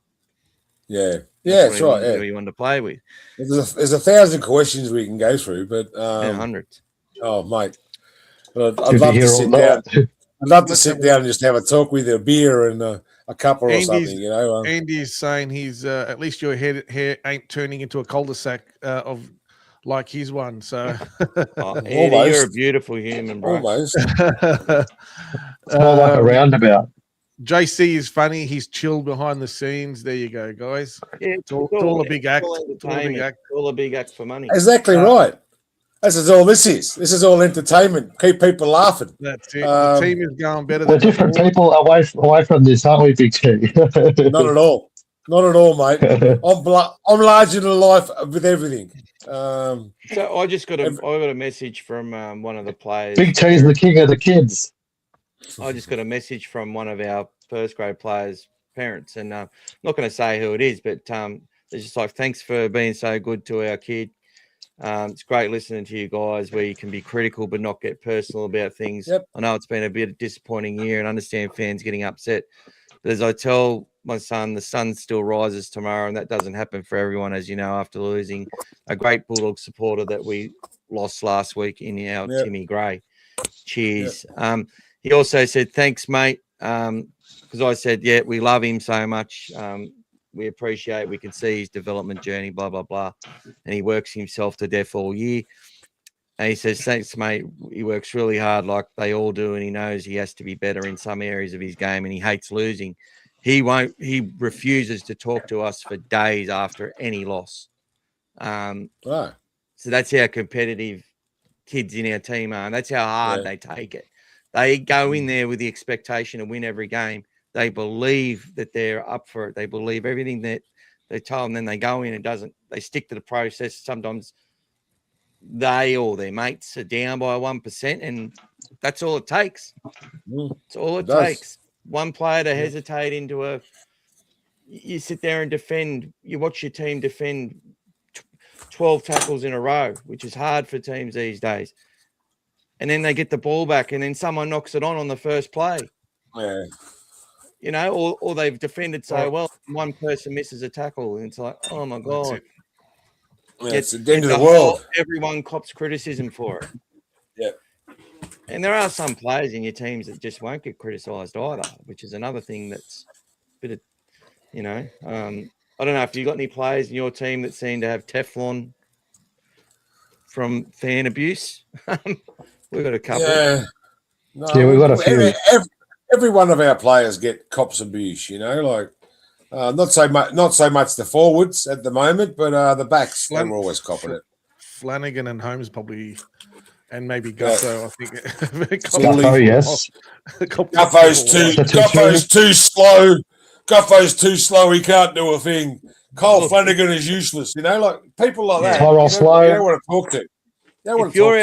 That's right. Who you want to play with. There's 1,000 questions we can go through, but Hundreds. oh, mate, I'd You'll be love to here sit all down. night. I'd love to Let's sit have down and just have a talk with you, a beer and a cuppa or Andy's- something, you know. Andy's saying he's at least your hair ain't turning into a cul-de-sac of like his one. So Oh, Andy, Almost. you're a beautiful human, bro. Almost. It's more like a roundabout. JC is funny. He's chilled behind the scenes. There you go, guys. Yeah, It's all a big act. All It's all a big entertainment. act. All a big act for money. Exactly right. This is all this is. This is all entertainment. Keep people laughing. That's it. The team is going better We're than different before. people away from this, aren't we, Big T? Not at all. Not at all, mate. I'm larger than life with everything. So I just got a message from one of the players. Big T's the king of the kids. I just got a message from one of our first grade players' parents, and I'm not going to say who it is, but they're just like, thanks for being so good to our kid. It's great listening to you guys where you can be critical but not get personal about things. Yep. I know it's been a bit of a disappointing year and understand fans getting upset. But as I tell my son, the sun still rises tomorrow, and that doesn't happen for everyone, as you know, after losing a great Bulldog supporter that we lost last week in our Timmy Gray. Cheers. He also said, thanks, mate. Because I said, yeah, we love him so much. We appreciate, we can see his development journey, blah, blah, blah. And he works himself to death all year. And he says, thanks, mate. He works really hard like they all do. And he knows he has to be better in some areas of his game, and he hates losing. He refuses to talk to us for days after any loss. Right. So that's how competitive kids in our team are. And that's how hard they take it. They go in there with the expectation to win every game. They believe that they're up for it. They believe everything that they tell them. Then they go in and they stick to the process. Sometimes they or their mates are down by 1%, and that's all it takes. That's all it takes. One player to hesitate into you sit there and defend. You watch your team defend 12 tackles in a row, which is hard for teams these days. And then they get the ball back, and then someone knocks it on the first play. Yeah. You know, or they've defended so well, one person misses a tackle, and it's like, oh my god! It's the end of the world. Everyone cops criticism for it. Yeah. And there are some players in your teams that just won't get criticised either, which is another thing that's a bit of, you know, I don't know if you got any players in your team that seem to have Teflon from fan abuse. We've got a couple. Yeah. No, Yeah, we've got a few. Every one of our players get cops abuse, you know, like not so much the forwards at the moment, but the backs they're always copping it. Flanagan and Holmes probably, and maybe Gutho, I think. Gutho, yes. Gutho's too slow. Gutho's too slow. He can't do a thing. Cole Flanagan is useless. You know, like people like that. Tyrell You slow. don't want to talk to. If your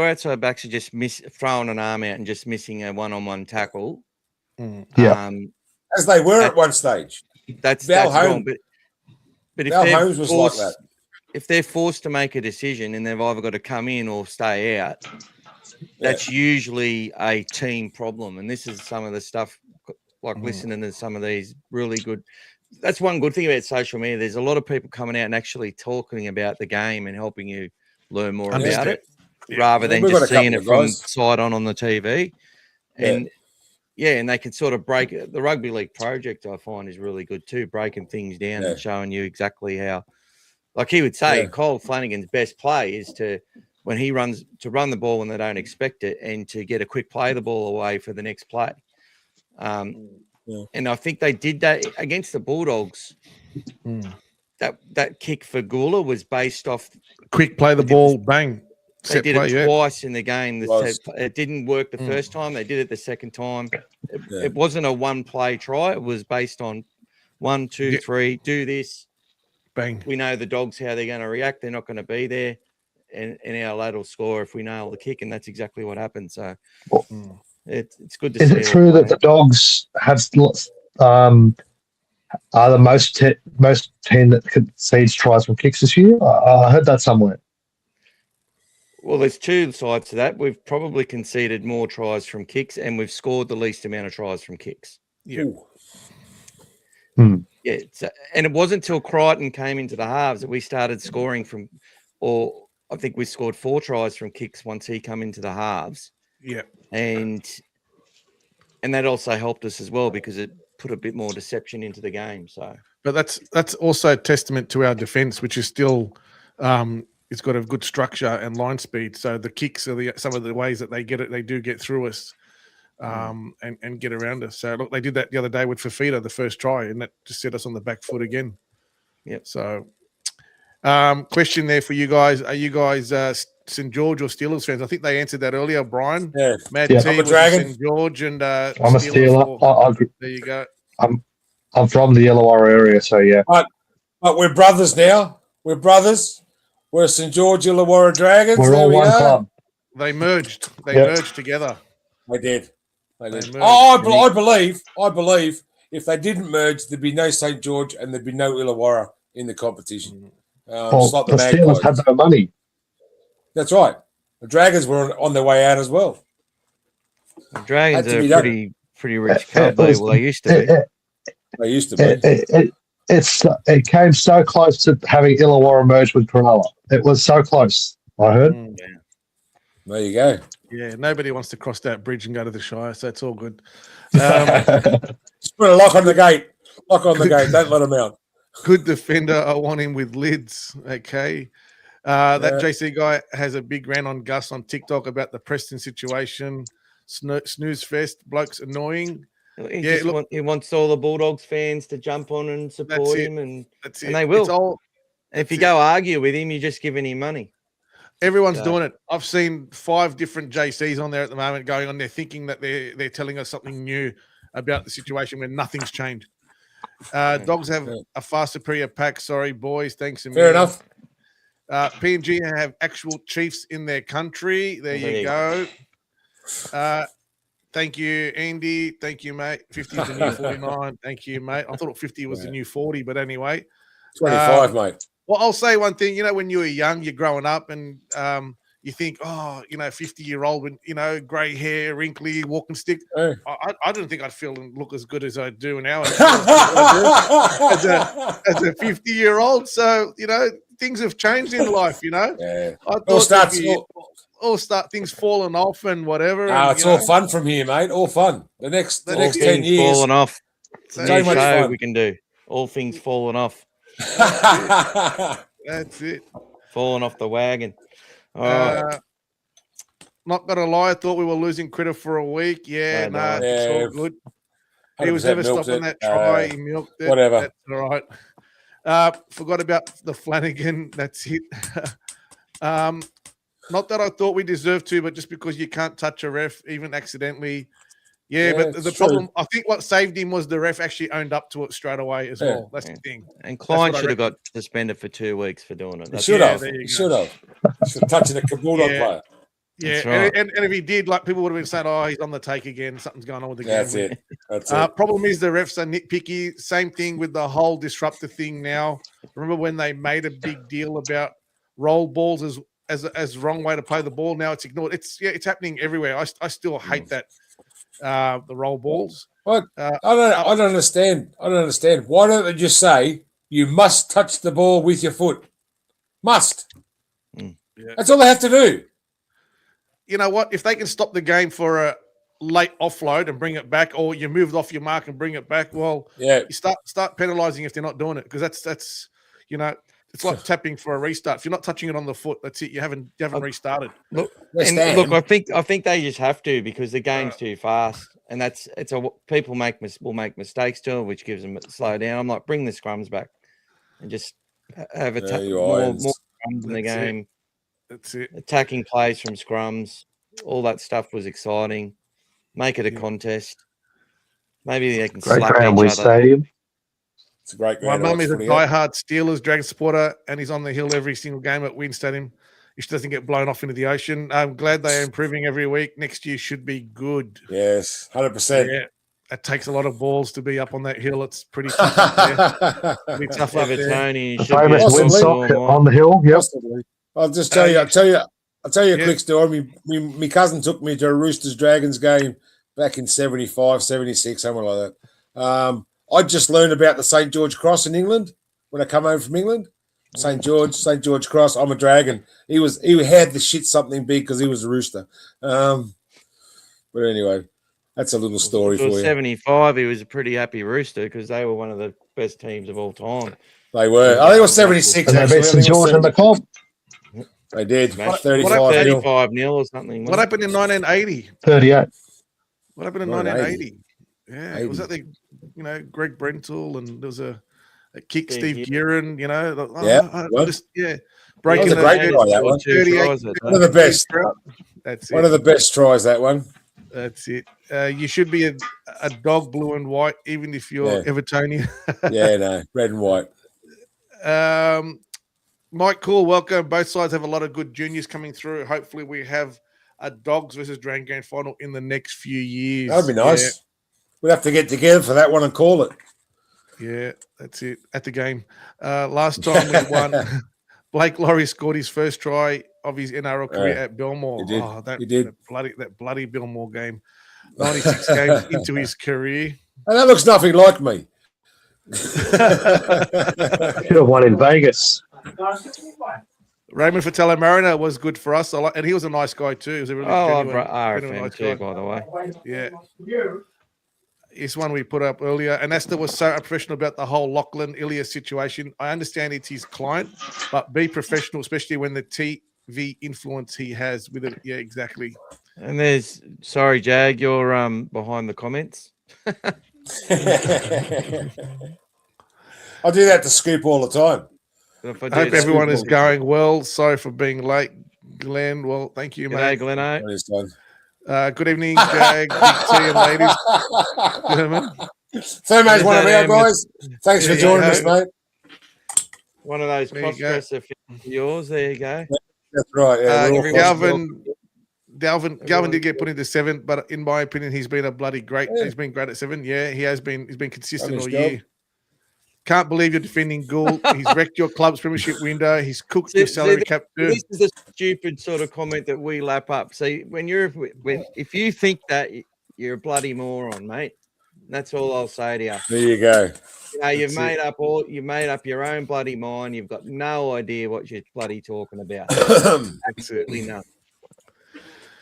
outside backs are just throwing an arm out and just missing a one-on-one tackle, as they were at one stage, that's wrong. But if Holmes was like that. If they're forced to make a decision and they've either got to come in or stay out, that's usually a team problem. And this is some of the stuff, like listening to some of these really good. That's one good thing about social media. There's a lot of people coming out and actually talking about the game and helping you learn more about it, rather than just seeing it from side on the TV. And and they can sort of break it. The rugby league project, I find, is really good too, breaking things down and showing you exactly how. Like he would say, Cole Flanagan's best play is when he runs to run the ball when they don't expect it, and to get a quick play the ball away for the next play. And I think they did that against the Bulldogs. That kick for Gula was based off quick play the ball, bang. They did it twice in the game. It didn't work the first time. They did it the second time. It wasn't a one-play try. It was based on 1, 2, 3, do this. Bang. We know the Dogs, how they're going to react. They're not going to be there. And our lad will score if we nail the kick, and that's exactly what happened. So it's good to see. Is it true that the Dogs have are the most team that concedes tries from kicks this year? I heard that somewhere. Well, there's two sides to that. We've probably conceded more tries from kicks, and we've scored the least amount of tries from kicks. Yeah. Yeah, and it wasn't until Crichton came into the halves that we started scoring from, or I think we scored 4 tries from kicks once he come into the halves. Yeah. And that also helped us as well because it put a bit more deception into the game. So, but that's also a testament to our defense, which is still it's got a good structure and line speed. So the kicks are some of the ways that they do get through us. And get around us. So look, they did that the other day with Fafita, the first try, and that just set us on the back foot again. Yep. So, question there for you guys: are you guys St George or Steelers fans? I think they answered that earlier. Brian, Yeah, Mad Yeah. T I'm a was Dragon. St George, and I'm a Steelers Steeler. I agree. there you go. I'm from the Illawarra area, so yeah. But we're brothers now. We're brothers. We're St George Illawarra Dragons. We're There all we one are. club. They merged. They Yeah. merged together. They did. They They did. merged. I believe if they didn't merge, there'd be no St George and there'd be no Illawarra in the competition. Well, Just like the the Steelers Magpies. had no money. That's right. The Dragons were on their way out as well. the Dragons Had to are be a done. pretty rich club. Well, they used to be. They used to be. It came so close to having Illawarra merge with Cronulla. It was so close. I heard. There you go. Yeah, nobody wants to cross that bridge and go to the Shire, so it's all good. Just put a lock on the gate. Lock on the gate. Don't let them out. Good defender. I want him with lids. Okay. That JC guy has a big rant on Gus on TikTok about the Preston situation. Snooze fest. Bloke's annoying. He wants all the Bulldogs fans to jump on and support him, and they will. If you go argue with him, you're just giving him money. Everyone's doing it. I've seen 5 different JCs on there at the moment going on there thinking that they're telling us something new about the situation when nothing's changed. Dogs have a far superior pack. Sorry, boys. Thanks. Fair enough. PNG have actual chiefs in their country. There you go. Thank you, Andy. Thank you, mate. 50 is the new 49. Thank you, mate. I thought 50 was the new 40, but anyway. 25, mate. Well, I'll say one thing. When you were young, you're growing up and you think, 50-year-old with, grey hair, wrinkly, walking stick. Hey. I didn't think I'd feel and look as good as I do now as a 50-year-old. So, things have changed in life, Yeah. I thought things falling off and whatever. It's all fun from here, mate. All fun. The next 10 years. Falling off. So New much show fun. we can do. All things falling off. That's it. Falling off the wagon. All right. Not gonna lie, I thought we were losing credit for a week. Yeah, No, it's all good. He was never 100% milked stopping it. that try. He milked it. Whatever. That's all right. Forgot about the Flanagan. That's it. Not that I thought we deserved to, but just because you can't touch a ref, even accidentally. Yeah, but the problem, I think what saved him was the ref actually owned up to it straight away as well. That's the thing. And Klein should have got suspended for 2 weeks for doing it. He should have. For touching a Bulldog player. Yeah, right. and if he did, people would have been saying, "Oh, he's on the take again. Something's going on with the game." That's it. That's it. Problem is the refs are nitpicky. Same thing with the whole disruptor thing. Now, remember when they made a big deal about roll balls as wrong way to play the ball? Now it's ignored. It's happening everywhere. I still hate that the roll balls. What? I don't understand. I don't understand. Why don't they just say you must touch the ball with your foot? Must. Yeah. That's all they have to do. You know what? If they can stop the game for a late offload and bring it back, or you moved off your mark and bring it back, well, you start penalising if they're not doing it, because that's it's like tapping for a restart. If you're not touching it on the foot, that's it. You haven't restarted. Look, I think they just have to, because the game's too fast, and people will make mistakes too, which gives them a slow down. I'm like, bring the scrums back and just have more scrums in the game. That's it. Attacking plays from scrums, all that stuff was exciting. Make it a contest. Maybe they can slap each other. Stadium. It's a great game. My mum is a diehard Steelers Dragon supporter, and he's on the hill every single game at Wynn Stadium. He just doesn't get blown off into the ocean. I'm glad they are improving every week. Next year should be good. Yes, 100%. Yeah, it takes a lot of balls to be up on that hill. It's pretty tough up there. Pretty tough up there. Tony, The famous Windsock on the hill. Yep. I'll just tell you. I'll tell you a quick story. My cousin took me to a Roosters Dragons game back in 75, 76, something like that. I just learned about the St. George Cross in England when I come home from England. St. George Cross. I'm a dragon. He had the shit something big because he was a rooster. But anyway, that's a little story If it was for you. 75, he was a pretty happy rooster because they were one of the best teams of all time. They were. I think it was 76. And they beat St. George in the comp. They did. Smashed 35 0 or something. What happened in 1980? 38. What happened in 1980? Yeah, was that the Greg Brental and there was a kick Steve Gearin, breaking That was a great try, that one. 38. One of the best. That's it. One of the best tries, that one. That's it. You should be a dog blue and white, even if you're Evertonian. Yeah, no, red and white. Mike Cool, welcome. Both sides have a lot of good juniors coming through. Hopefully, we have a Dogs versus Dragon Grand Final in the next few years. That'd be nice. Yeah. We'd have to get together for that one and call it. Yeah, that's it. At the game. Last time we won, Blake Laurie scored his first try of his NRL career at Belmore. He did. Oh, he did. That bloody Belmore game. 96 games into his career. And that looks nothing like me. Should have won in Vegas. Raymond Fratello Mariner was good for us, and he was a nice guy too. He was a really RFM nice too, guy. by the way. Yeah. It's one we put up earlier. And Esther was so unprofessional about the whole Lachlan Ilias situation. I understand it's his client, but be professional, especially when the TV influence he has with it. Yeah, exactly. And sorry, Jag, you're behind the comments. I do that to Scoop all the time. I hope everyone is going well. Sorry for being late, Glenn. Well, thank you, mate. G'day, Gleno. Good evening, Jag, Big T, and ladies. Thermo's one of our guys. Thanks for joining us, mate. One of those cross-dresser for yours. There you go. That's right. Yeah, Galvin did get put into 7, but in my opinion, he's been a bloody great. Yeah. He's been great at 7. Yeah, he has been. He's been consistent all year. Can't believe you're defending Gould. He's wrecked your club's premiership window. He's cooked your salary cap. This is a stupid sort of comment that we lap up. See, if you think that, you're a bloody moron, mate. That's all I'll say to you. There you go. You've made up your own bloody mind. You've got no idea what you're bloody talking about. Absolutely none.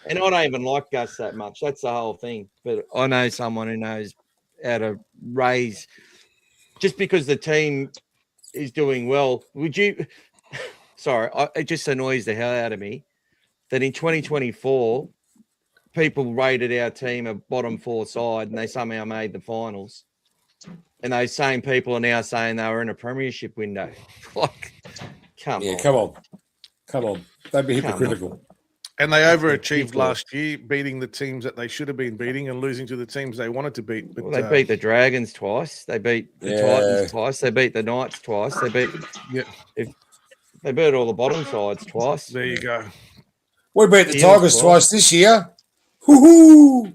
And I don't even like Gus that much. That's the whole thing. But I know someone who knows how to raise. Just because the team is doing well, would you? Sorry, it just annoys the hell out of me that in 2024, people rated our team a bottom 4 side and they somehow made the finals. And those same people are now saying they were in a premiership window. Like, come on. Don't be hypocritical. And they overachieved last year, beating the teams that they should have been beating and losing to the teams they wanted to beat. But, they beat the Dragons twice. They beat the Titans twice. They beat the Knights twice. They beat they beat all the bottom sides twice. There you go. We beat the Tigers twice this year. Woohoo!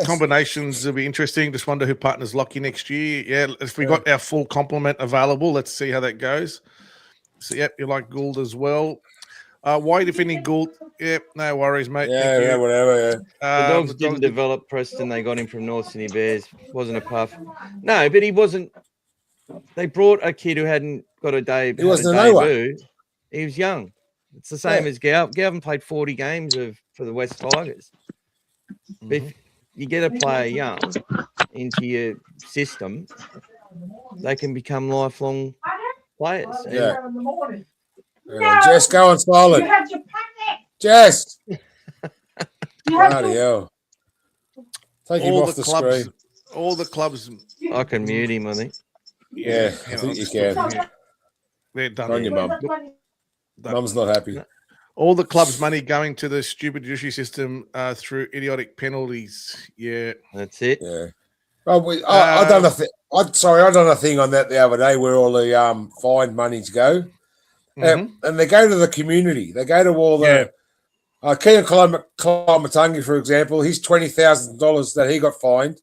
Combinations will be interesting. Just wonder who partners Lockie next year. Yeah, if we got our full complement available, let's see how that goes. So, you like Gould as well. Why are you defending Gould? Yep, no worries, mate. Yeah, whatever. The Dogs didn't develop Preston. They got him from North Sydney Bears. Wasn't a puff. No, but he wasn't. They brought a kid who hadn't got a debut. He wasn't a debut. He was young. It's the same as Galvin. Galvin played 40 games for the West Tigers. But if you get a player young into your system, they can become lifelong players. Yeah. Jess, go on silent. Jess. Bloody hell. Take him off the screen. All the clubs. I can mute him, I think. Yeah, I think you can. They're done. On your mum. Mum's not happy. All the club's money going to the stupid judiciary system through idiotic penalties. Yeah. That's it. Yeah. Well, I done a thing on that the other day where all the fine monies go. And they go to the community. They go to all the Kean Kalamatangi, for example. His $20,000 that he got fined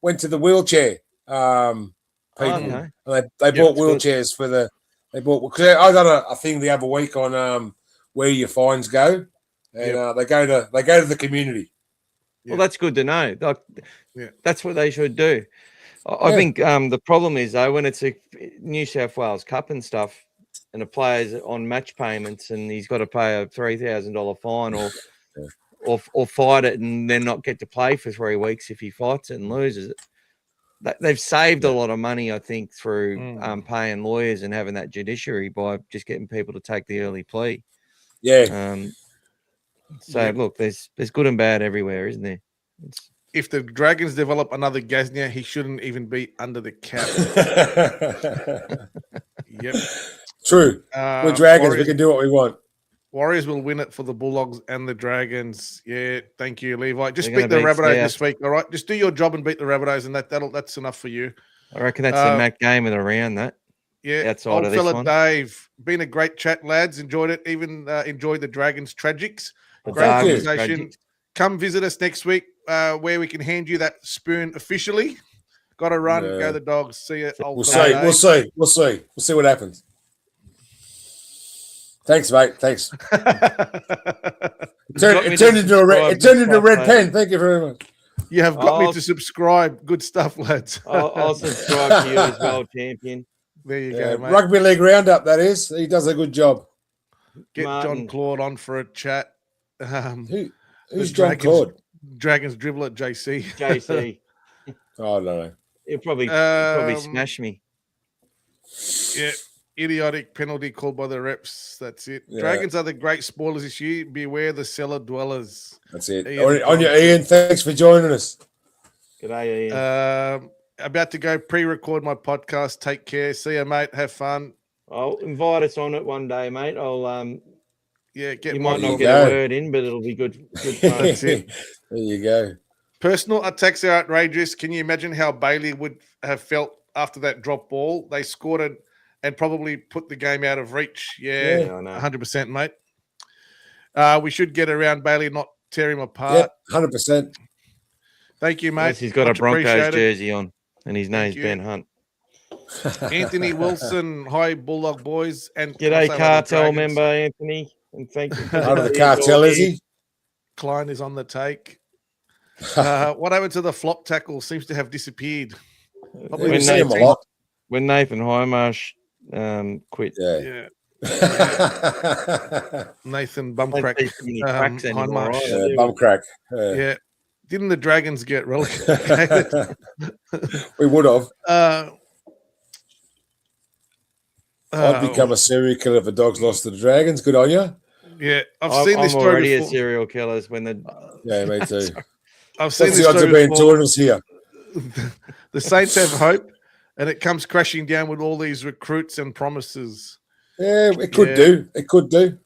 went to the wheelchair people. And they bought wheelchairs for the. They bought. Cause I done a thing the other week on where your fines go, and they go to the community. Well, that's good to know. That's what they should do. I think the problem is though when it's a New South Wales Cup and stuff, and a player's on match payments, and he's got to pay a $3,000 fine or fight it and then not get to play for 3 weeks if he fights it and loses it. They've saved a lot of money, I think, through paying lawyers and having that judiciary by just getting people to take the early plea. Yeah. Look, there's good and bad everywhere, isn't there? If the Dragons develop another Gaznia, he shouldn't even be under the cap. Yep. True. We're Dragons. We can do what we want. Warriors will win it for the Bulldogs and the Dragons. Yeah, thank you, Levi. Just They're beat the gonna beat Rabbitohs South. this week, all right? Just do your job and beat the Rabbitohs, and that's enough for you. I reckon that's the Mac game of the round, that. Yeah, outside old of this fella one. Dave. Been a great chat, lads. Enjoyed it. Even enjoyed the Dragons Tragics. The Great Dragons conversation. Tragics. Come visit us next week where we can hand you that spoon officially. Got to run. Yeah. Go the Dogs. See you. We'll see. We'll see. We'll see. We'll see what happens. Thanks, mate. Thanks. It turned into a red pen. Thank you very much. You have got me to subscribe. Good stuff, lads. I'll subscribe to you as well, champion. There you go, mate. Rugby League Roundup, that is. He does a good job. Get Martin. John Claude on for a chat. Who's John Claude? Dragons dribbler, JC. JC. Oh, no. He'll probably smash me. Yeah. Idiotic penalty called by the reps. That's it. Yeah. Dragons are the great spoilers this year. Beware the cellar dwellers. That's it. Ian, On your Ian, thanks for joining us. G'day, Ian. About to go pre-record my podcast. Take care. See you, mate. Have fun. I'll invite us on it one day, mate. I'll Get you my might not you get go. a word in, but it'll be good fun. That's it. There you go. Personal attacks are outrageous. Can you imagine how Bailey would have felt after that drop ball? They scored it and probably put the game out of reach. Yeah, Yeah, I know. 100%, mate. We should get around Bailey, not tear him apart. Yep, 100%. Thank you, mate. Unless he's got Much a Broncos appreciated. jersey on, and his name's you. Ben Hunt. Anthony Wilson. Hi, Bulldog boys. And can I G'day, say hello to cartel Dragons? member Anthony, and thank you. Out of the cartel, is he? Klein is on the take. What happened to the flop tackle? Seems to have disappeared. Probably We When see him a Nathan- lot. When Nathan Highmarsh quit. Yeah. Yeah. Nathan Bumcrack. Don't see too many cracks anymore, Highmarsh. right? Yeah, bum crack. Yeah. Didn't the Dragons get relegated? We would have. I'd Oh, become a serial killer if the Dogs lost to the Dragons. Good on you. yeah, I've I'm seen this story already a before. serial killer when the Yeah, me too. I've seen What's this the odds of story being before. two us here? The Saints have hope, and it comes crashing down with all these recruits and promises. Yeah, it could Yeah. do. It could do.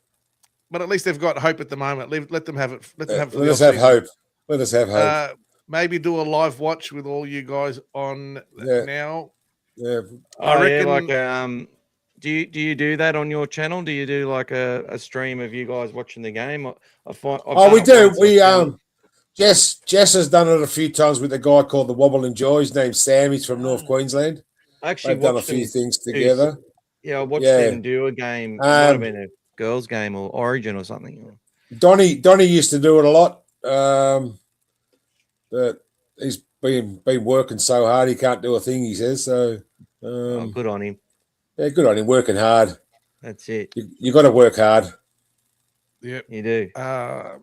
But at least they've got hope at the moment. Let them have it. Let them have it for Let the us have offseason. hope. Let us have hope. Maybe do a live watch with all you guys on Yeah. now. Yeah. I reckon. like do you do that on your channel? Do you do like a stream of you guys watching the game? Oh, we do. We Jess has done it a few times with a guy called the Wobble and Joy. His name's Sam. He's from North Queensland. I actually They've done a watched few them things do- together. Yeah, I watched Yeah. them do a game. It might have been a girls' game or Origin or something. Donnie used to do it a lot. But he's been working so hard he can't do a thing, he says. So Good on him. yeah, good on him, working hard. That's it. You got to work hard. Yep. You do. Uh,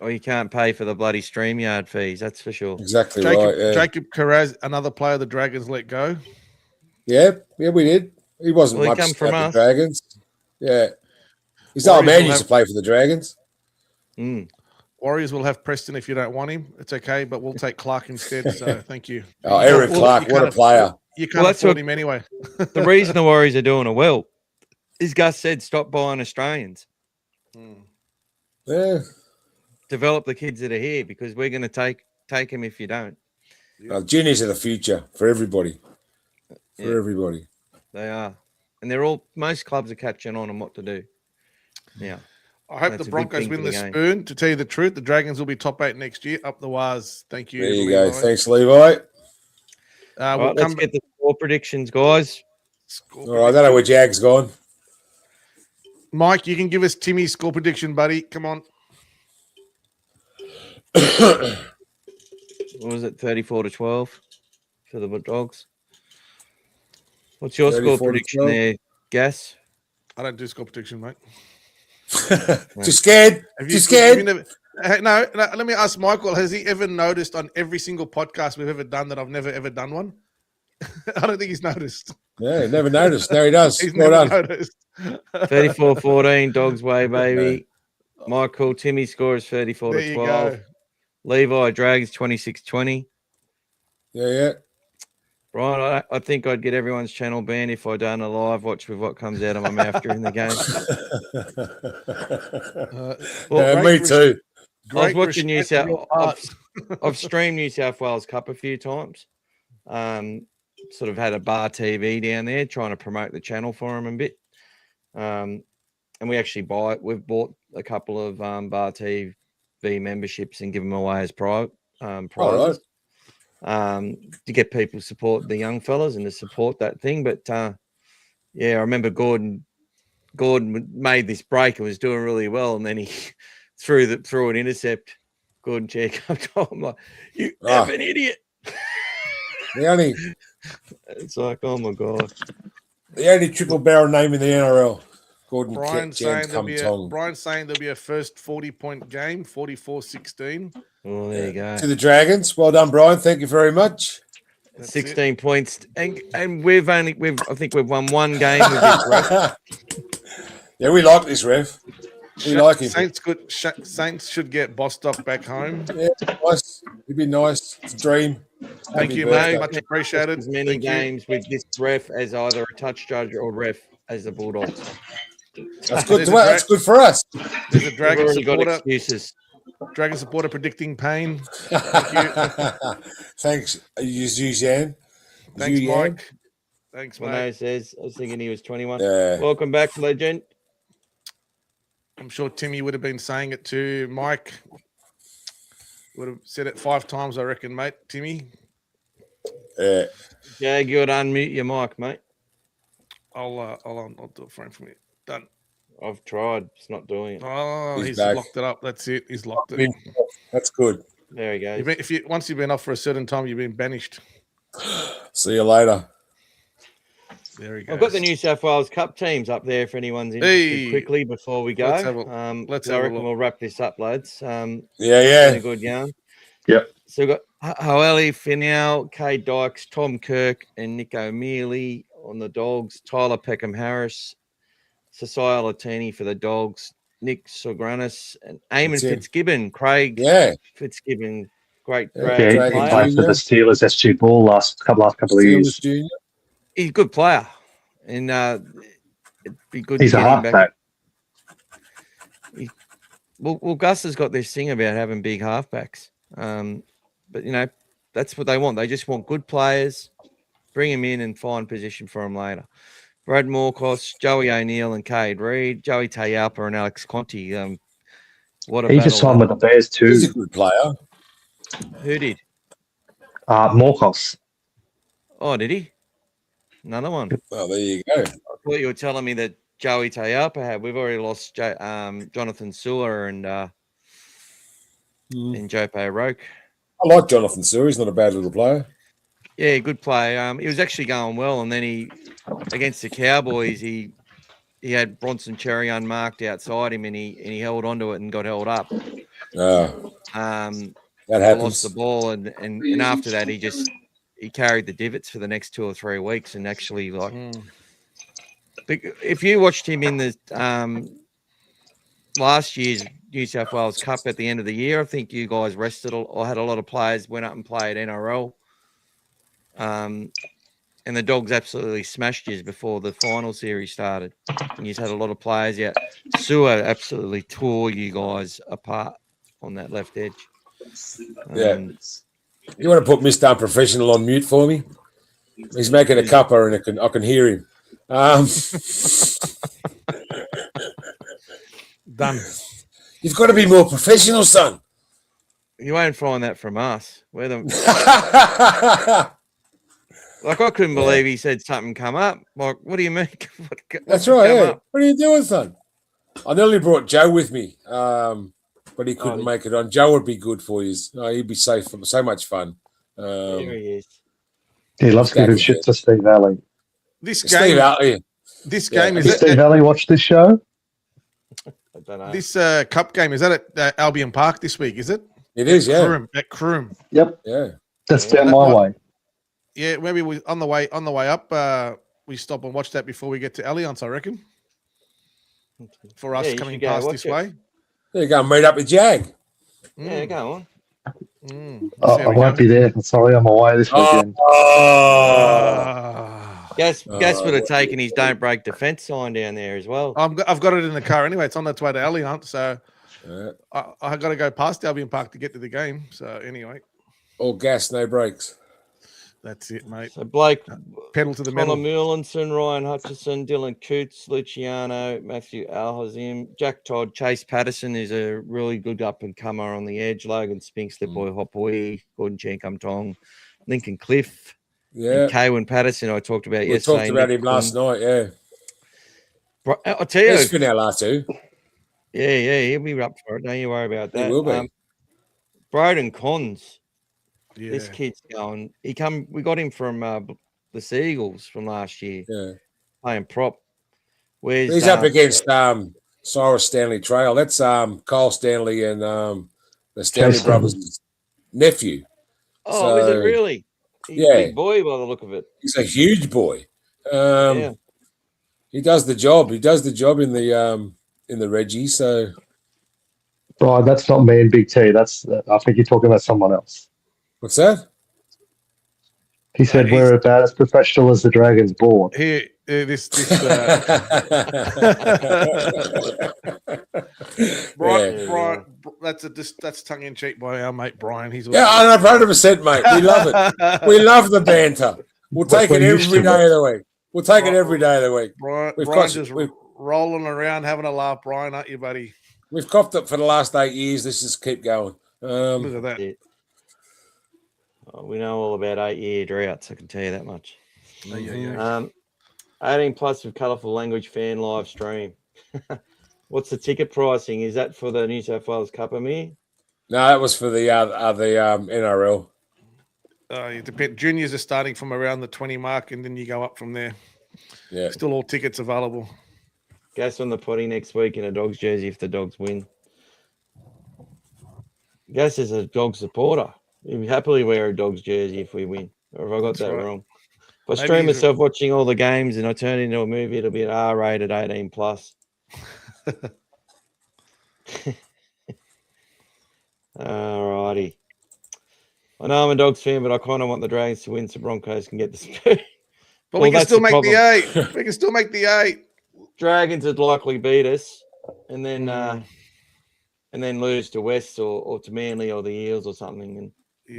Or you can't pay for the bloody StreamYard fees. That's for sure. Exactly Jacob, right. Yeah. Jacob Carraz, another player the Dragons let go. Yeah, we did. He wasn't Well, he much come from about us. the Dragons. Yeah. His Warriors old man will used to play for the Dragons. Mm. Warriors will have Preston if you don't want him. It's okay, but we'll take Clark instead. So thank you. Oh, Eric Well, Clark, you what a can't player. You can't that's afford what- him anyway. The reason the Warriors are doing it well is Gus said stop buying Australians. Yeah. Develop the kids that are here because we're going to take them if you don't. Juniors are the future for everybody. For Yeah. everybody. They are. And most clubs are catching on what to do. Yeah. I hope That's the a big Broncos thing win for the the game. spoon. To tell you the truth, the Dragons will be top 8 next year. Up the Waz. Thank you. There you Levi. go. Thanks, Levi. We'll Right, let's come get the score predictions, guys. All right, I don't know where Jag's gone. Mike, you can give us Timmy's score prediction, buddy. Come on. What was it, 34-12? for the Bulldogs. What's your 30, score 40, prediction 12. there, Gas? I don't do score prediction, mate. Too scared. Have Too you scared. never, no, let me ask Michael, has he ever noticed on every single podcast we've ever done that I've never ever done one? I don't think he's noticed. Yeah, never noticed. Now he does. He's Well never done. noticed. 34-14, Dogs way, baby. Michael, Timmy's score is 34 There to you 12. go. Levi, Dragons 26-20. Yeah. Brian, I think I'd get everyone's channel banned if I done a live watch with what comes out of my mouth during the game. Yeah, me too. I was watching New respect for South. your art. I've streamed New South Wales Cup a few times. Sort of had a bar TV down there trying to promote the channel for them a bit. And we actually we've bought a couple of bar TV memberships and give them away as prizes. All right. To get people support the young fellas and to support that thing. But yeah, I remember Gordon made this break and was doing really well, and then he threw an intercept. Gordon check up to him like, "You an idiot." It's like, oh my god. The only triple barrel name in the NRL. Gordon Brian's saying there'll be a first 40-point game, 44-16. Oh, there you go. To the Dragons. Well done, Brian. Thank you very much. 16 points, and I think we've won one game with this ref. Yeah, we like this ref. We like him. Saints should get Bostock back home. Yeah, nice. It'd be nice. It's a dream. Thank you, mate. Much appreciated. As many games with this ref as either a touch judge or ref as the Bulldogs. That's good. That's good for us. There's a Dragon We've already got supporter. excuses. Dragon supporter predicting pain. Thank you. Thanks, Suzanne. Thanks, Mike. Thanks, Mono mate. says, I was thinking he was 21. Yeah. Welcome back, legend. I'm sure Timmy would have been saying it too. Mike would have said it 5 times, I reckon, mate. Timmy. Yeah. Jag, you got to unmute your mic, mate. I'll do it for him. Done. I've tried. It's not doing it. Oh, he's back. locked it up. That's it. He's locked it. That's good. There he goes. Once you've been off for a certain time, you've been banished. See you later. There he goes. I've got the New South Wales Cup teams up there if anyone's interested. Quickly before we go. I reckon we'll wrap this up, lads. Yeah. A good yarn. Yep. So we've got Hoeli, Finau, Cade Dykes, Tom Kirk, and Nico Mealy on the Dogs. Tyler Peckham-Harris, Sasai Latini for the Dogs. Nick Sogranis and Eamon Fitzgibbon. Craig Fitzgibbon. Great he played for the Steelers SG Ball last couple of years. Junior. He's a good player, and it'd be good. He's a halfback. Well, Gus has got this thing about having big halfbacks, but that's what they want. They just want good players, bring them in, and find position for them later. Brad Morcos, Joey O'Neill, and Cade Reid, Joey Tayapa, and Alex Conti. He just signed with the Bears too. He's a good player. Who did? Morcos. Oh, did he? Another one. Well, there you go. I thought you were telling me that Joey Tayapa had. We've already lost Jonathan Sewer and Joe Roke. I like Jonathan Sewer. He's not a bad little player. Yeah, good play. He was actually going well, and then he against the Cowboys, he had Bronson Cherry unmarked outside him, and he held onto it and got held up. That happens. Lost the ball, and after that, he carried the divots for the next 2 or 3 weeks, and actually if you watched him in the last year's New South Wales Cup at the end of the year, I think you guys rested or had a lot of players went up and played NRL. And the Dogs absolutely smashed you before the final series started. And you had a lot of players out. Sewer absolutely tore you guys apart on that left edge. Yeah. You want to put Mr. Unprofessional on mute for me? He's making a cuppa and I can hear him. Done. You've got to be more professional, son. You won't find that from us. We're the... Like, I couldn't believe he said something come up. Like, what do you mean? That's right, yeah. What are you doing, son? I nearly brought Joe with me, but he couldn't make it on. Joe would be good for you. He'd be so much fun. There he is. He loves giving Exactly. shit to Steve Alley. This Steve game, Alley. this Yeah. game is Does Steve it, Alley watch this show? I don't know. this cup game is that at Albion Park this week? Is it? It is, yeah. At Croom. Yep. Yeah. That's Yeah. down That my might- way. Yeah, maybe we on the way up. We stop and watch that before we get to Allianz, I reckon. For us Yeah, you coming should go past watch this it. way. There you go, meet up with Jag. Yeah, go on. Oh, I won't be there. I'm sorry, I'm away this weekend. Gas would have taken his "Don't Break the Fence" sign down there as well. I've got it in the car anyway. It's on its way to Allianz, so Yeah. I got to go past Albion Park to get to the game. So anyway, All gas, no brakes. that's it, mate. So Blake, Pedal to the Connor metal. Muirlinson, Ryan Hutchison, Dylan Coots, Luciano, Matthew Alhazim, Jack Todd, Chase Patterson is a really good up and comer on the edge. Logan Spinks, Slipboy Hopoi, Gordon Chenkamtong, Lincoln Cliff, Yeah. and Kaywin Patterson. I talked about We yesterday. talked about Nick him last night, yeah. I'll tell you, He's Finella too. yeah, he'll be up for it. Don't you worry about that. He will be. Broden Cons. Yeah. This kid's going. We got him from the Seagulls from last year, Yeah. playing prop. Where's He's up against Cyrus Stanley Trail. That's Kyle Stanley and the Stanley Jason. brothers' nephew. Oh, is it so- really? He's Yeah. a big boy by the look of it. He's a huge boy. Yeah. He does the job. He does the job in the Reggie. So Brian, that's not me and Big T. I think you're talking about someone else. what's that? He said he's- we're about as professional as the Dragons board. Here, this Brian, Yeah. Brian, that's tongue in cheek by our mate Brian. He's Yeah, 100%, mate. We love it. We love the banter. We'll take it We're used every to day of the week. We'll take it every day of the week. Brian, We've Brian's got- just we've- rolling around having a laugh. Brian, aren't you, buddy? We've copped it for the last 8 years. Let's just keep going. Look at that. Yeah. Oh, we know all about 8-year droughts. I can tell you that much. Yeah. 18 plus with colourful language fan live stream. What's the ticket pricing? Is that for the New South Wales Cup, Amir? No, that was for the NRL. It depends. Juniors are starting from around the 20 mark, and then you go up from there. Yeah. Still all tickets available. Gas on the potty next week in a Dogs jersey if the Dogs win. Gas is a Dog supporter. He'd happily wear a Dogs jersey if we win. Or have I got That's that right. wrong? If I Maybe stream he's myself watching all the games and I turn it into a movie, it'll be an R-rated 18 plus. Alrighty. I know I'm a Dogs fan, but I kind of want the Dragons to win so Broncos can get the spoon. But Well, we can that's still the make problem. the 8. We can still make the 8. Dragons would likely beat us and then lose to West or to Manly or the Eels or something. And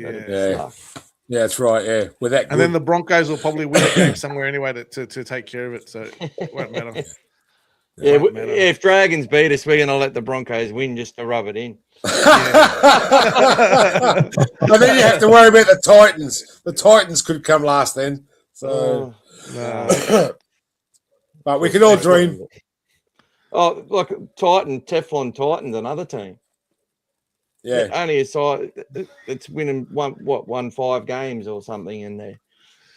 that'd be Yeah. suck. Yeah, that's right. Yeah, with that. And then the Broncos will probably win a game somewhere anyway to take care of it. So it won't matter. Yeah, Won't matter. if Dragons beat us, we're going to let the Broncos win just to rub it in. and then you have to worry about the Titans. The Titans could come last then. So, No. but we can all dream. Oh, look, Teflon Titans, another team. Yeah, Only a side that's winning won 5 games or something, and they're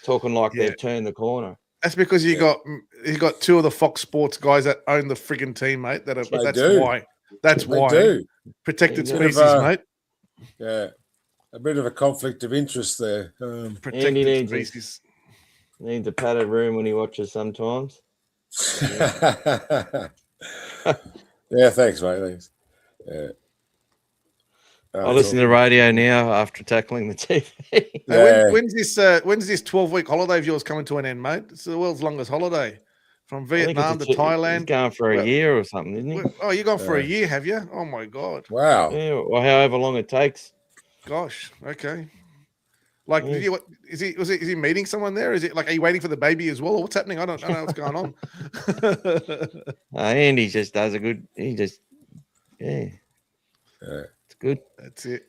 talking like Yeah. they've turned the corner. That's because you got 2 of the Fox Sports guys that own the friggin' team, mate. That's do. why. That's they why. do. Protected Bit of species, a- mate. Yeah, a bit of a conflict of interest there. Protected needs his- species. Needs a padded room when he watches sometimes. Yeah, thanks, mate. Thanks. Yeah. I listen to the radio now after tackling the TV. Hey, Yeah. when's this 12-week holiday of yours coming to an end, mate? It's the world's longest holiday. From I think Vietnam to he's Thailand. going for a Well- year or something, isn't he? Oh, you're gone for a year, have you? Oh my god. Wow. Yeah, or however long it takes. Gosh. Okay. Like, Yeah. is he meeting someone there? Is it like, are you waiting for the baby as well, or what's happening? I don't know what's going on. Andy just does a good. Yeah, Yeah. it's good. That's it.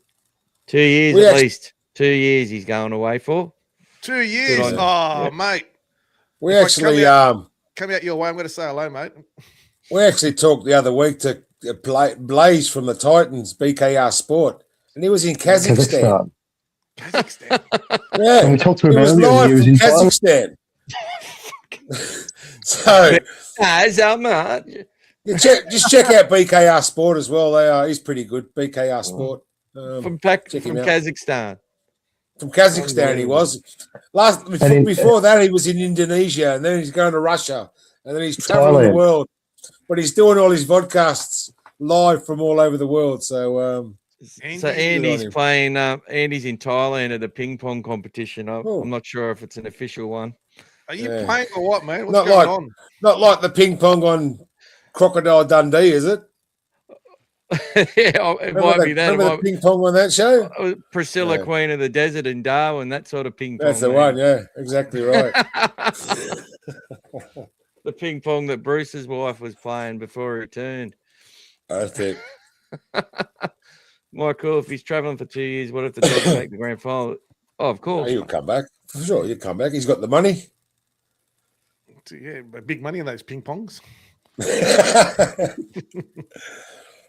2 years We at actu- least. 2 years he's going away for. 2 years. on you. Oh, Yeah. mate. We If I actually come out your way, I'm going to say hello, mate. we actually talked the other week to Blaze from the Titans, BKR Sport, and he was in Kazakhstan. Kazakhstan. Kazakhstan. Yeah, Can we talk to him it was earlier? live He was from in Thailand. Kazakhstan. So As how much? just check out BKR Sport as well. He's pretty good. BKR Sport. From check him out. Kazakhstan. From Kazakhstan, he was. Before that, he was in Indonesia, and then he's going to Russia, and then he's traveling the Thailand. world. But he's doing all his podcasts live from all over the world. So, So Andy's playing. Andy's in Thailand at a ping pong competition. I'm not sure if it's an official one. Are you playing or what, man? What's not going like on? not like the ping pong on Crocodile Dundee, is it? Yeah, it might be that. Remember the ping pong on that show? Priscilla, Queen of the Desert in Darwin, that sort of ping pong. That's the one. Yeah, exactly right. The ping pong that Bruce's wife was playing before he returned. That's it. Michael, if he's traveling for 2 years, what if the Dogs make the grand final? Oh, of course. He'll come back. For sure, he'll come back. He's got the money. Yeah, big money in those ping pongs.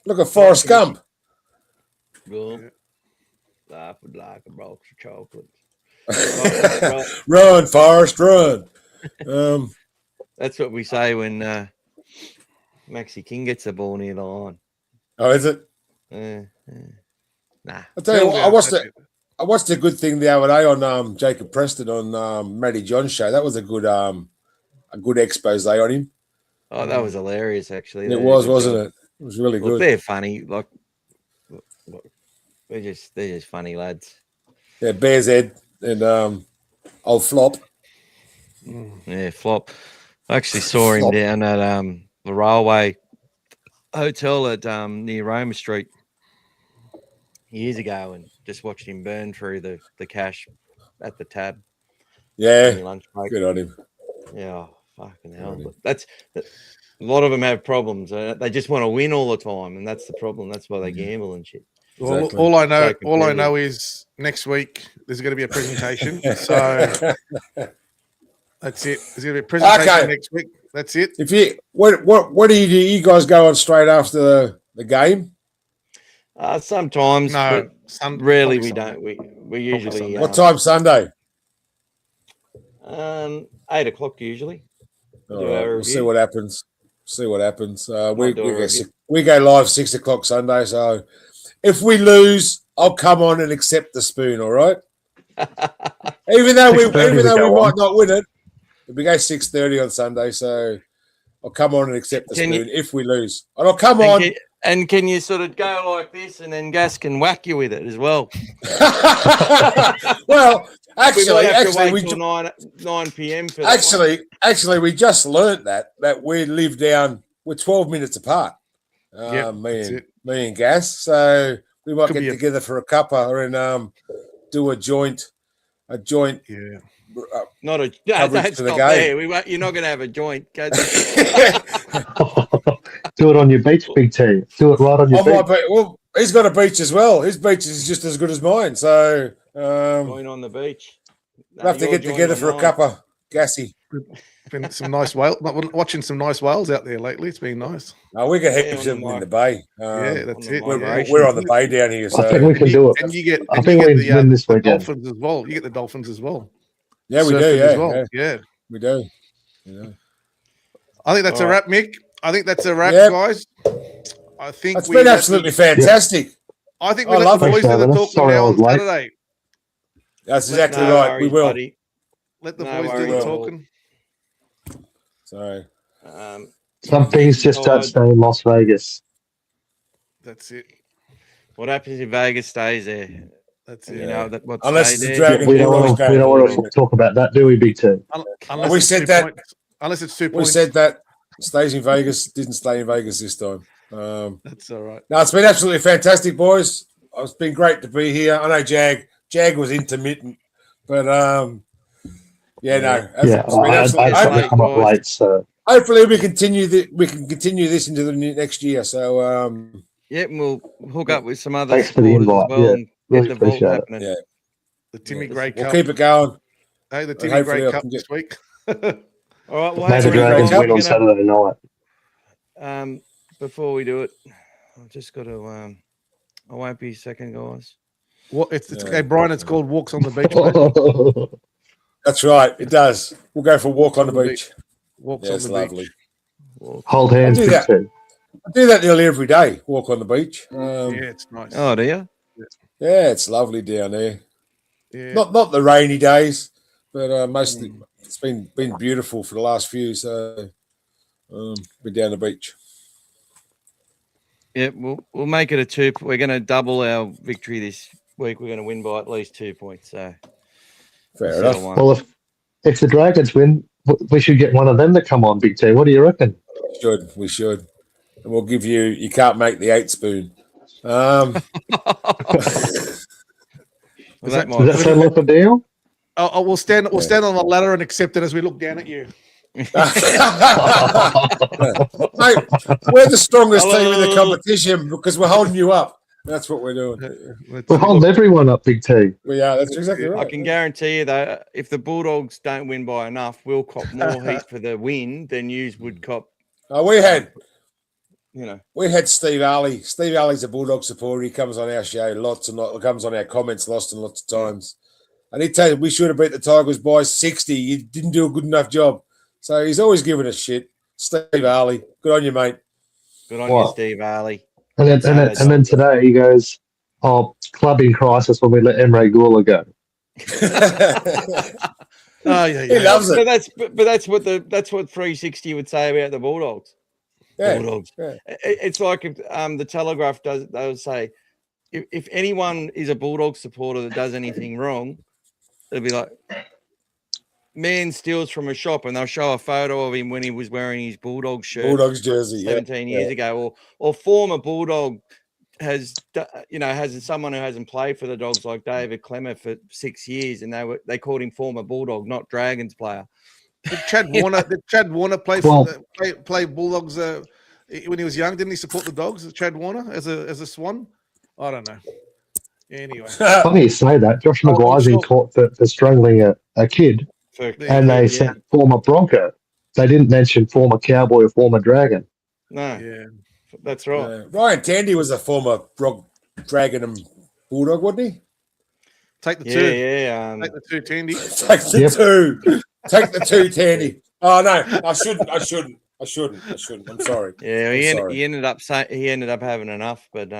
Look at Forrest Gump. Well, laugh like a box of chocolates. Run, Forrest, run. That's what we say when Maxi King gets the ball near the line. Oh, is it? Nah. I tell you what, I watched a good thing the other day on Jacob Preston on Matty John's show. That was a good expose on him. Oh, that was hilarious, actually. It was, wasn't it? It was really good. They're funny. Like, they're just funny lads. Yeah, Bear's Head and old Flop. Yeah, Flop. I actually saw him down at the railway hotel at near Roma Street years ago, and just watched him burn through the cash at the tab. Yeah, lunch break. Good on him. Yeah, fucking hell. But a lot of them have problems. They just want to win all the time, and that's the problem. That's why they gamble and shit. Well, Exactly. all I know is next week there's going to be a presentation. So that's it. There's going to be a presentation next week. That's it. If you what do? You guys go on straight after the game? Sometimes, No, but rarely we don't. We usually What time Sunday? 8 o'clock usually. All right, we'll see what happens. We review. we go live 6 o'clock Sunday. So if we lose, I'll come on and accept the spoon. All right. even though we might not win it, we go 6:30 on Sunday. So I'll come on and accept the spoon if we lose, and I'll come on. And can you sort of go like this, and then Gas can whack you with it as well? Well, actually, we 9 p.m. for that actually, we just learnt that we live down. We're 12 minutes apart. Me and Gas, so we might get together for a cuppa and do a joint. Yeah. Not a coverage for the game. You're not going to have a joint. Do it on your beach, Big T. Do it right on your beach. Well, he's got a beach as well. His beach is just as good as mine. So join on the beach. We'll have to get together for a cuppa, Gassy. Been some nice whale. Watching some nice whales out there lately. It's been nice. No, we get heaps of them in the bay. That's it. We're on the bay down here. So I think we can do it. And you get. I think we win this weekend. Dolphins as well. You get the dolphins as well. Yeah, we do. As well. Yeah, we do. Yeah. I think that's a wrap, Mick. I think that's a wrap, guys. I think it's been absolutely fantastic. I think we let the boys do the talking now on Saturday. That's exactly right. We will. Buddy. Let the boys do the talking. Sorry. Some things just don't stay in Las Vegas. That's it. What happens if Vegas stays there? That's it. You know that unless it's the Dragon. We don't want to talk about that, do we, Big T? We said that. Unless it's 2 We points. said that. Stays in Vegas. Didn't stay in Vegas this time. That's all right. No, it's been absolutely fantastic, boys. It's been great to be here. I know Jag was intermittent, but I come up late, so hopefully we continue this into the next year. So we'll hook up with some other thanks for the invite. As well and really get the vault happening. Yeah, the Timmy Gray Cup. We'll keep it going. Hey, the Timmy Gray Cup this week. All right, well, the Dragons win on Saturday night. Before we do it, I've just got to. I won't be a second, guys. What hey, Brian, it's called Walks on the Beach, mate. That's right. It does. We'll go for a walk on the beach. Walks Yeah, on it's the lovely. beach. Hold hands, I do Big that. T. I do that nearly every day. Walk on the beach. Yeah, it's nice. Oh, do you? Yeah, it's lovely down there. Yeah. Not the rainy days, but mostly it's been beautiful for the last few. So been down the beach. Yeah, we'll make it a 2. We're going to double our victory this week. We're going to win by at least 2 points. So Fair we'll enough. Well, if the Dragons win, we should get one of them to come on, Big T. What do you reckon? We should. And we'll give you. You can't make the 8 spoon. Well, that Does that sound like a deal? Oh, we'll stand on the ladder and accept it as we look down at you. Mate, we're the strongest team in the competition because we're holding you up. That's what we're doing. We're holding everyone up, Big T. We are. That's exactly right. I can guarantee you, though, if the Bulldogs don't win by enough, we'll cop more heat for the win than yous would cop. We had Steve Alley. Steve Alley's a Bulldog supporter. He comes on our show lots and lots. Comes on our comments lots and lots of times. And he tells you we should have beat the Tigers by 60. You didn't do a good enough job. So he's always giving us shit. Steve Alley. Good on you, mate. Good on you, Steve Alley. And then today he goes, "Oh, club in crisis when we let Emre Gula go." Oh yeah, He loves it. But that's what 360 would say about the Bulldogs. Yeah. Bulldogs. Yeah. It's like if the Telegraph does. They would say, if anyone is a Bulldog supporter that does anything wrong, it'll be like, man steals from a shop, and they'll show a photo of him when he was wearing his Bulldogs shirt, Bulldogs jersey, 17 years ago, or former Bulldog has someone who hasn't played for the Dogs like David Clemmer for 6 years, and they called him former Bulldog, not Dragons player. Did Chad Warner play Bulldogs when he was young? Didn't he support the Dogs? Chad Warner as a Swan? I don't know. Anyway, Funny you say that. Josh Maguire's in court for strangling a kid. And they said former Bronco. They didn't mention former Cowboy or former Dragon. No, yeah, that's right. Ryan Tandy was a former Dragon and Bulldog, wasn't he? Take the 2. Yeah. Take the 2, Tandy. Take the 2. Take the 2, Tandy. Oh no, I shouldn't. I'm sorry. Yeah, he ended up having enough, but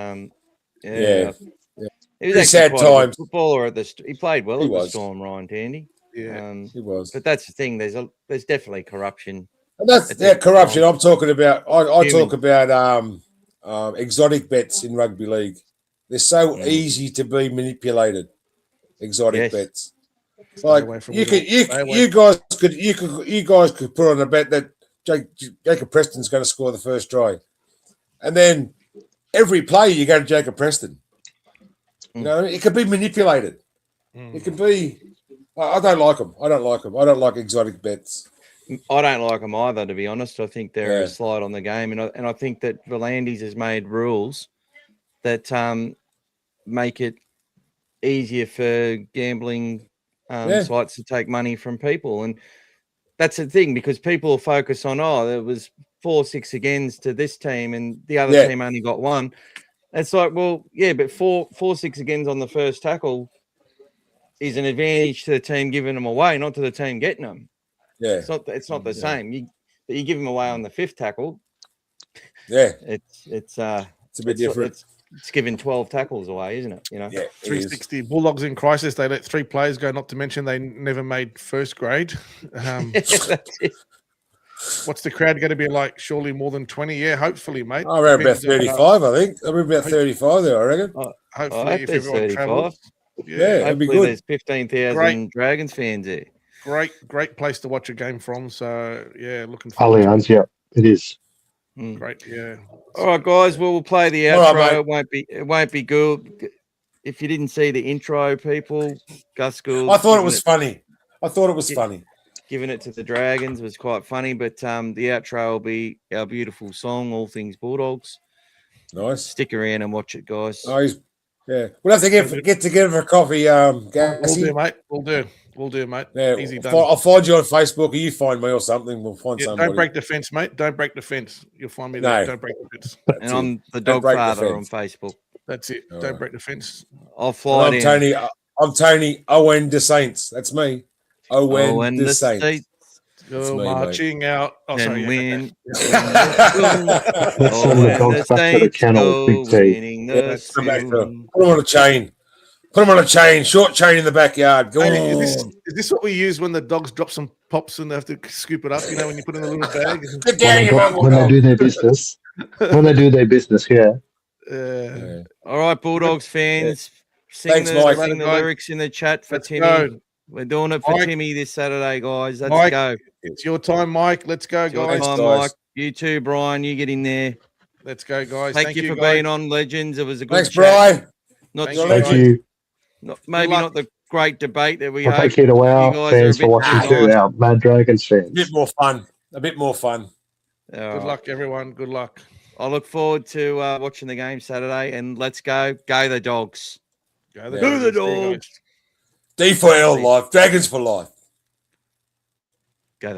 He was sad times. Footballer he played well at the Storm, Ryan Tandy. Yeah, he was. But that's the thing. There's definitely corruption. And that's corruption. I'm talking about. I talk about exotic bets in rugby league. They're so easy to be manipulated. Exotic bets. Like you guys could put on a bet that Jacob Preston's going to score the first try, and then every play you go to Jacob Preston. You know, it could be manipulated. It could be. I don't like them. I don't like exotic bets. I don't like them either, to be honest. I think they're a slide on the game, and I think that Volandis has made rules that make it easier for gambling sites to take money from people, and that's the thing, because people will focus on there was 4-6 agains to this team, and the other team only got 1. It's like, well, yeah, but 4-6 agains on the first tackle is an advantage to the team giving them away, not to the team getting them. Yeah, it's not the same. You give them away on the 5th tackle. Yeah, it's a bit different. It's giving 12 tackles away, isn't it? You know, 360 Bulldogs in crisis. They let 3 players go. Not to mention they never made first grade. That's it. What's the crowd going to be like? Surely more than 20. Yeah, hopefully, mate. Oh, around about 35, I think. I'll be about 35 there, I reckon. Hopefully, if everyone travels. Yeah, it'd be good. There's 15,000 Dragons fans there. Great place to watch a game from. So, yeah, looking forward. Allianz, yeah, it is. Great, yeah. All right, guys. Well, we'll play the outro. It won't be good. If you didn't see the intro, people, Gus Gould. I thought it was funny. Giving it to the Dragons was quite funny, but the outro will be our beautiful song, All Things Bulldogs. Nice. Stick around and watch it, guys. Oh, we'll have to get together for coffee. We'll do, mate. We'll do, mate. Yeah, easy done. I'll find you on Facebook, or you find me or something. We'll find somebody. Don't break the fence, mate. Don't break the fence. You'll find me there. Don't break the fence. And I'm the Dogfather on Facebook. That's it. Don't break the fence. I'll fly I'm down. Tony. I'm Tony Owen De Saints. That's me. Owen and De the Saints. Saints Go me, marching out. Oh, sorry. and Yeah, win. Let's send the and dogs back to the Saints kennel, go Big T. winning Yeah, the come back to spoon. put them on a chain. Put them on a chain. Short chain in the backyard. Go Hey, on. is this what we use when the dogs drop some pops and they have to scoop it up? You know, when you put it in a little bag. Get down, you bubble When they dog. do their business. When they do their business, yeah. Yeah. All right, Bulldogs fans, Thanks, sing Mike. the lyrics in the chat for Let's Timmy. go. We're doing it for Mike. Timmy this Saturday, guys. Let's Mike, go. It's your time, Mike. Let's go, Your guys. time, guys. Mike. You too, Brian. You get in there. Let's go, guys. Thank you for guys. being on, Legends. It was a good Thanks, chat. Brian. Not Thank too you, Thank guys. you. maybe luck. not the great debate that we Well, hope. thank you to our You guys are a fans bit for watching too too, nice. our Mad Dragons A fans. bit more fun. A bit more fun. All Good right. luck, everyone. Good luck. I look forward to watching the game Saturday, and let's go. Go the Dogs. Go Yeah. Do the Dragons. See you guys. Dogs. D for L life. Dragons for life. Go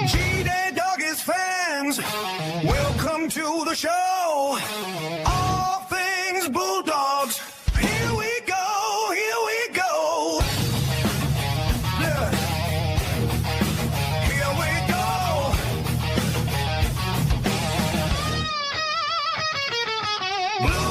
G-Day Doggies fans, welcome to the show. All things Bulldogs. Here we go, here we go. Yeah. Here we go. Blue